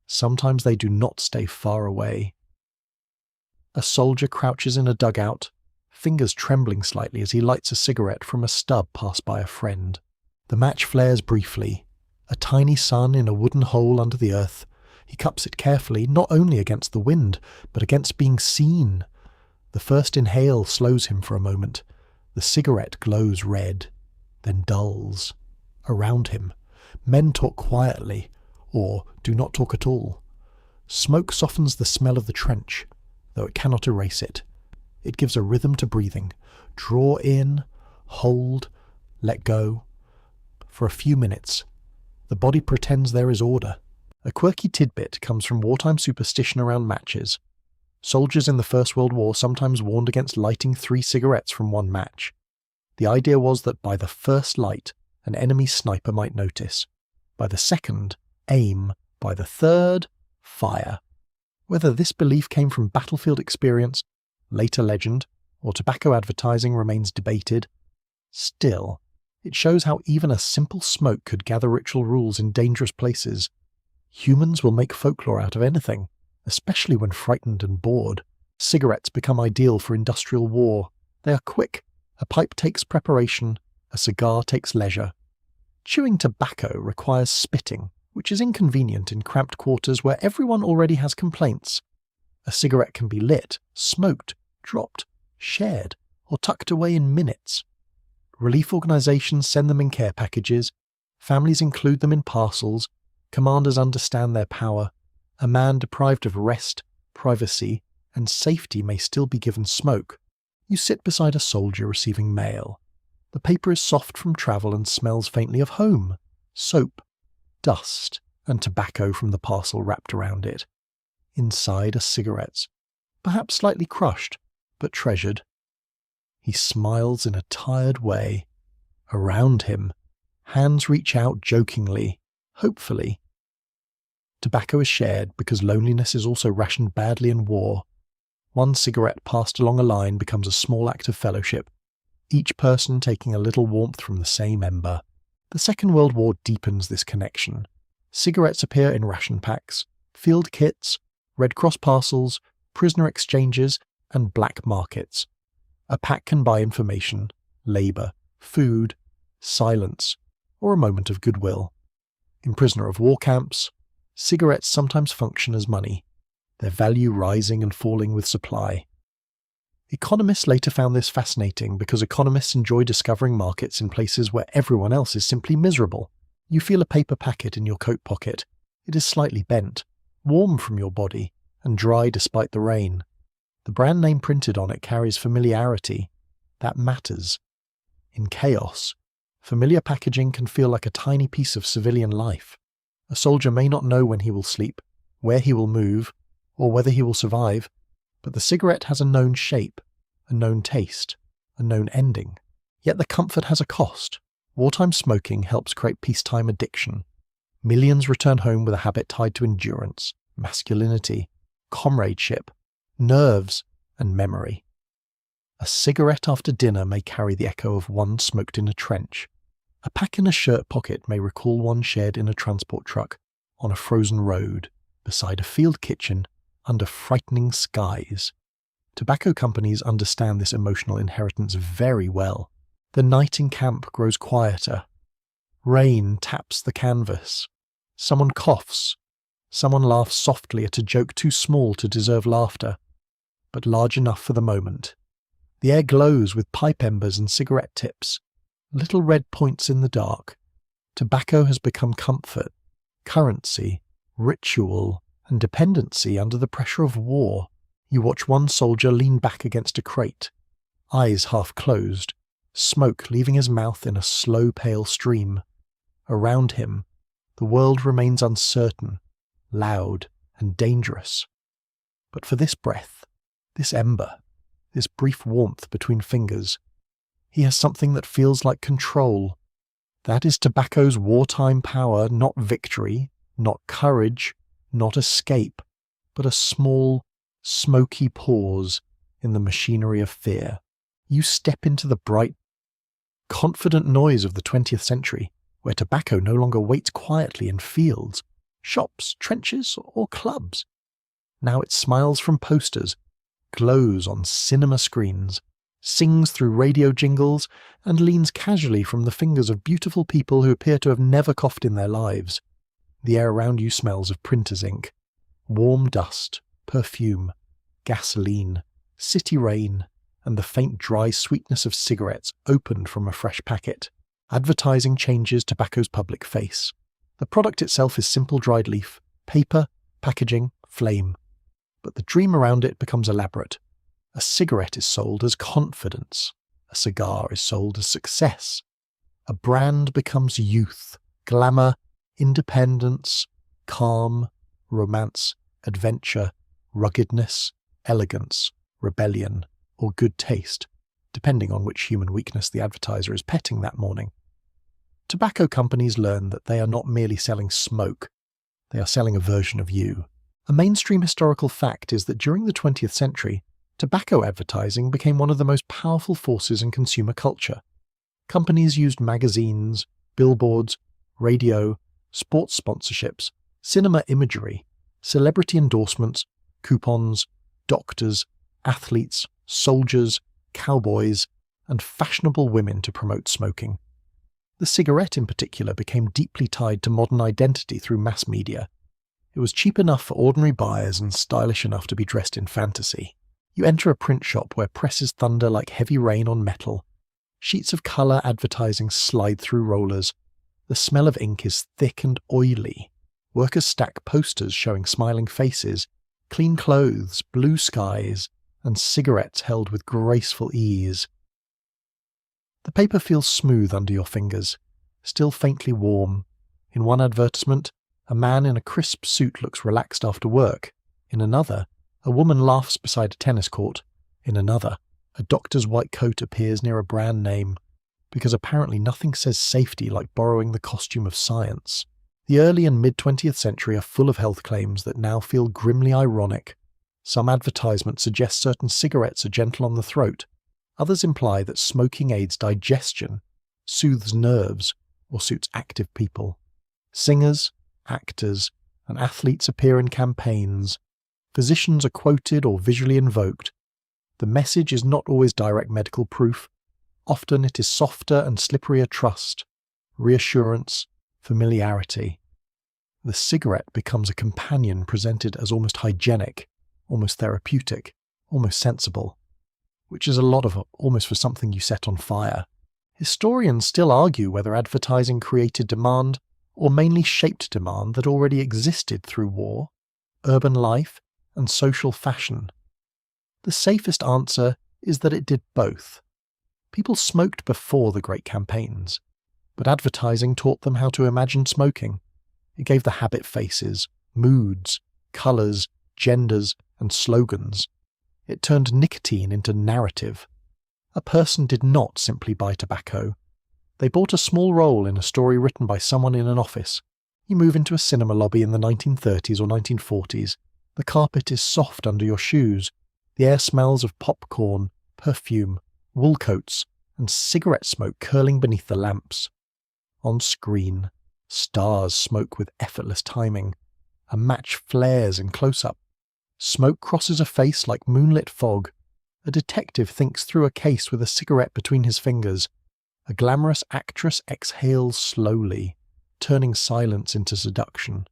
Sometimes they do not stay far away. A soldier crouches in a dugout, fingers trembling slightly as he lights a cigarette from a stub passed by a friend. The match flares briefly. A tiny sun in a wooden hole under the earth. He cups it carefully, not only against the wind, but against being seen. The first inhale slows him for a moment. The cigarette glows red. then dulls. Around him, men talk quietly, or do not talk at all. Smoke softens the smell of the trench, though it cannot erase it. It gives a rhythm to breathing. Draw in, hold, let go. For a few minutes, the body pretends there is order. A quirky tidbit comes from wartime superstition around matches. Soldiers in the First World War sometimes warned against lighting 3 cigarettes from one match. The idea was that by the first light, an enemy sniper might notice. By the second, aim. By the third, fire. Whether this belief came from battlefield experience, later legend, or tobacco advertising remains debated. Still, it shows how even a simple smoke could gather ritual rules in dangerous places. Humans will make folklore out of anything, especially when frightened and bored. Cigarettes become ideal for industrial war. They are quick. A pipe takes preparation, a cigar takes leisure. Chewing tobacco requires spitting, which is inconvenient in cramped quarters where everyone already has complaints. A cigarette can be lit, smoked, dropped, shared, or tucked away in minutes. Relief organisations send them in care packages, families include them in parcels, commanders understand their power. A man deprived of rest, privacy, and safety may still be given smoke. You sit beside a soldier receiving mail. The paper is soft from travel and smells faintly of home, soap, dust, and tobacco from the parcel wrapped around it. Inside are cigarettes, perhaps slightly crushed, but treasured. He smiles in a tired way. Around him, hands reach out jokingly, hopefully. Tobacco is shared because loneliness is also rationed badly in war. One cigarette passed along a line becomes a small act of fellowship, each person taking a little warmth from the same ember. The Second World War deepens this connection. Cigarettes appear in ration packs, field kits, Red Cross parcels, prisoner exchanges, and black markets. A pack can buy information, labour, food, silence, or a moment of goodwill. In prisoner of war camps, cigarettes sometimes function as money, their value rising and falling with supply. Economists later found this fascinating because economists enjoy discovering markets in places where everyone else is simply miserable. You feel a paper packet in your coat pocket. It is slightly bent, warm from your body, and dry despite the rain. The brand name printed on it carries familiarity. That matters. In chaos, familiar packaging can feel like a tiny piece of civilian life. A soldier may not know when he will sleep, where he will move, or whether he will survive, but the cigarette has a known shape, a known taste, a known ending. Yet the comfort has a cost. Wartime smoking helps create peacetime addiction. Millions return home with a habit tied to endurance, masculinity, comradeship, nerves, and memory. A cigarette after dinner may carry the echo of one smoked in a trench. A pack in a shirt pocket may recall one shared in a transport truck, on a frozen road, beside a field kitchen, under frightening skies. Tobacco companies understand this emotional inheritance very well. The night in camp grows quieter. Rain taps the canvas. Someone coughs. Someone laughs softly at a joke too small to deserve laughter, but large enough for the moment. The air glows with pipe embers and cigarette tips, little red points in the dark. Tobacco has become comfort, currency, ritual, and dependency under the pressure of war. You watch one soldier lean back against a crate, eyes half closed, smoke leaving his mouth in a slow pale stream. Around him, the world remains uncertain, loud, and dangerous. But for this breath, this ember, this brief warmth between fingers, he has something that feels like control. That is tobacco's wartime power, not victory, not courage, not escape, but a small, smoky pause in the machinery of fear. You step into the bright, confident noise of the 20th century, where tobacco no longer waits quietly in fields, shops, trenches, or clubs. Now it smiles from posters, glows on cinema screens, sings through radio jingles, and leans casually from the fingers of beautiful people who appear to have never coughed in their lives. The air around you smells of printer's ink, warm dust, perfume, gasoline, city rain, and the faint dry sweetness of cigarettes opened from a fresh packet. Advertising changes tobacco's public face. The product itself is simple dried leaf, paper, packaging, flame. But the dream around it becomes elaborate. A cigarette is sold as confidence. A cigar is sold as success. A brand becomes youth, glamour, independence, calm, romance, adventure, ruggedness, elegance, rebellion, or good taste, depending on which human weakness the advertiser is petting that morning. Tobacco companies learn that they are not merely selling smoke, they are selling a version of you. A mainstream historical fact is that during the 20th century, tobacco advertising became one of the most powerful forces in consumer culture. Companies used magazines, billboards, radio, sports sponsorships, cinema imagery, celebrity endorsements, coupons, doctors, athletes, soldiers, cowboys, and fashionable women to promote smoking. The cigarette in particular became deeply tied to modern identity through mass media. It was cheap enough for ordinary buyers and stylish enough to be dressed in fantasy. You enter a print shop where presses thunder like heavy rain on metal. Sheets of colour advertising slide through rollers. The smell of ink is thick and oily. Workers stack posters showing smiling faces, clean clothes, blue skies, and cigarettes held with graceful ease. The paper feels smooth under your fingers, still faintly warm. In one advertisement, a man in a crisp suit looks relaxed after work. In another, a woman laughs beside a tennis court. In another, a doctor's white coat appears near a brand name, because apparently nothing says safety like borrowing the costume of science. The early and mid-20th century are full of health claims that now feel grimly ironic. Some advertisements suggest certain cigarettes are gentle on the throat. Others imply that smoking aids digestion, soothes nerves, or suits active people. Singers, actors, and athletes appear in campaigns. Physicians are quoted or visually invoked. The message is not always direct medical proof. Often it is softer and slipperier trust, reassurance, familiarity. The cigarette becomes a companion presented as almost hygienic, almost therapeutic, almost sensible, which is a lot of almost for something you set on fire. Historians still argue whether advertising created demand or mainly shaped demand that already existed through war, urban life, and social fashion. The safest answer is that it did both. People smoked before the great campaigns, but advertising taught them how to imagine smoking. It gave the habit faces, moods, colours, genders, and slogans. It turned nicotine into narrative. A person did not simply buy tobacco. They bought a small role in a story written by someone in an office. You move into a cinema lobby in the 1930s or 1940s. The carpet is soft under your shoes. The air smells of popcorn, perfume, wool coats, and cigarette smoke curling beneath the lamps. On screen, stars smoke with effortless timing. A match flares in close-up. Smoke crosses a face like moonlit fog. A detective thinks through a case with a cigarette between his fingers. A glamorous actress exhales slowly, turning silence into seduction.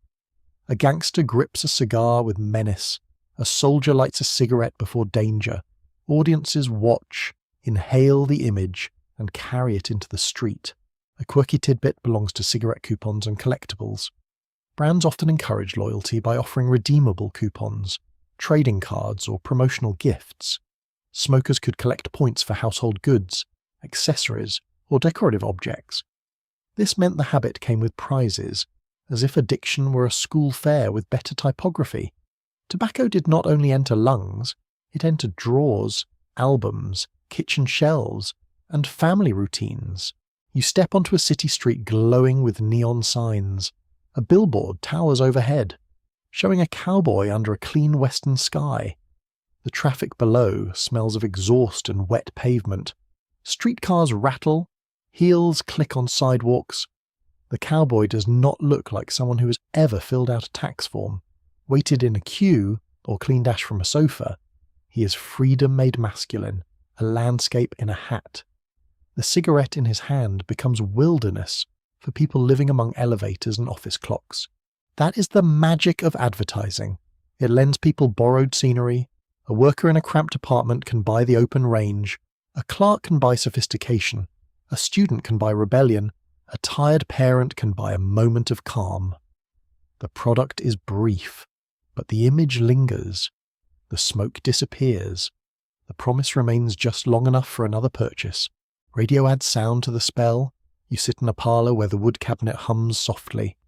A gangster grips a cigar with menace. A soldier lights a cigarette before danger. Audiences watch, inhale the image, and carry it into the street. A quirky tidbit belongs to cigarette coupons and collectibles. Brands often encourage loyalty by offering redeemable coupons, trading cards, or promotional gifts. Smokers could collect points for household goods, accessories, or decorative objects. This meant the habit came with prizes, as if addiction were a school fair with better typography. Tobacco did not only enter lungs, it entered drawers, albums, kitchen shelves, and family routines. You step onto a city street glowing with neon signs. A billboard towers overhead, showing a cowboy under a clean western sky. The traffic below smells of exhaust and wet pavement. Streetcars rattle, heels click on sidewalks. The cowboy does not look like someone who has ever filled out a tax form, waited in a queue, or cleaned ash from a sofa. He is freedom made masculine, a landscape in a hat. The cigarette in his hand becomes wilderness for people living among elevators and office clocks. That is the magic of advertising. It lends people borrowed scenery. A worker in a cramped apartment can buy the open range. A clerk can buy sophistication. A student can buy rebellion, a tired parent can buy a moment of calm. The product is brief, but the image lingers. The smoke disappears. The promise remains just long enough for another purchase. Radio adds sound to the spell. You sit in a parlour where the wood cabinet hums softly.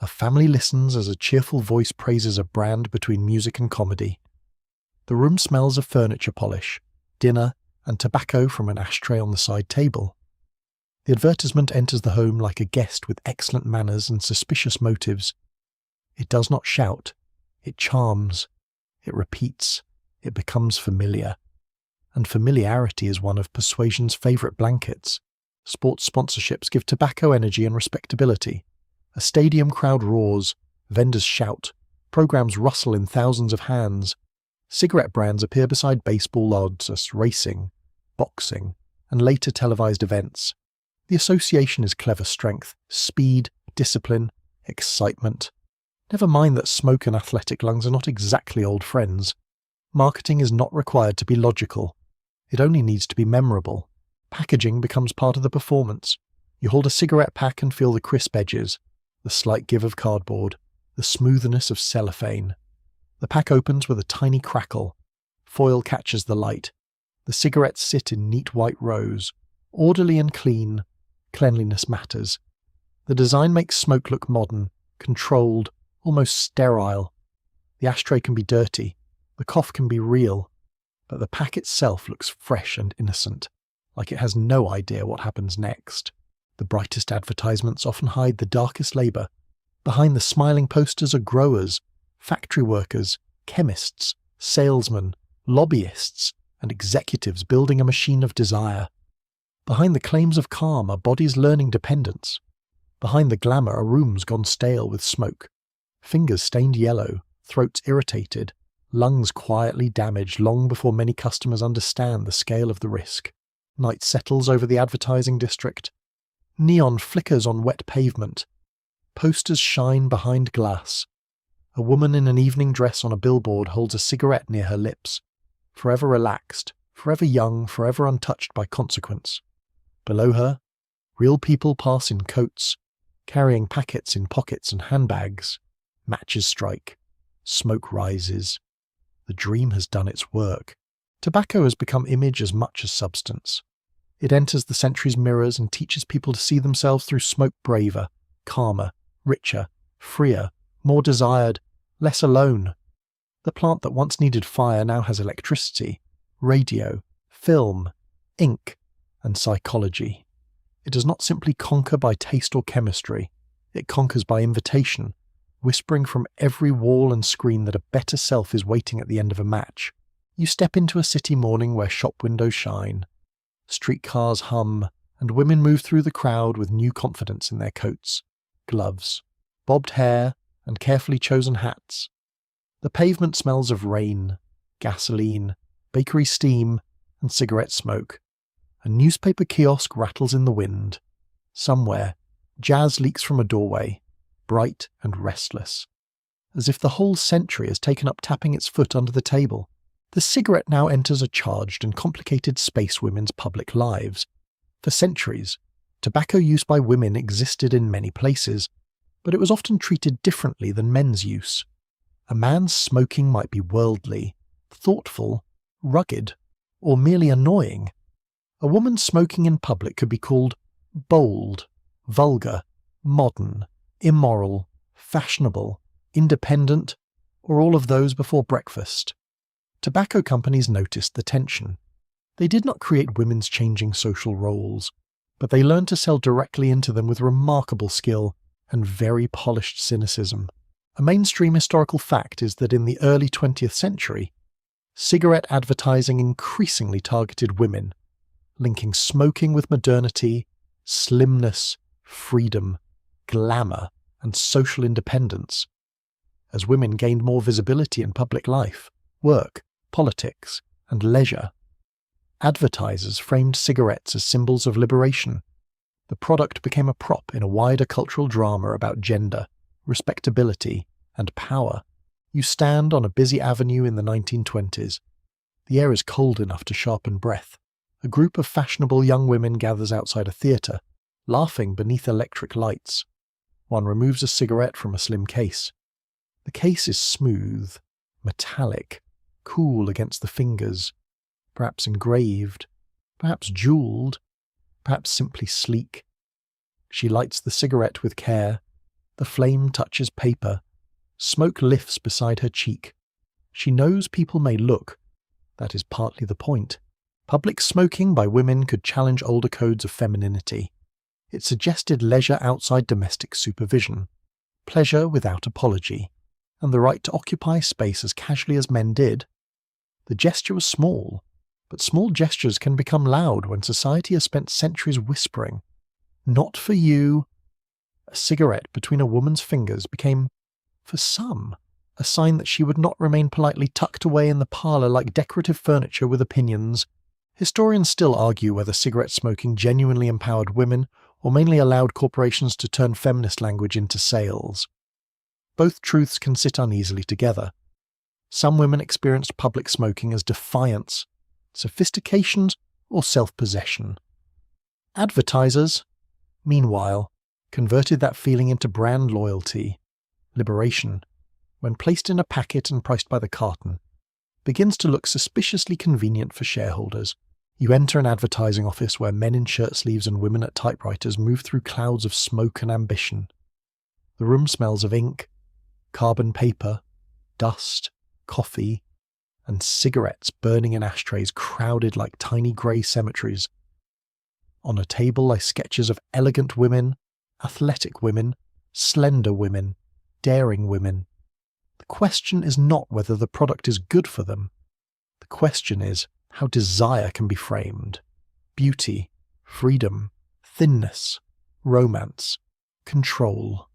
A family listens as a cheerful voice praises a brand between music and comedy. The room smells of furniture polish, dinner, and tobacco from an ashtray on the side table. The advertisement enters the home like a guest with excellent manners and suspicious motives. It does not shout. It charms. It repeats. It becomes familiar. And familiarity is one of persuasion's favourite blankets. Sports sponsorships give tobacco energy and respectability. A stadium crowd roars. Vendors shout. Programmes rustle in thousands of hands. Cigarette brands appear beside baseball odds as racing, boxing, and later televised events. The association is clever strength, speed, discipline, excitement. Never mind that smoke and athletic lungs are not exactly old friends. Marketing is not required to be logical. It only needs to be memorable. Packaging becomes part of the performance. You hold a cigarette pack and feel the crisp edges, the slight give of cardboard, the smoothness of cellophane. The pack opens with a tiny crackle. Foil catches the light. The cigarettes sit in neat white rows, orderly and clean. Cleanliness matters. The design makes smoke look modern, controlled, almost sterile. The ashtray can be dirty, the cough can be real, but the pack itself looks fresh and innocent, like it has no idea what happens next. The brightest advertisements often hide the darkest labour. Behind the smiling posters are growers, factory workers, chemists, salesmen, lobbyists, and executives building a machine of desire. Behind the claims of calm are bodies learning dependence. Behind the glamour are rooms gone stale with smoke, fingers stained yellow, throats irritated, lungs quietly damaged long before many customers understand the scale of the risk. Night settles over the advertising district. Neon flickers on wet pavement. Posters shine behind glass. A woman in an evening dress on a billboard holds a cigarette near her lips, forever relaxed, forever young, forever untouched by consequence. Below her, real people pass in coats, carrying packets in pockets and handbags. Matches strike. Smoke rises. The dream has done its work. Tobacco has become image as much as substance. It enters the century's mirrors and teaches people to see themselves through smoke braver, calmer, richer, freer, more desired, less alone. The plant that once needed fire now has electricity, radio, film, ink, and psychology. It does not simply conquer by taste or chemistry. It conquers by invitation, whispering from every wall and screen that a better self is waiting at the end of a match. You step into a city morning where shop windows shine. Streetcars hum, and women move through the crowd with new confidence in their coats, gloves, bobbed hair, and carefully chosen hats. The pavement smells of rain, gasoline, bakery steam, and cigarette smoke. A newspaper kiosk rattles in the wind. Somewhere, jazz leaks from a doorway, bright and restless. As if the whole century has taken up tapping its foot under the table, the cigarette now enters a charged and complicated space women's public lives. For centuries, tobacco use by women existed in many places, but it was often treated differently than men's use. A man's smoking might be worldly, thoughtful, rugged, or merely annoying. A woman's smoking in public could be called bold, vulgar, modern, immoral, fashionable, independent, or all of those before breakfast. Tobacco companies noticed the tension. They did not create women's changing social roles, but they learned to sell directly into them with remarkable skill and very polished cynicism. A mainstream historical fact is that in the early 20th century, cigarette advertising increasingly targeted women, linking smoking with modernity, slimness, freedom, glamour, and social independence. As women gained more visibility in public life, work, politics, and leisure, advertisers framed cigarettes as symbols of liberation. The product became a prop in a wider cultural drama about gender, respectability, and power. You stand on a busy avenue in the 1920s. The air is cold enough to sharpen breath. A group of fashionable young women gathers outside a theatre, laughing beneath electric lights. One removes a cigarette from a slim case. The case is smooth, metallic, cool against the fingers, perhaps engraved, perhaps jewelled, perhaps simply sleek. She lights the cigarette with care. The flame touches paper. Smoke lifts beside her cheek. She knows people may look. That is partly the point. Public smoking by women could challenge older codes of femininity. It suggested leisure outside domestic supervision, pleasure without apology, and the right to occupy space as casually as men did. The gesture was small, but small gestures can become loud when society has spent centuries whispering, "Not for you." A cigarette between a woman's fingers became, for some, a sign that she would not remain politely tucked away in the parlour like decorative furniture with opinions. Historians still argue whether cigarette smoking genuinely empowered women or mainly allowed corporations to turn feminist language into sales. Both truths can sit uneasily together. Some women experienced public smoking as defiance, sophistication, or self-possession. Advertisers, meanwhile, converted that feeling into brand loyalty. Liberation, when placed in a packet and priced by the carton, begins to look suspiciously convenient for shareholders. You enter an advertising office where men in shirt sleeves and women at typewriters move through clouds of smoke and ambition. The room smells of ink, carbon paper, dust, coffee, and cigarettes burning in ashtrays crowded like tiny grey cemeteries. On a table lie sketches of elegant women, athletic women, slender women, daring women. The question is not whether the product is good for them. The question is how desire can be framed. Beauty, freedom, thinness, romance, control.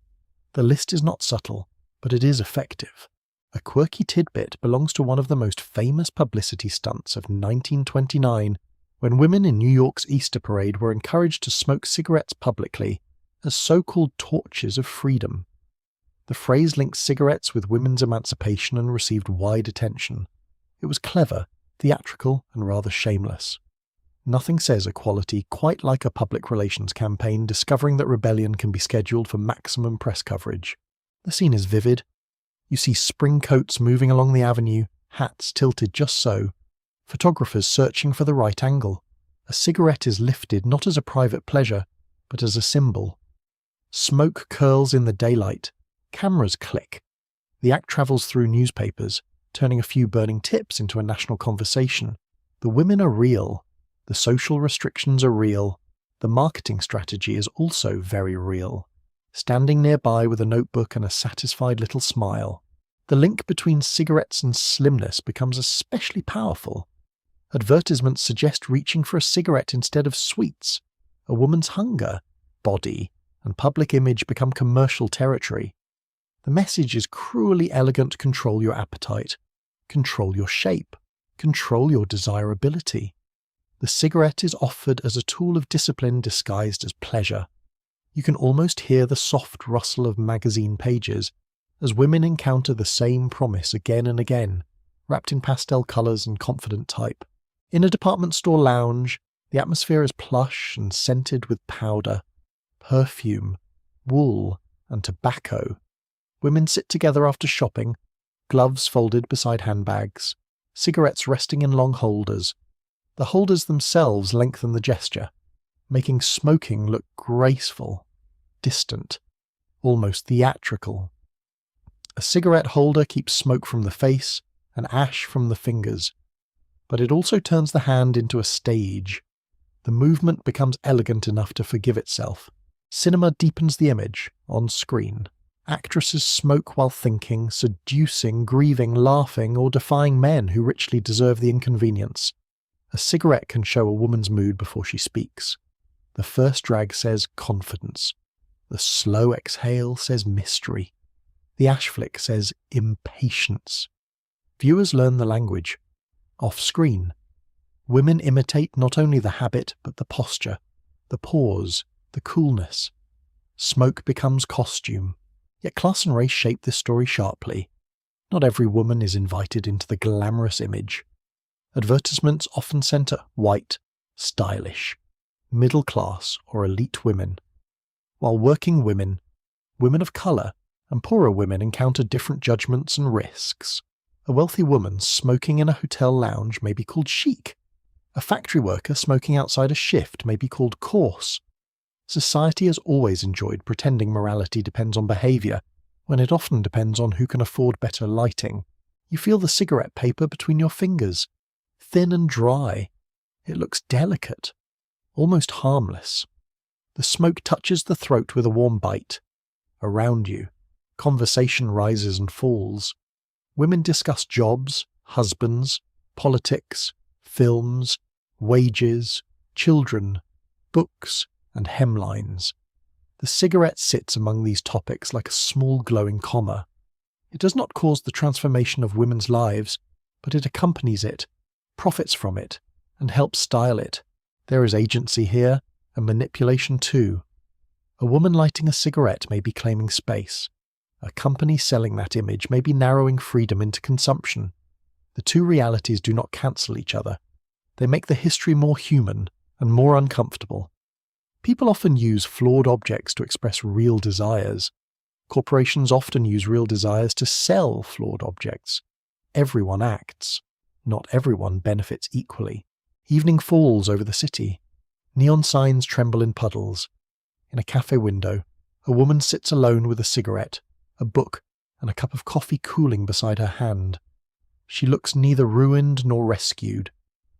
The list is not subtle, but it is effective. A quirky tidbit belongs to one of the most famous publicity stunts of 1929, when women in New York's Easter Parade were encouraged to smoke cigarettes publicly as so-called torches of freedom. The phrase linked cigarettes with women's emancipation and received wide attention. It was clever, theatrical, and rather shameless. Nothing says equality quite like a public relations campaign discovering that rebellion can be scheduled for maximum press coverage. The scene is vivid. You see spring coats moving along the avenue, hats tilted just so, photographers searching for the right angle. A cigarette is lifted not as a private pleasure, but as a symbol. Smoke curls in the daylight. Cameras click. The act travels through newspapers, turning a few burning tips into a national conversation. The women are real. The social restrictions are real. The marketing strategy is also very real. Standing nearby with a notebook and a satisfied little smile. The link between cigarettes and slimness becomes especially powerful. Advertisements suggest reaching for a cigarette instead of sweets. A woman's hunger, body, and public image become commercial territory. The message is cruelly elegant: control your appetite, control your shape, control your desirability. The cigarette is offered as a tool of discipline disguised as pleasure. You can almost hear the soft rustle of magazine pages as women encounter the same promise again and again, wrapped in pastel colours and confident type. In a department store lounge, the atmosphere is plush and scented with powder, perfume, wool, and tobacco. Women sit together after shopping, gloves folded beside handbags, cigarettes resting in long holders. The holders themselves lengthen the gesture, making smoking look graceful, distant, almost theatrical. A cigarette holder keeps smoke from the face and ash from the fingers, but it also turns the hand into a stage. The movement becomes elegant enough to forgive itself. Cinema deepens the image on screen. Actresses smoke while thinking, seducing, grieving, laughing, or defying men who richly deserve the inconvenience. A cigarette can show a woman's mood before she speaks. The first drag says confidence. The slow exhale says mystery. The ash flick says impatience. Viewers learn the language. Off-screen, women imitate not only the habit but the posture, the pause, the coolness. Smoke becomes costume. Yet class and race shape this story sharply. Not every woman is invited into the glamorous image. Advertisements often centre white, stylish, middle class or elite women, while working women, women of colour, and poorer women encounter different judgments and risks. A wealthy woman smoking in a hotel lounge may be called chic. A factory worker smoking outside a shift may be called coarse. Society has always enjoyed pretending morality depends on behaviour, when it often depends on who can afford better lighting. You feel the cigarette paper between your fingers, thin and dry. It looks delicate, almost harmless. The smoke touches the throat with a warm bite. Around you, conversation rises and falls. Women discuss jobs, husbands, politics, films, wages, children, books, and hemlines. The cigarette sits among these topics like a small glowing comma. It does not cause the transformation of women's lives, but it accompanies it, profits from it, and helps style it. There is agency here, and manipulation too. A woman lighting a cigarette may be claiming space. A company selling that image may be narrowing freedom into consumption. The two realities do not cancel each other. They make the history more human and more uncomfortable. People often use flawed objects to express real desires. Corporations often use real desires to sell flawed objects. Everyone acts. Not everyone benefits equally. Evening falls over the city. Neon signs tremble in puddles. In a cafe window, a woman sits alone with a cigarette, a book, and a cup of coffee cooling beside her hand. She looks neither ruined nor rescued.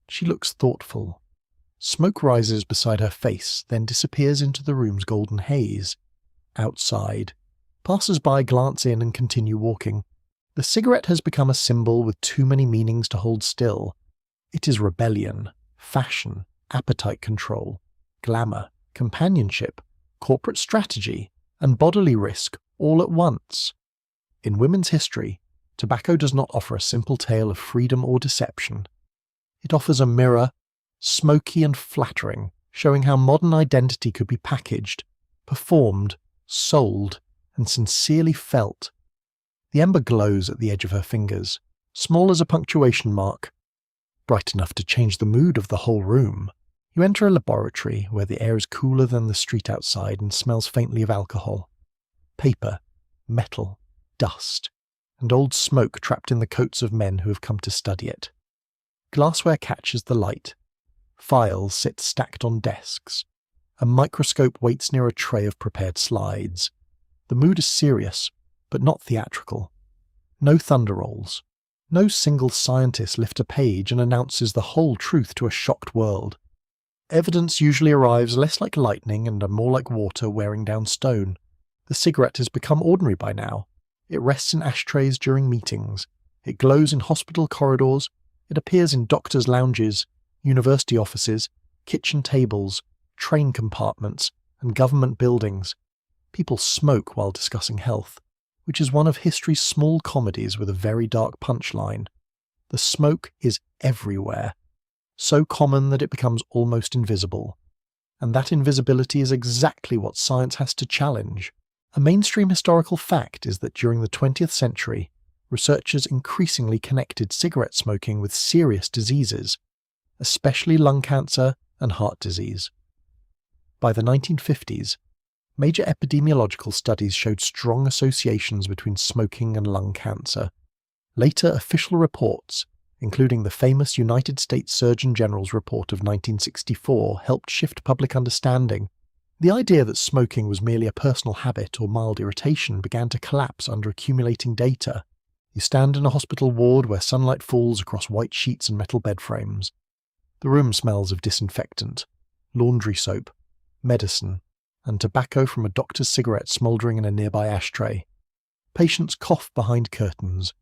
She looks thoughtful. Smoke rises beside her face, then disappears into the room's golden haze. Outside, passers-by glance in and continue walking. The cigarette has become a symbol with too many meanings to hold still. It is rebellion, fashion, appetite control, glamour, companionship, corporate strategy, and bodily risk all at once. In women's history, tobacco does not offer a simple tale of freedom or deception. It offers a mirror, smoky and flattering, showing how modern identity could be packaged, performed, sold, and sincerely felt. The ember glows at the edge of her fingers, small as a punctuation mark, bright enough to change the mood of the whole room. You enter a laboratory where the air is cooler than the street outside and smells faintly of alcohol. Paper, metal, dust, and old smoke trapped in the coats of men who have come to study it. Glassware catches the light. Files sit stacked on desks. A microscope waits near a tray of prepared slides. The mood is serious, but not theatrical. No thunder rolls. No single scientist lifts a page and announces the whole truth to a shocked world. Evidence usually arrives less like lightning and more like water wearing down stone. The cigarette has become ordinary by now. It rests in ashtrays during meetings. It glows in hospital corridors. It appears in doctors' lounges, university offices, kitchen tables, train compartments, and government buildings. People smoke while discussing health, which is one of history's small comedies with a very dark punchline. The smoke is everywhere, so common that it becomes almost invisible. And that invisibility is exactly what science has to challenge. A mainstream historical fact is that during the 20th century, researchers increasingly connected cigarette smoking with serious diseases, especially lung cancer and heart disease. By the 1950s, major epidemiological studies showed strong associations between smoking and lung cancer. Later official reports, including the famous United States Surgeon General's report of 1964, helped shift public understanding. The idea that smoking was merely a personal habit or mild irritation began to collapse under accumulating data. You stand in a hospital ward where sunlight falls across white sheets and metal bed frames. The room smells of disinfectant, laundry soap, medicine, and tobacco from a doctor's cigarette smouldering in a nearby ashtray. Patients cough behind curtains.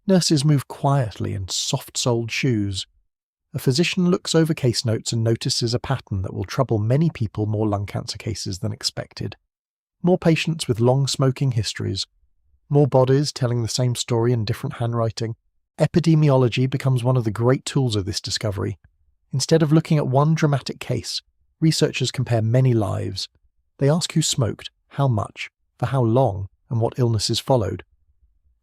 Nurses move quietly in soft-soled shoes. A physician looks over case notes and notices a pattern that will trouble many people more lung cancer cases than expected. More patients with long smoking histories. More bodies telling the same story in different handwriting. Epidemiology becomes one of the great tools of this discovery. Instead of looking at one dramatic case, researchers compare many lives. They ask who smoked, how much, for how long, and what illnesses followed.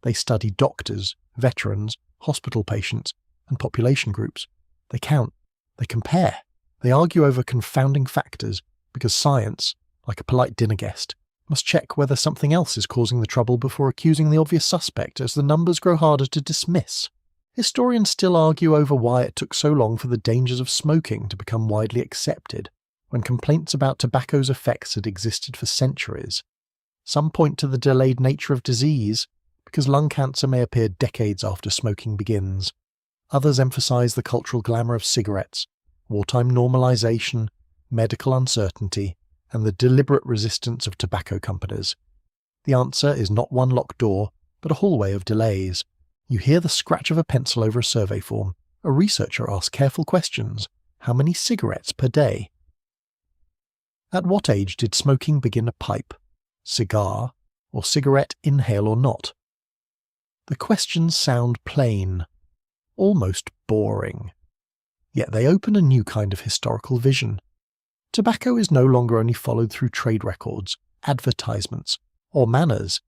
They study doctors, veterans, hospital patients, and population groups. They count. They compare. They argue over confounding factors because science, like a polite dinner guest, must check whether something else is causing the trouble before accusing the obvious suspect as the numbers grow harder to dismiss. Historians still argue over why it took so long for the dangers of smoking to become widely accepted, when complaints about tobacco's effects had existed for centuries. Some point to the delayed nature of disease, because lung cancer may appear decades after smoking begins. Others emphasize the cultural glamour of cigarettes, wartime normalization, medical uncertainty, and the deliberate resistance of tobacco companies. The answer is not one locked door, but a hallway of delays. You hear the scratch of a pencil over a survey form. A researcher asks careful questions. How many cigarettes per day? At what age did smoking begin a pipe, cigar, or cigarette inhale or not? The questions sound plain, almost boring. Yet they open a new kind of historical vision. Tobacco is no longer only followed through trade records, advertisements, or manners.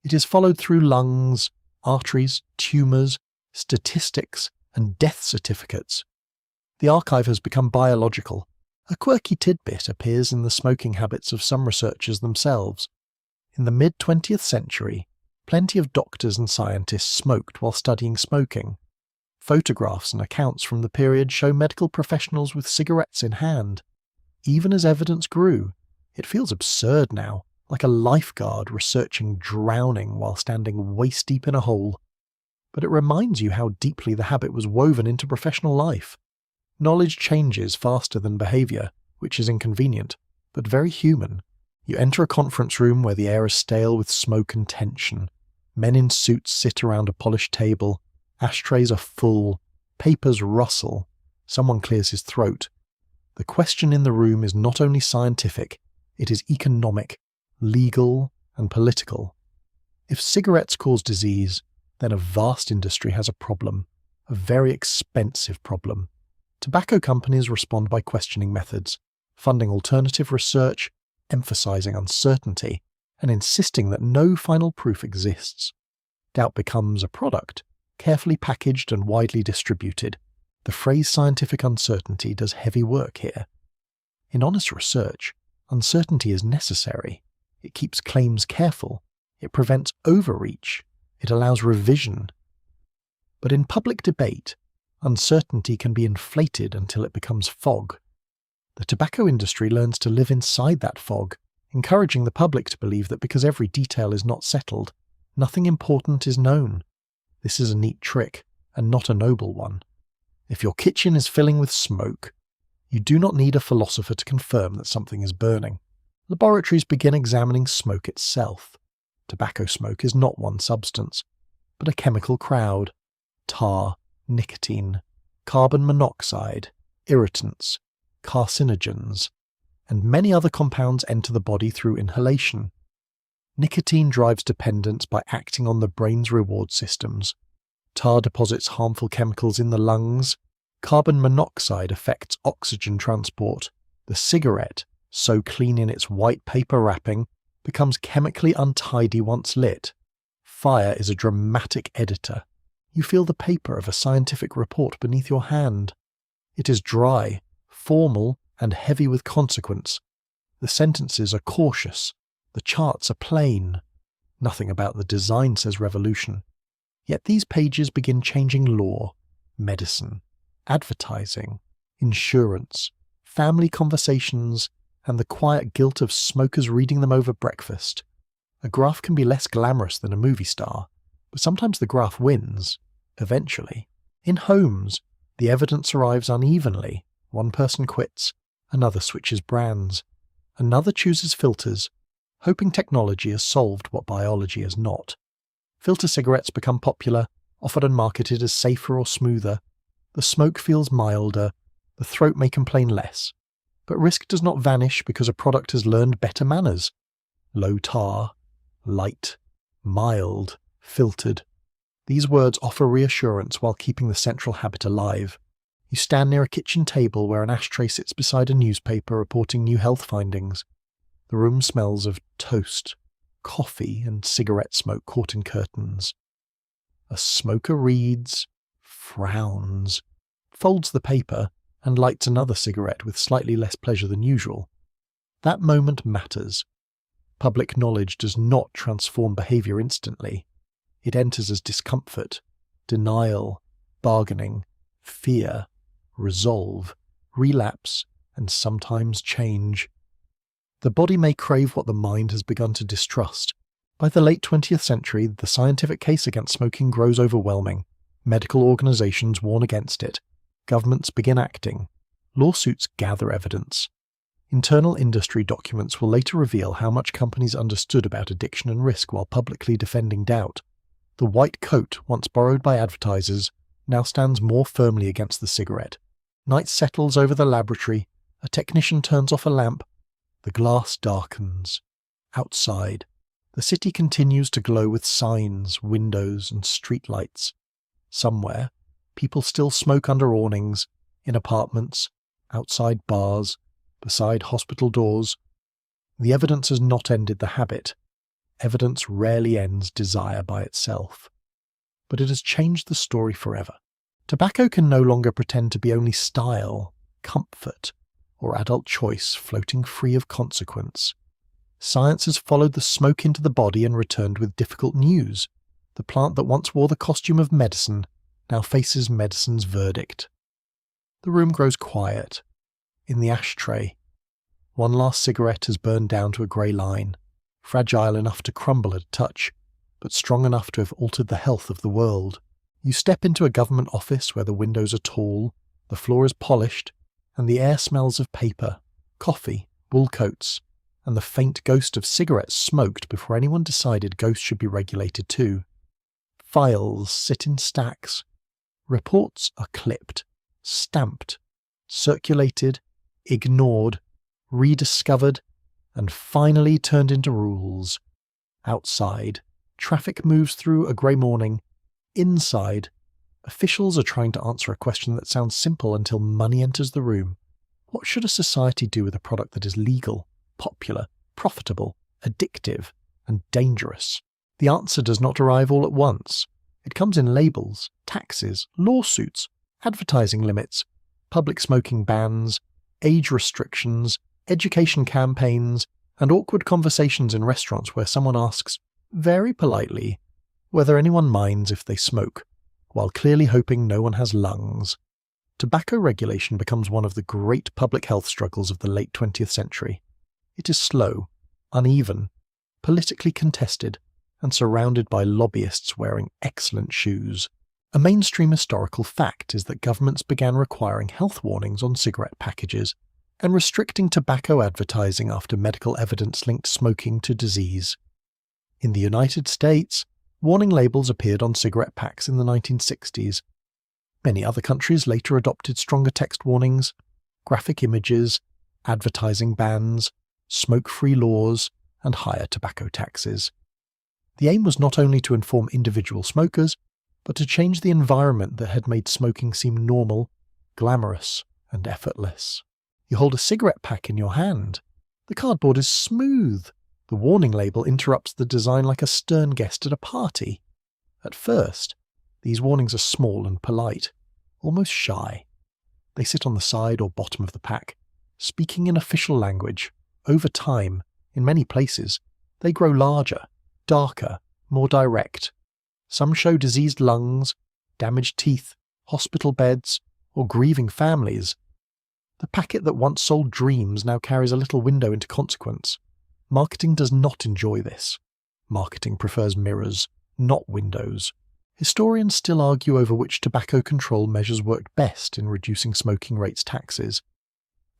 It is followed through lungs, arteries, tumours, statistics, and death certificates. The archive has become biological. A quirky tidbit appears in the smoking habits of some researchers themselves. In the mid-20th century, plenty of doctors and scientists smoked while studying smoking. Photographs and accounts from the period show medical professionals with cigarettes in hand. Even as evidence grew, it feels absurd now, like a lifeguard researching drowning while standing waist-deep in a hole. But it reminds you how deeply the habit was woven into professional life. Knowledge changes faster than behaviour, which is inconvenient, but very human. You enter a conference room where the air is stale with smoke and tension. Men in suits sit around a polished table. Ashtrays are full. Papers rustle. Someone clears his throat. The question in the room is not only scientific, it is economic, legal, and political. If cigarettes cause disease, then a vast industry has a problem, a very expensive problem. Tobacco companies respond by questioning methods, funding alternative research, emphasizing uncertainty, and insisting that no final proof exists. Doubt becomes a product, carefully packaged and widely distributed. The phrase scientific uncertainty does heavy work here. In honest research, uncertainty is necessary. It keeps claims careful. It prevents overreach. It allows revision. But in public debate, uncertainty can be inflated until it becomes fog. The tobacco industry learns to live inside that fog, encouraging the public to believe that because every detail is not settled, nothing important is known. This is a neat trick, and not a noble one. If your kitchen is filling with smoke, you do not need a philosopher to confirm that something is burning. Laboratories begin examining smoke itself. Tobacco smoke is not one substance, but a chemical crowd. Tar, nicotine, carbon monoxide, irritants, carcinogens, and many other compounds enter the body through inhalation. Nicotine drives dependence by acting on the brain's reward systems. Tar deposits harmful chemicals in the lungs. Carbon monoxide affects oxygen transport. The cigarette, so clean in its white paper wrapping, becomes chemically untidy once lit. Fire is a dramatic editor. You feel the paper of a scientific report beneath your hand. It is dry, formal, and heavy with consequence. The sentences are cautious. The charts are plain. Nothing about the design says revolution. Yet these pages begin changing law, medicine, advertising, insurance, family conversations, and the quiet guilt of smokers reading them over breakfast. A graph can be less glamorous than a movie star, but sometimes the graph wins, eventually. In homes, the evidence arrives unevenly. One person quits, another switches brands, another chooses filters, hoping technology has solved what biology has not. Filter cigarettes become popular, offered and marketed as safer or smoother. The smoke feels milder, the throat may complain less. But risk does not vanish because a product has learned better manners. Low tar, light, mild, filtered. These words offer reassurance while keeping the central habit alive. You stand near a kitchen table where an ashtray sits beside a newspaper reporting new health findings. The room smells of toast, coffee, and cigarette smoke caught in curtains. A smoker reads, frowns, folds the paper, and lights another cigarette with slightly less pleasure than usual. That moment matters. Public knowledge does not transform behaviour instantly. It enters as discomfort, denial, bargaining, fear, resolve, relapse, and sometimes change. The body may crave what the mind has begun to distrust. By the late 20th century, the scientific case against smoking grows overwhelming. Medical organisations warn against it. Governments begin acting. Lawsuits gather evidence. Internal industry documents will later reveal how much companies understood about addiction and risk while publicly defending doubt. The white coat, once borrowed by advertisers, now stands more firmly against the cigarette. Night settles over the laboratory. A technician turns off a lamp. The glass darkens. Outside, the city continues to glow with signs, windows, and streetlights. Somewhere, people still smoke under awnings, in apartments, outside bars, beside hospital doors. The evidence has not ended the habit. Evidence rarely ends desire by itself. But it has changed the story forever. Tobacco can no longer pretend to be only style, comfort, or adult choice floating free of consequence. Science has followed the smoke into the body and returned with difficult news. The plant that once wore the costume of medicine now faces medicine's verdict. The room grows quiet. In the ashtray, one last cigarette has burned down to a grey line, fragile enough to crumble at a touch, but strong enough to have altered the health of the world. You step into a government office where the windows are tall, the floor is polished, and the air smells of paper, coffee, wool coats, and the faint ghost of cigarettes smoked before anyone decided ghosts should be regulated too. Files sit in stacks. Reports are clipped, stamped, circulated, ignored, rediscovered, and finally turned into rules. Outside, traffic moves through a grey morning. Inside, officials are trying to answer a question that sounds simple until money enters the room. What should a society do with a product that is legal, popular, profitable, addictive, and dangerous? The answer does not arrive all at once. It comes in labels, taxes, lawsuits, advertising limits, public smoking bans, age restrictions, education campaigns, and awkward conversations in restaurants where someone asks, very politely, whether anyone minds if they smoke, while clearly hoping no one has lungs. Tobacco regulation becomes one of the great public health struggles of the late 20th century. It is slow, uneven, politically contested, and surrounded by lobbyists wearing excellent shoes. A mainstream historical fact is that governments began requiring health warnings on cigarette packages and restricting tobacco advertising after medical evidence linked smoking to disease. In the United States, warning labels appeared on cigarette packs in the 1960s. Many other countries later adopted stronger text warnings, graphic images, advertising bans, smoke-free laws, and higher tobacco taxes. The aim was not only to inform individual smokers, but to change the environment that had made smoking seem normal, glamorous, and effortless. You hold a cigarette pack in your hand. The cardboard is smooth. The warning label interrupts the design like a stern guest at a party. At first, these warnings are small and polite, almost shy. They sit on the side or bottom of the pack, speaking in official language. Over time, in many places, they grow larger, darker, more direct. Some show diseased lungs, damaged teeth, hospital beds, or grieving families. The packet that once sold dreams now carries a little window into consequence. Marketing does not enjoy this. Marketing prefers mirrors, not windows. Historians still argue over which tobacco control measures worked best in reducing smoking rates taxes.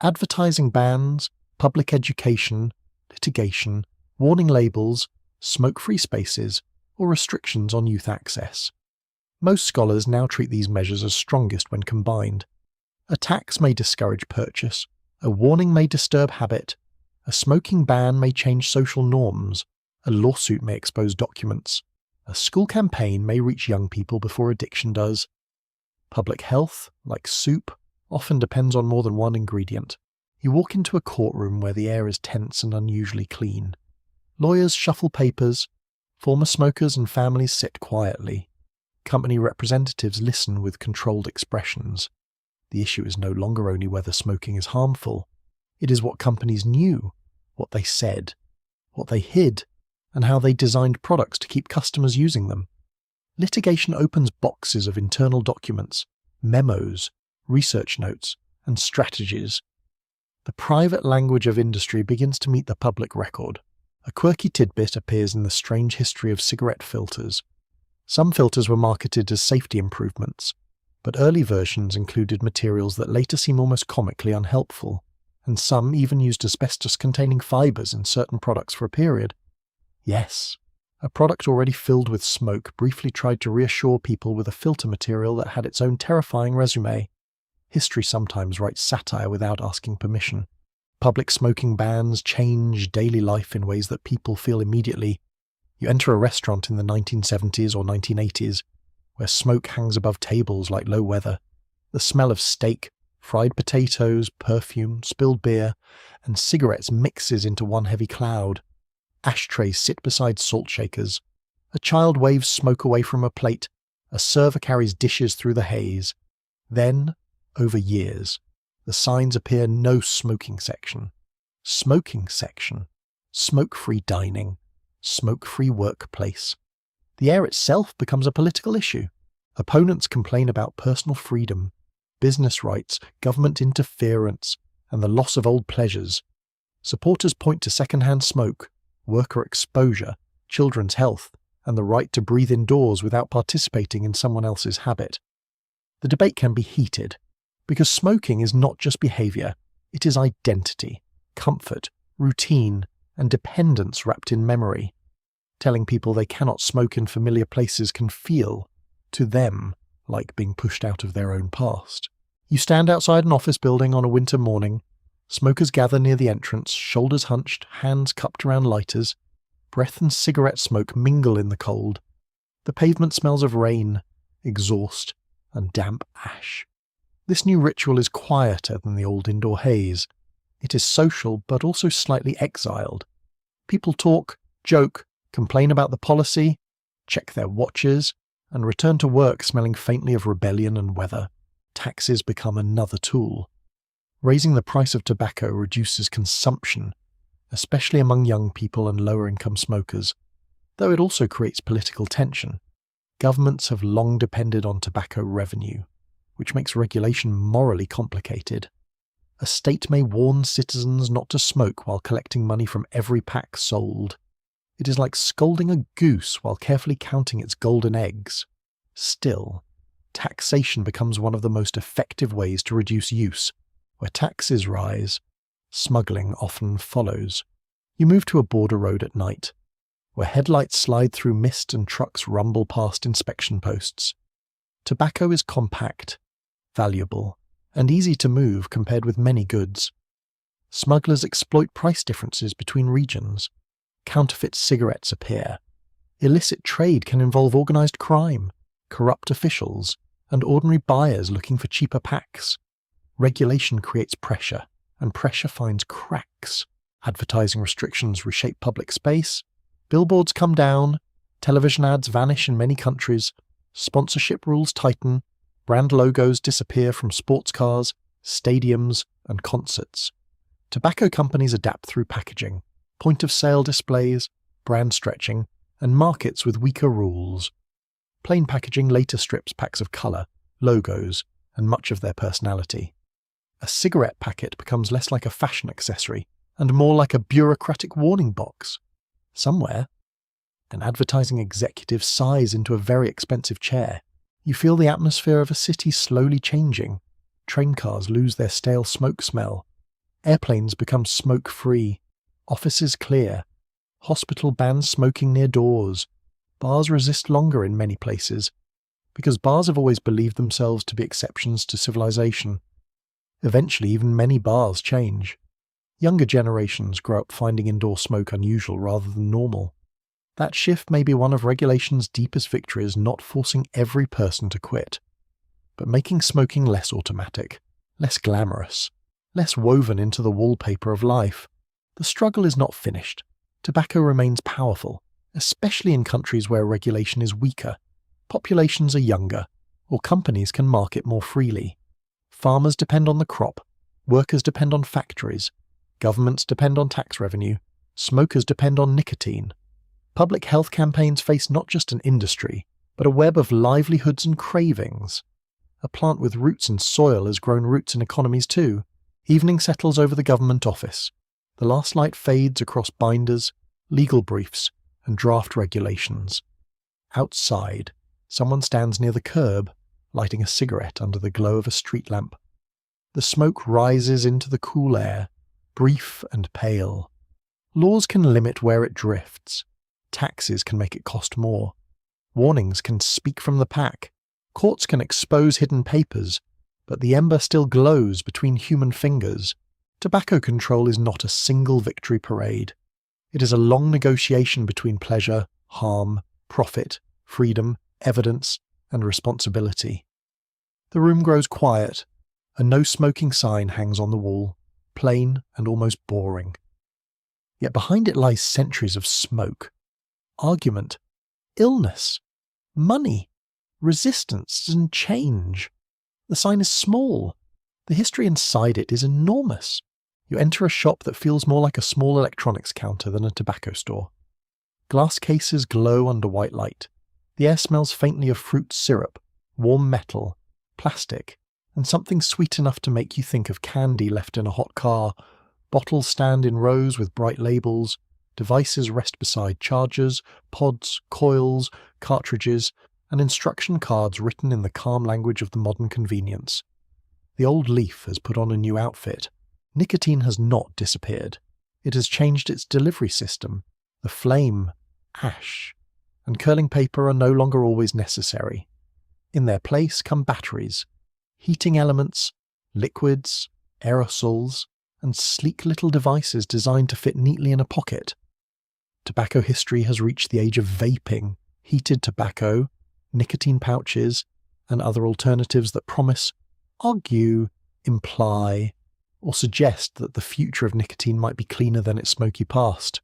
Advertising bans, public education, litigation, warning labels, smoke-free spaces, or restrictions on youth access. Most scholars now treat these measures as strongest when combined. A tax may discourage purchase, a warning may disturb habit, a smoking ban may change social norms, a lawsuit may expose documents, a school campaign may reach young people before addiction does. Public health, like soup, often depends on more than one ingredient. You walk into a courtroom where the air is tense and unusually clean. Lawyers shuffle papers. Former smokers and families sit quietly. Company representatives listen with controlled expressions. The issue is no longer only whether smoking is harmful. It is what companies knew, what they said, what they hid, and how they designed products to keep customers using them. Litigation opens boxes of internal documents, memos, research notes, and strategies. The private language of industry begins to meet the public record. A quirky tidbit appears in the strange history of cigarette filters. Some filters were marketed as safety improvements, but early versions included materials that later seem almost comically unhelpful, and some even used asbestos-containing fibers in certain products for a period. Yes, a product already filled with smoke briefly tried to reassure people with a filter material that had its own terrifying resume. History sometimes writes satire without asking permission. Public smoking bans change daily life in ways that people feel immediately. You enter a restaurant in the 1970s or 1980s, where smoke hangs above tables like low weather. The smell of steak, fried potatoes, perfume, spilled beer, and cigarettes mixes into one heavy cloud. Ashtrays sit beside salt shakers. A child waves smoke away from a plate. A server carries dishes through the haze. Then, over years, the signs appear: no smoking section, smoking section, smoke-free dining, smoke-free workplace. The air itself becomes a political issue. Opponents complain about personal freedom, business rights, government interference, and the loss of old pleasures. Supporters point to second-hand smoke, worker exposure, children's health, and the right to breathe indoors without participating in someone else's habit. The debate can be heated, because smoking is not just behaviour, it is identity, comfort, routine, and dependence wrapped in memory. Telling people they cannot smoke in familiar places can feel, to them, like being pushed out of their own past. You stand outside an office building on a winter morning. Smokers gather near the entrance, shoulders hunched, hands cupped around lighters. Breath and cigarette smoke mingle in the cold. The pavement smells of rain, exhaust, and damp ash. This new ritual is quieter than the old indoor haze. It is social, but also slightly exiled. People talk, joke, complain about the policy, check their watches, and return to work smelling faintly of rebellion and weather. Taxes become another tool. Raising the price of tobacco reduces consumption, especially among young people and lower-income smokers, though it also creates political tension. Governments have long depended on tobacco revenue, which makes regulation morally complicated. A state may warn citizens not to smoke while collecting money from every pack sold. It is like scolding a goose while carefully counting its golden eggs. Still, taxation becomes one of the most effective ways to reduce use. Where taxes rise, smuggling often follows. You move to a border road at night, where headlights slide through mist and trucks rumble past inspection posts. Tobacco is compact, valuable, and easy to move compared with many goods. Smugglers exploit price differences between regions. Counterfeit cigarettes appear. Illicit trade can involve organised crime, corrupt officials, and ordinary buyers looking for cheaper packs. Regulation creates pressure, and pressure finds cracks. Advertising restrictions reshape public space. Billboards come down. Television ads vanish in many countries. Sponsorship rules tighten. Brand logos disappear from sports cars, stadiums, and concerts. Tobacco companies adapt through packaging, point-of-sale displays, brand stretching, and markets with weaker rules. Plain packaging later strips packs of colour, logos, and much of their personality. A cigarette packet becomes less like a fashion accessory and more like a bureaucratic warning box. Somewhere, an advertising executive sighs into a very expensive chair. You feel the atmosphere of a city slowly changing. Train cars lose their stale smoke smell. Airplanes become smoke-free. Offices clear. Hospital bans smoking near doors. Bars resist longer in many places, because bars have always believed themselves to be exceptions to civilization. Eventually, even many bars change. Younger generations grow up finding indoor smoke unusual rather than normal. That shift may be one of regulation's deepest victories, not forcing every person to quit, but making smoking less automatic, less glamorous, less woven into the wallpaper of life. The struggle is not finished. Tobacco remains powerful, especially in countries where regulation is weaker, populations are younger, or companies can market more freely. Farmers depend on the crop, workers depend on factories, governments depend on tax revenue, smokers depend on nicotine. Public health campaigns face not just an industry, but a web of livelihoods and cravings. A plant with roots in soil has grown roots in economies too. Evening settles over the government office. The last light fades across binders, legal briefs, and draft regulations. Outside, someone stands near the curb, lighting a cigarette under the glow of a street lamp. The smoke rises into the cool air, brief and pale. Laws can limit where it drifts. Taxes can make it cost more. Warnings can speak from the pack. Courts can expose hidden papers, but the ember still glows between human fingers. Tobacco control is not a single victory parade. It is a long negotiation between pleasure, harm, profit, freedom, evidence, and responsibility. The room grows quiet. A no-smoking sign hangs on the wall, plain and almost boring. Yet behind it lies centuries of smoke, argument, illness, money, resistance, and change. The sign is small. The history inside it is enormous. You enter a shop that feels more like a small electronics counter than a tobacco store. Glass cases glow under white light. The air smells faintly of fruit syrup, warm metal, plastic, and something sweet enough to make you think of candy left in a hot car. Bottles stand in rows with bright labels. Devices rest beside chargers, pods, coils, cartridges, and instruction cards written in the calm language of the modern convenience. The old leaf has put on a new outfit. Nicotine has not disappeared. It has changed its delivery system. The flame, ash, and curling paper are no longer always necessary. In their place come batteries, heating elements, liquids, aerosols, and sleek little devices designed to fit neatly in a pocket. Tobacco history has reached the age of vaping, heated tobacco, nicotine pouches, and other alternatives that promise, argue, imply, or suggest that the future of nicotine might be cleaner than its smoky past.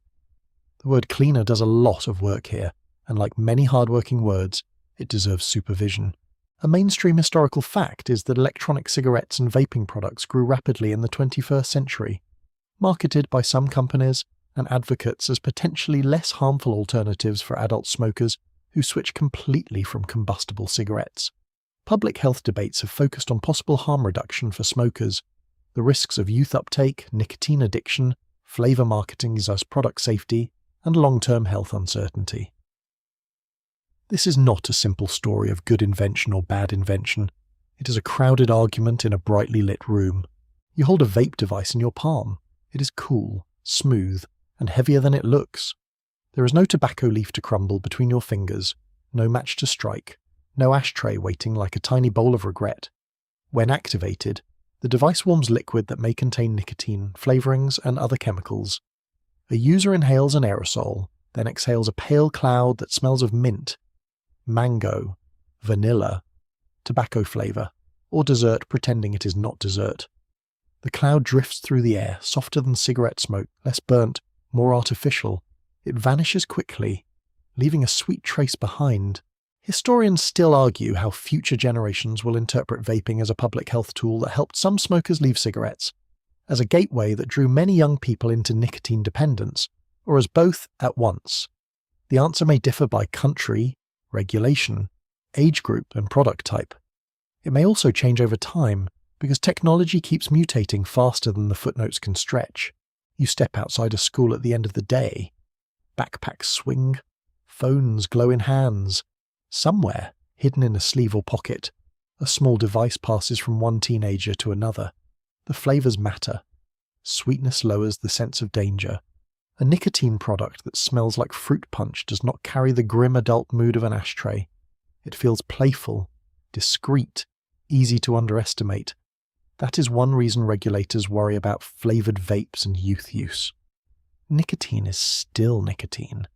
The word cleaner does a lot of work here, and like many hard-working words, it deserves supervision. A mainstream historical fact is that electronic cigarettes and vaping products grew rapidly in the 21st century, marketed by some companies and advocates as potentially less harmful alternatives for adult smokers who switch completely from combustible cigarettes. Public health debates have focused on possible harm reduction for smokers, the risks of youth uptake, nicotine addiction, flavor marketing as product safety, and long-term health uncertainty. This is not a simple story of good invention or bad invention. It is a crowded argument in a brightly lit room. You hold a vape device in your palm. It is cool, smooth, and heavier than it looks. There is no tobacco leaf to crumble between your fingers, no match to strike, no ashtray waiting like a tiny bowl of regret. When activated, the device warms liquid that may contain nicotine, flavorings, and other chemicals. A user inhales an aerosol, then exhales a pale cloud that smells of mint, mango, vanilla, tobacco flavor, or dessert pretending it is not dessert. The cloud drifts through the air, softer than cigarette smoke, less burnt, more artificial. It vanishes quickly, leaving a sweet trace behind. Historians still argue how future generations will interpret vaping as a public health tool that helped some smokers leave cigarettes, as a gateway that drew many young people into nicotine dependence, or as both at once. The answer may differ by country, regulation, age group, and product type. It may also change over time, because technology keeps mutating faster than the footnotes can stretch. You step outside a school at the end of the day. Backpacks swing, phones glow in hands. Somewhere, hidden in a sleeve or pocket, a small device passes from one teenager to another. The flavors matter. Sweetness lowers the sense of danger. A nicotine product that smells like fruit punch does not carry the grim adult mood of an ashtray. It feels playful, discreet, easy to underestimate. That is one reason regulators worry about flavored vapes and youth use. Nicotine is still nicotine,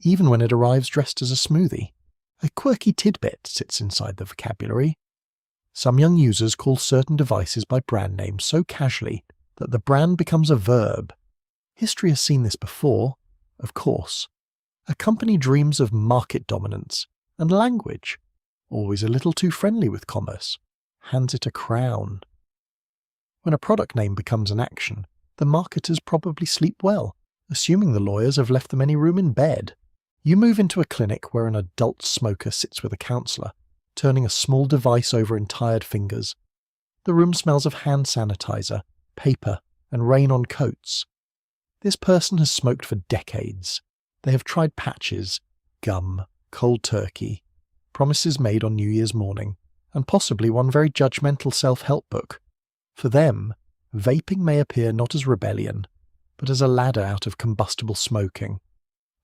even when it arrives dressed as a smoothie. A quirky tidbit sits inside the vocabulary. Some young users call certain devices by brand names so casually that the brand becomes a verb. History has seen this before, of course. A company dreams of market dominance, and language, always a little too friendly with commerce, hands it a crown. When a product name becomes an action, the marketers probably sleep well, assuming the lawyers have left them any room in bed. You move into a clinic where an adult smoker sits with a counsellor, turning a small device over in tired fingers. The room smells of hand sanitizer, paper, and rain on coats. This person has smoked for decades. They have tried patches, gum, cold turkey, promises made on New Year's morning, and possibly one very judgmental self-help book. For them, vaping may appear not as rebellion, but as a ladder out of combustible smoking.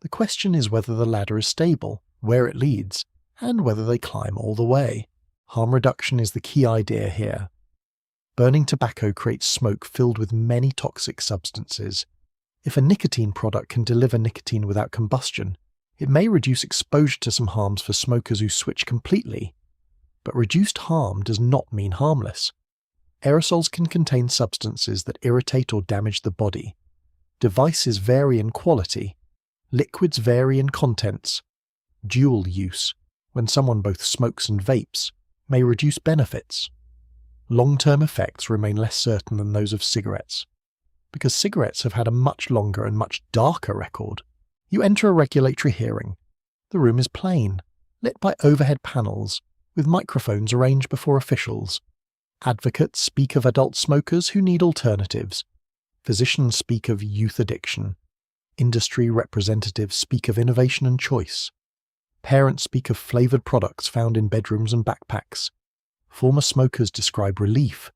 The question is whether the ladder is stable, where it leads, and whether they climb all the way. Harm reduction is the key idea here. Burning tobacco creates smoke filled with many toxic substances. If a nicotine product can deliver nicotine without combustion, it may reduce exposure to some harms for smokers who switch completely. But reduced harm does not mean harmless. Aerosols can contain substances that irritate or damage the body. Devices vary in quality. Liquids vary in contents. Dual use, when someone both smokes and vapes, may reduce benefits. Long-term effects remain less certain than those of cigarettes. Because cigarettes have had a much longer and much darker record. You enter a regulatory hearing. The room is plain, lit by overhead panels, with microphones arranged before officials. Advocates speak of adult smokers who need alternatives. Physicians speak of youth addiction. Industry representatives speak of innovation and choice. Parents speak of flavoured products found in bedrooms and backpacks. Former smokers describe relief.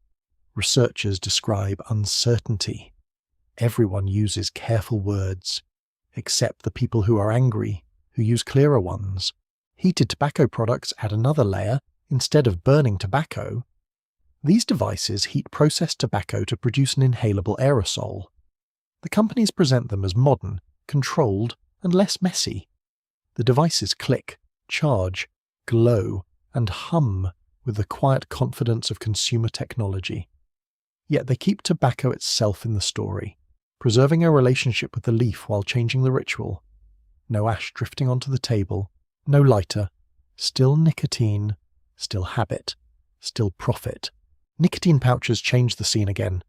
Researchers describe uncertainty. Everyone uses careful words, except the people who are angry, who use clearer ones. Heated tobacco products add another layer instead of burning tobacco. These devices heat processed tobacco to produce an inhalable aerosol. The companies present them as modern, controlled, and less messy. The devices click, charge, glow, and hum with the quiet confidence of consumer technology. Yet they keep tobacco itself in the story, preserving a relationship with the leaf while changing the ritual. No ash drifting onto the table, no lighter, still nicotine, still habit, still profit. Nicotine pouches change the scene again.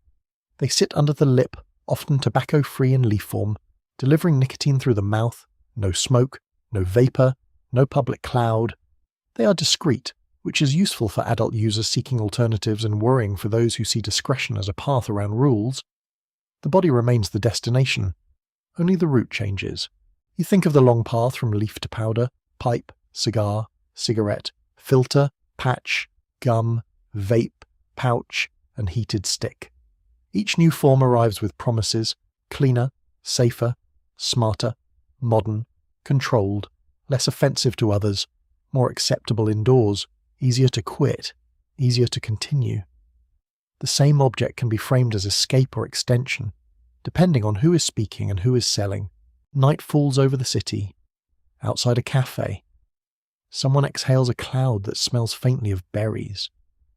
They sit under the lip, often tobacco-free in leaf form, delivering nicotine through the mouth, no smoke, no vapour, no public cloud. They are discreet, which is useful for adult users seeking alternatives and worrying for those who see discretion as a path around rules. The body remains the destination. Only the route changes. You think of the long path from leaf to powder, pipe, cigar, cigarette, filter, patch, gum, vape, pouch, and heated stick. Each new form arrives with promises: cleaner, safer, smarter, modern, controlled, less offensive to others, more acceptable indoors, easier to quit, easier to continue. The same object can be framed as escape or extension, depending on who is speaking and who is selling. Night falls over the city. Outside a cafe, someone exhales a cloud that smells faintly of berries.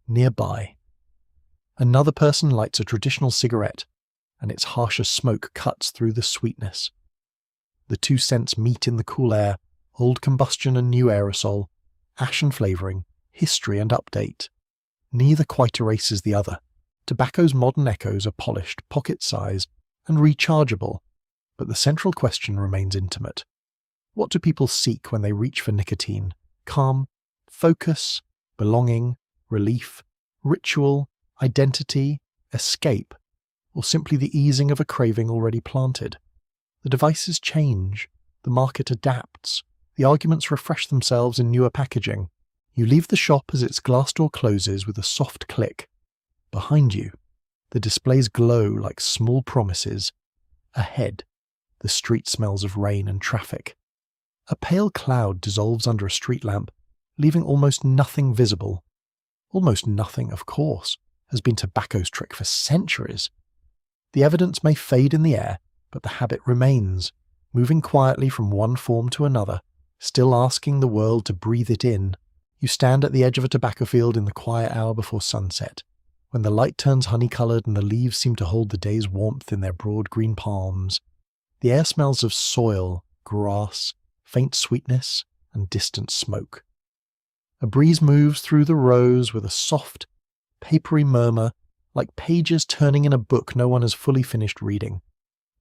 Nearby, another person lights a traditional cigarette, and its harsher smoke cuts through the sweetness. The two scents meet in the cool air, old combustion and new aerosol, ash and flavouring, history and update. Neither quite erases the other. Tobacco's modern echoes are polished, pocket-sized, and rechargeable, but the central question remains intimate. What do people seek when they reach for nicotine? Calm, focus, belonging, relief, ritual, identity, escape, or simply the easing of a craving already planted? The devices change, the market adapts, the arguments refresh themselves in newer packaging. You leave the shop as its glass door closes with a soft click. Behind you, the displays glow like small promises. Ahead, the street smells of rain and traffic. A pale cloud dissolves under a street lamp, leaving almost nothing visible. Almost nothing, of course, has been tobacco's trick for centuries. The evidence may fade in the air, but the habit remains, moving quietly from one form to another, still asking the world to breathe it in. You stand at the edge of a tobacco field in the quiet hour before sunset, when the light turns honey-coloured and the leaves seem to hold the day's warmth in their broad green palms. The air smells of soil, grass, faint sweetness, and distant smoke. A breeze moves through the rows with a soft, papery murmur, like pages turning in a book no one has fully finished reading.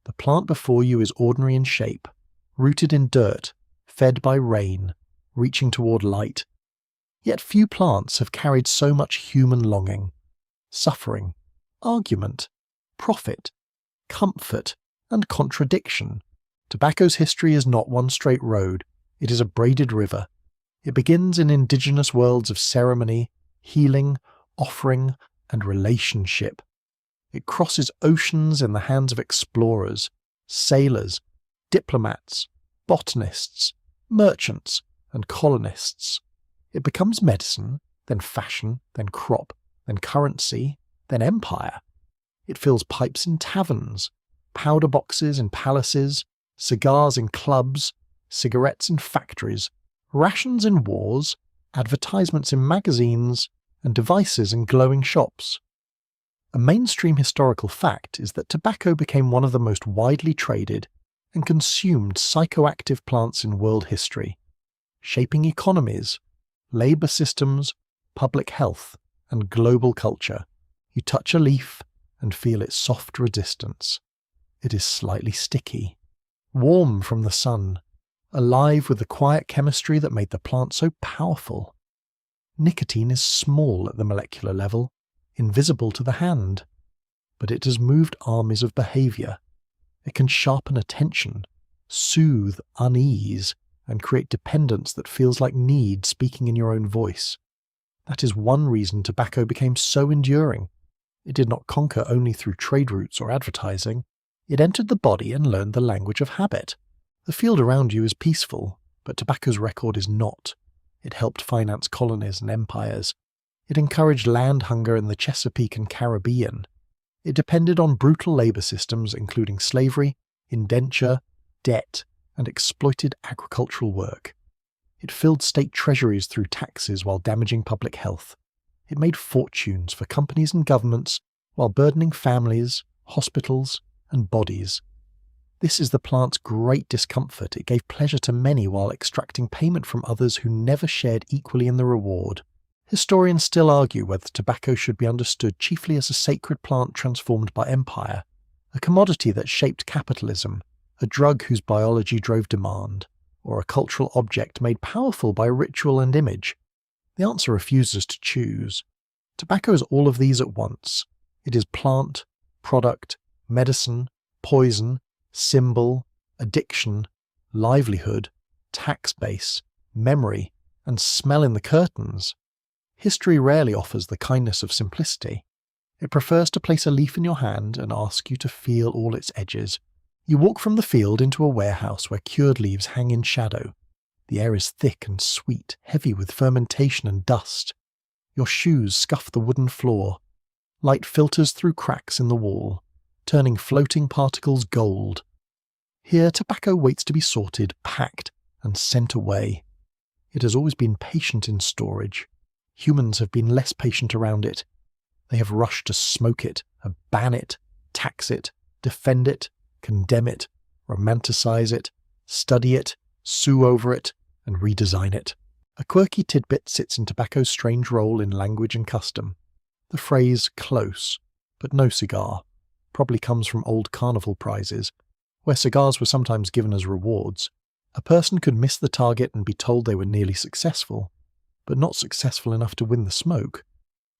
The plant before you is ordinary in shape, rooted in dirt, fed by rain, reaching toward light. Yet few plants have carried so much human longing, suffering, argument, profit, comfort, and contradiction. Tobacco's history is not one straight road, it is a braided river. It begins in indigenous worlds of ceremony, healing, offering, and relationship. It crosses oceans in the hands of explorers, sailors, diplomats, botanists, merchants, and colonists. It becomes medicine, then fashion, then crop, then currency, then empire. It fills pipes in taverns, powder boxes in palaces, cigars in clubs, cigarettes in factories, rations in wars, advertisements in magazines, and devices in glowing shops. A mainstream historical fact is that tobacco became one of the most widely traded and consumed psychoactive plants in world history, shaping economies, labour systems, public health, and global culture. You touch a leaf and feel its soft resistance. It is slightly sticky, warm from the sun, alive with the quiet chemistry that made the plant so powerful. Nicotine is small at the molecular level, invisible to the hand, but it has moved armies of behaviour. It can sharpen attention, soothe unease, and create dependence that feels like need speaking in your own voice. That is one reason tobacco became so enduring. It did not conquer only through trade routes or advertising. It entered the body and learned the language of habit. The field around you is peaceful, but tobacco's record is not. It helped finance colonies and empires. It encouraged land hunger in the Chesapeake and Caribbean. It depended on brutal labour systems including slavery, indenture, debt, and exploited agricultural work. It filled state treasuries through taxes while damaging public health. It made fortunes for companies and governments while burdening families, hospitals, and bodies. This is the plant's great discomfort. It gave pleasure to many while extracting payment from others who never shared equally in the reward. Historians still argue whether tobacco should be understood chiefly as a sacred plant transformed by empire, a commodity that shaped capitalism, a drug whose biology drove demand, or a cultural object made powerful by ritual and image. The answer refuses to choose. Tobacco is all of these at once. It is plant, product, medicine, poison, symbol, addiction, livelihood, tax base, memory, and smell in the curtains. History rarely offers the kindness of simplicity. It prefers to place a leaf in your hand and ask you to feel all its edges. You walk from the field into a warehouse where cured leaves hang in shadow. The air is thick and sweet, heavy with fermentation and dust. Your shoes scuff the wooden floor. Light filters through cracks in the wall, turning floating particles gold. Here, tobacco waits to be sorted, packed, and sent away. It has always been patient in storage. Humans have been less patient around it. They have rushed to smoke it, ban it, tax it, defend it, condemn it, romanticize it, study it, sue over it, and redesign it. A quirky tidbit sits in tobacco's strange role in language and custom. The phrase close, but no cigar, probably comes from old carnival prizes, where cigars were sometimes given as rewards. A person could miss the target and be told they were nearly successful, but not successful enough to win the smoke.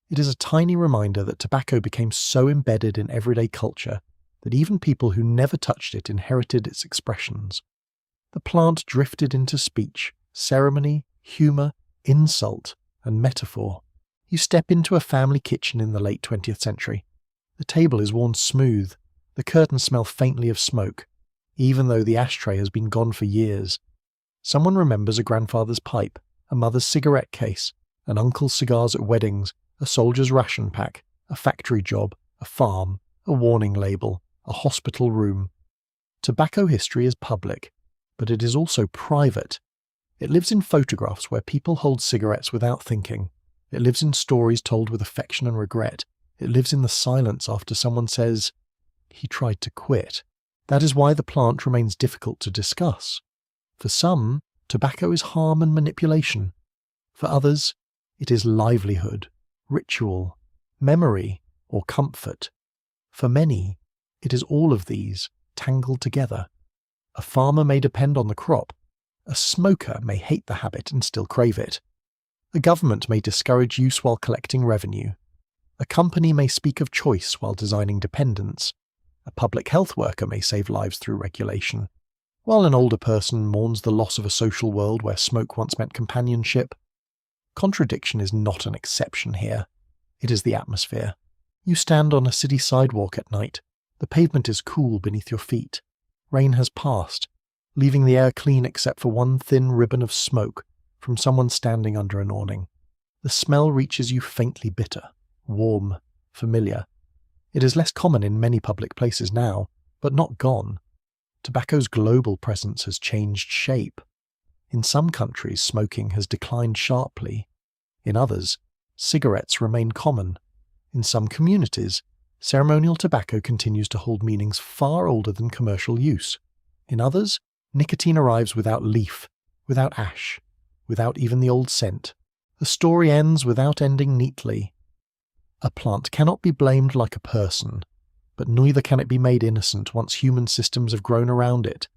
It is a tiny reminder that tobacco became so embedded in everyday culture that even people who never touched it inherited its expressions. The plant drifted into speech, ceremony, humour, insult, and metaphor. You step into a family kitchen in the late 20th century. The table is worn smooth, the curtains smell faintly of smoke, even though the ashtray has been gone for years. Someone remembers a grandfather's pipe, a mother's cigarette case, an uncle's cigars at weddings, a soldier's ration pack, a factory job, a farm, a warning label, a hospital room. Tobacco history is public, but it is also private. It lives in photographs where people hold cigarettes without thinking. It lives in stories told with affection and regret. It lives in the silence after someone says, "He tried to quit." That is why the plant remains difficult to discuss. For some, tobacco is harm and manipulation. For others, it is livelihood, ritual, memory, or comfort. For many, it is all of these tangled together. A farmer may depend on the crop. A smoker may hate the habit and still crave it. A government may discourage use while collecting revenue. A company may speak of choice while designing dependence. A public health worker may save lives through regulation, while an older person mourns the loss of a social world where smoke once meant companionship. Contradiction is not an exception here. It is the atmosphere. You stand on a city sidewalk at night. The pavement is cool beneath your feet. Rain has passed, leaving the air clean except for one thin ribbon of smoke from someone standing under an awning. The smell reaches you faintly bitter, warm, familiar. It is less common in many public places now, but not gone. Tobacco's global presence has changed shape. In some countries, smoking has declined sharply. In others, cigarettes remain common. In some communities, ceremonial tobacco continues to hold meanings far older than commercial use. In others, nicotine arrives without leaf, without ash, without even the old scent. The story ends without ending neatly. A plant cannot be blamed like a person, but neither can it be made innocent once human systems have grown around it.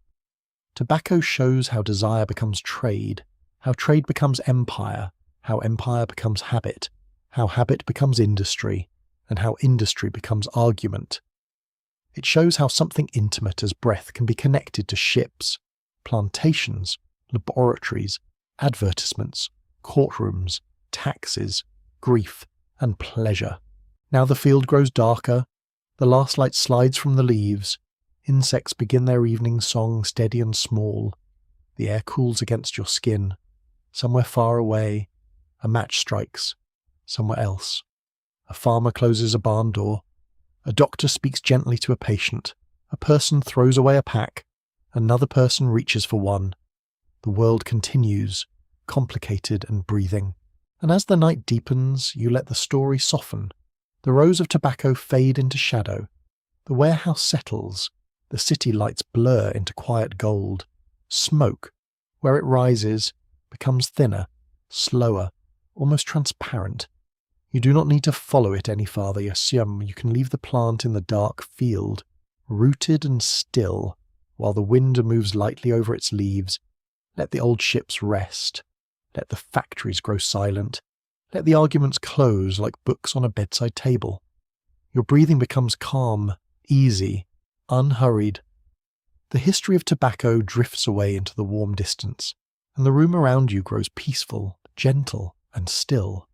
Tobacco shows how desire becomes trade, how trade becomes empire, how empire becomes habit, how habit becomes industry, and how industry becomes argument. It shows how something intimate as breath can be connected to ships, plantations, laboratories, advertisements, courtrooms, taxes, grief, and pleasure. Now the field grows darker, the last light slides from the leaves, insects begin their evening song steady and small, the air cools against your skin. Somewhere far away, a match strikes. Somewhere else, a farmer closes a barn door. A doctor speaks gently to a patient. A person throws away a pack. Another person reaches for one. The world continues, complicated and breathing. And as the night deepens, you let the story soften. The rows of tobacco fade into shadow. The warehouse settles. The city lights blur into quiet gold. Smoke, where it rises, becomes thinner, slower, almost transparent. You do not need to follow it any farther, Yasyum. You can leave the plant in the dark field, rooted and still, while the wind moves lightly over its leaves. Let the old ships rest. Let the factories grow silent. Let the arguments close like books on a bedside table. Your breathing becomes calm, easy, unhurried. The history of tobacco drifts away into the warm distance, and the room around you grows peaceful, gentle, and still.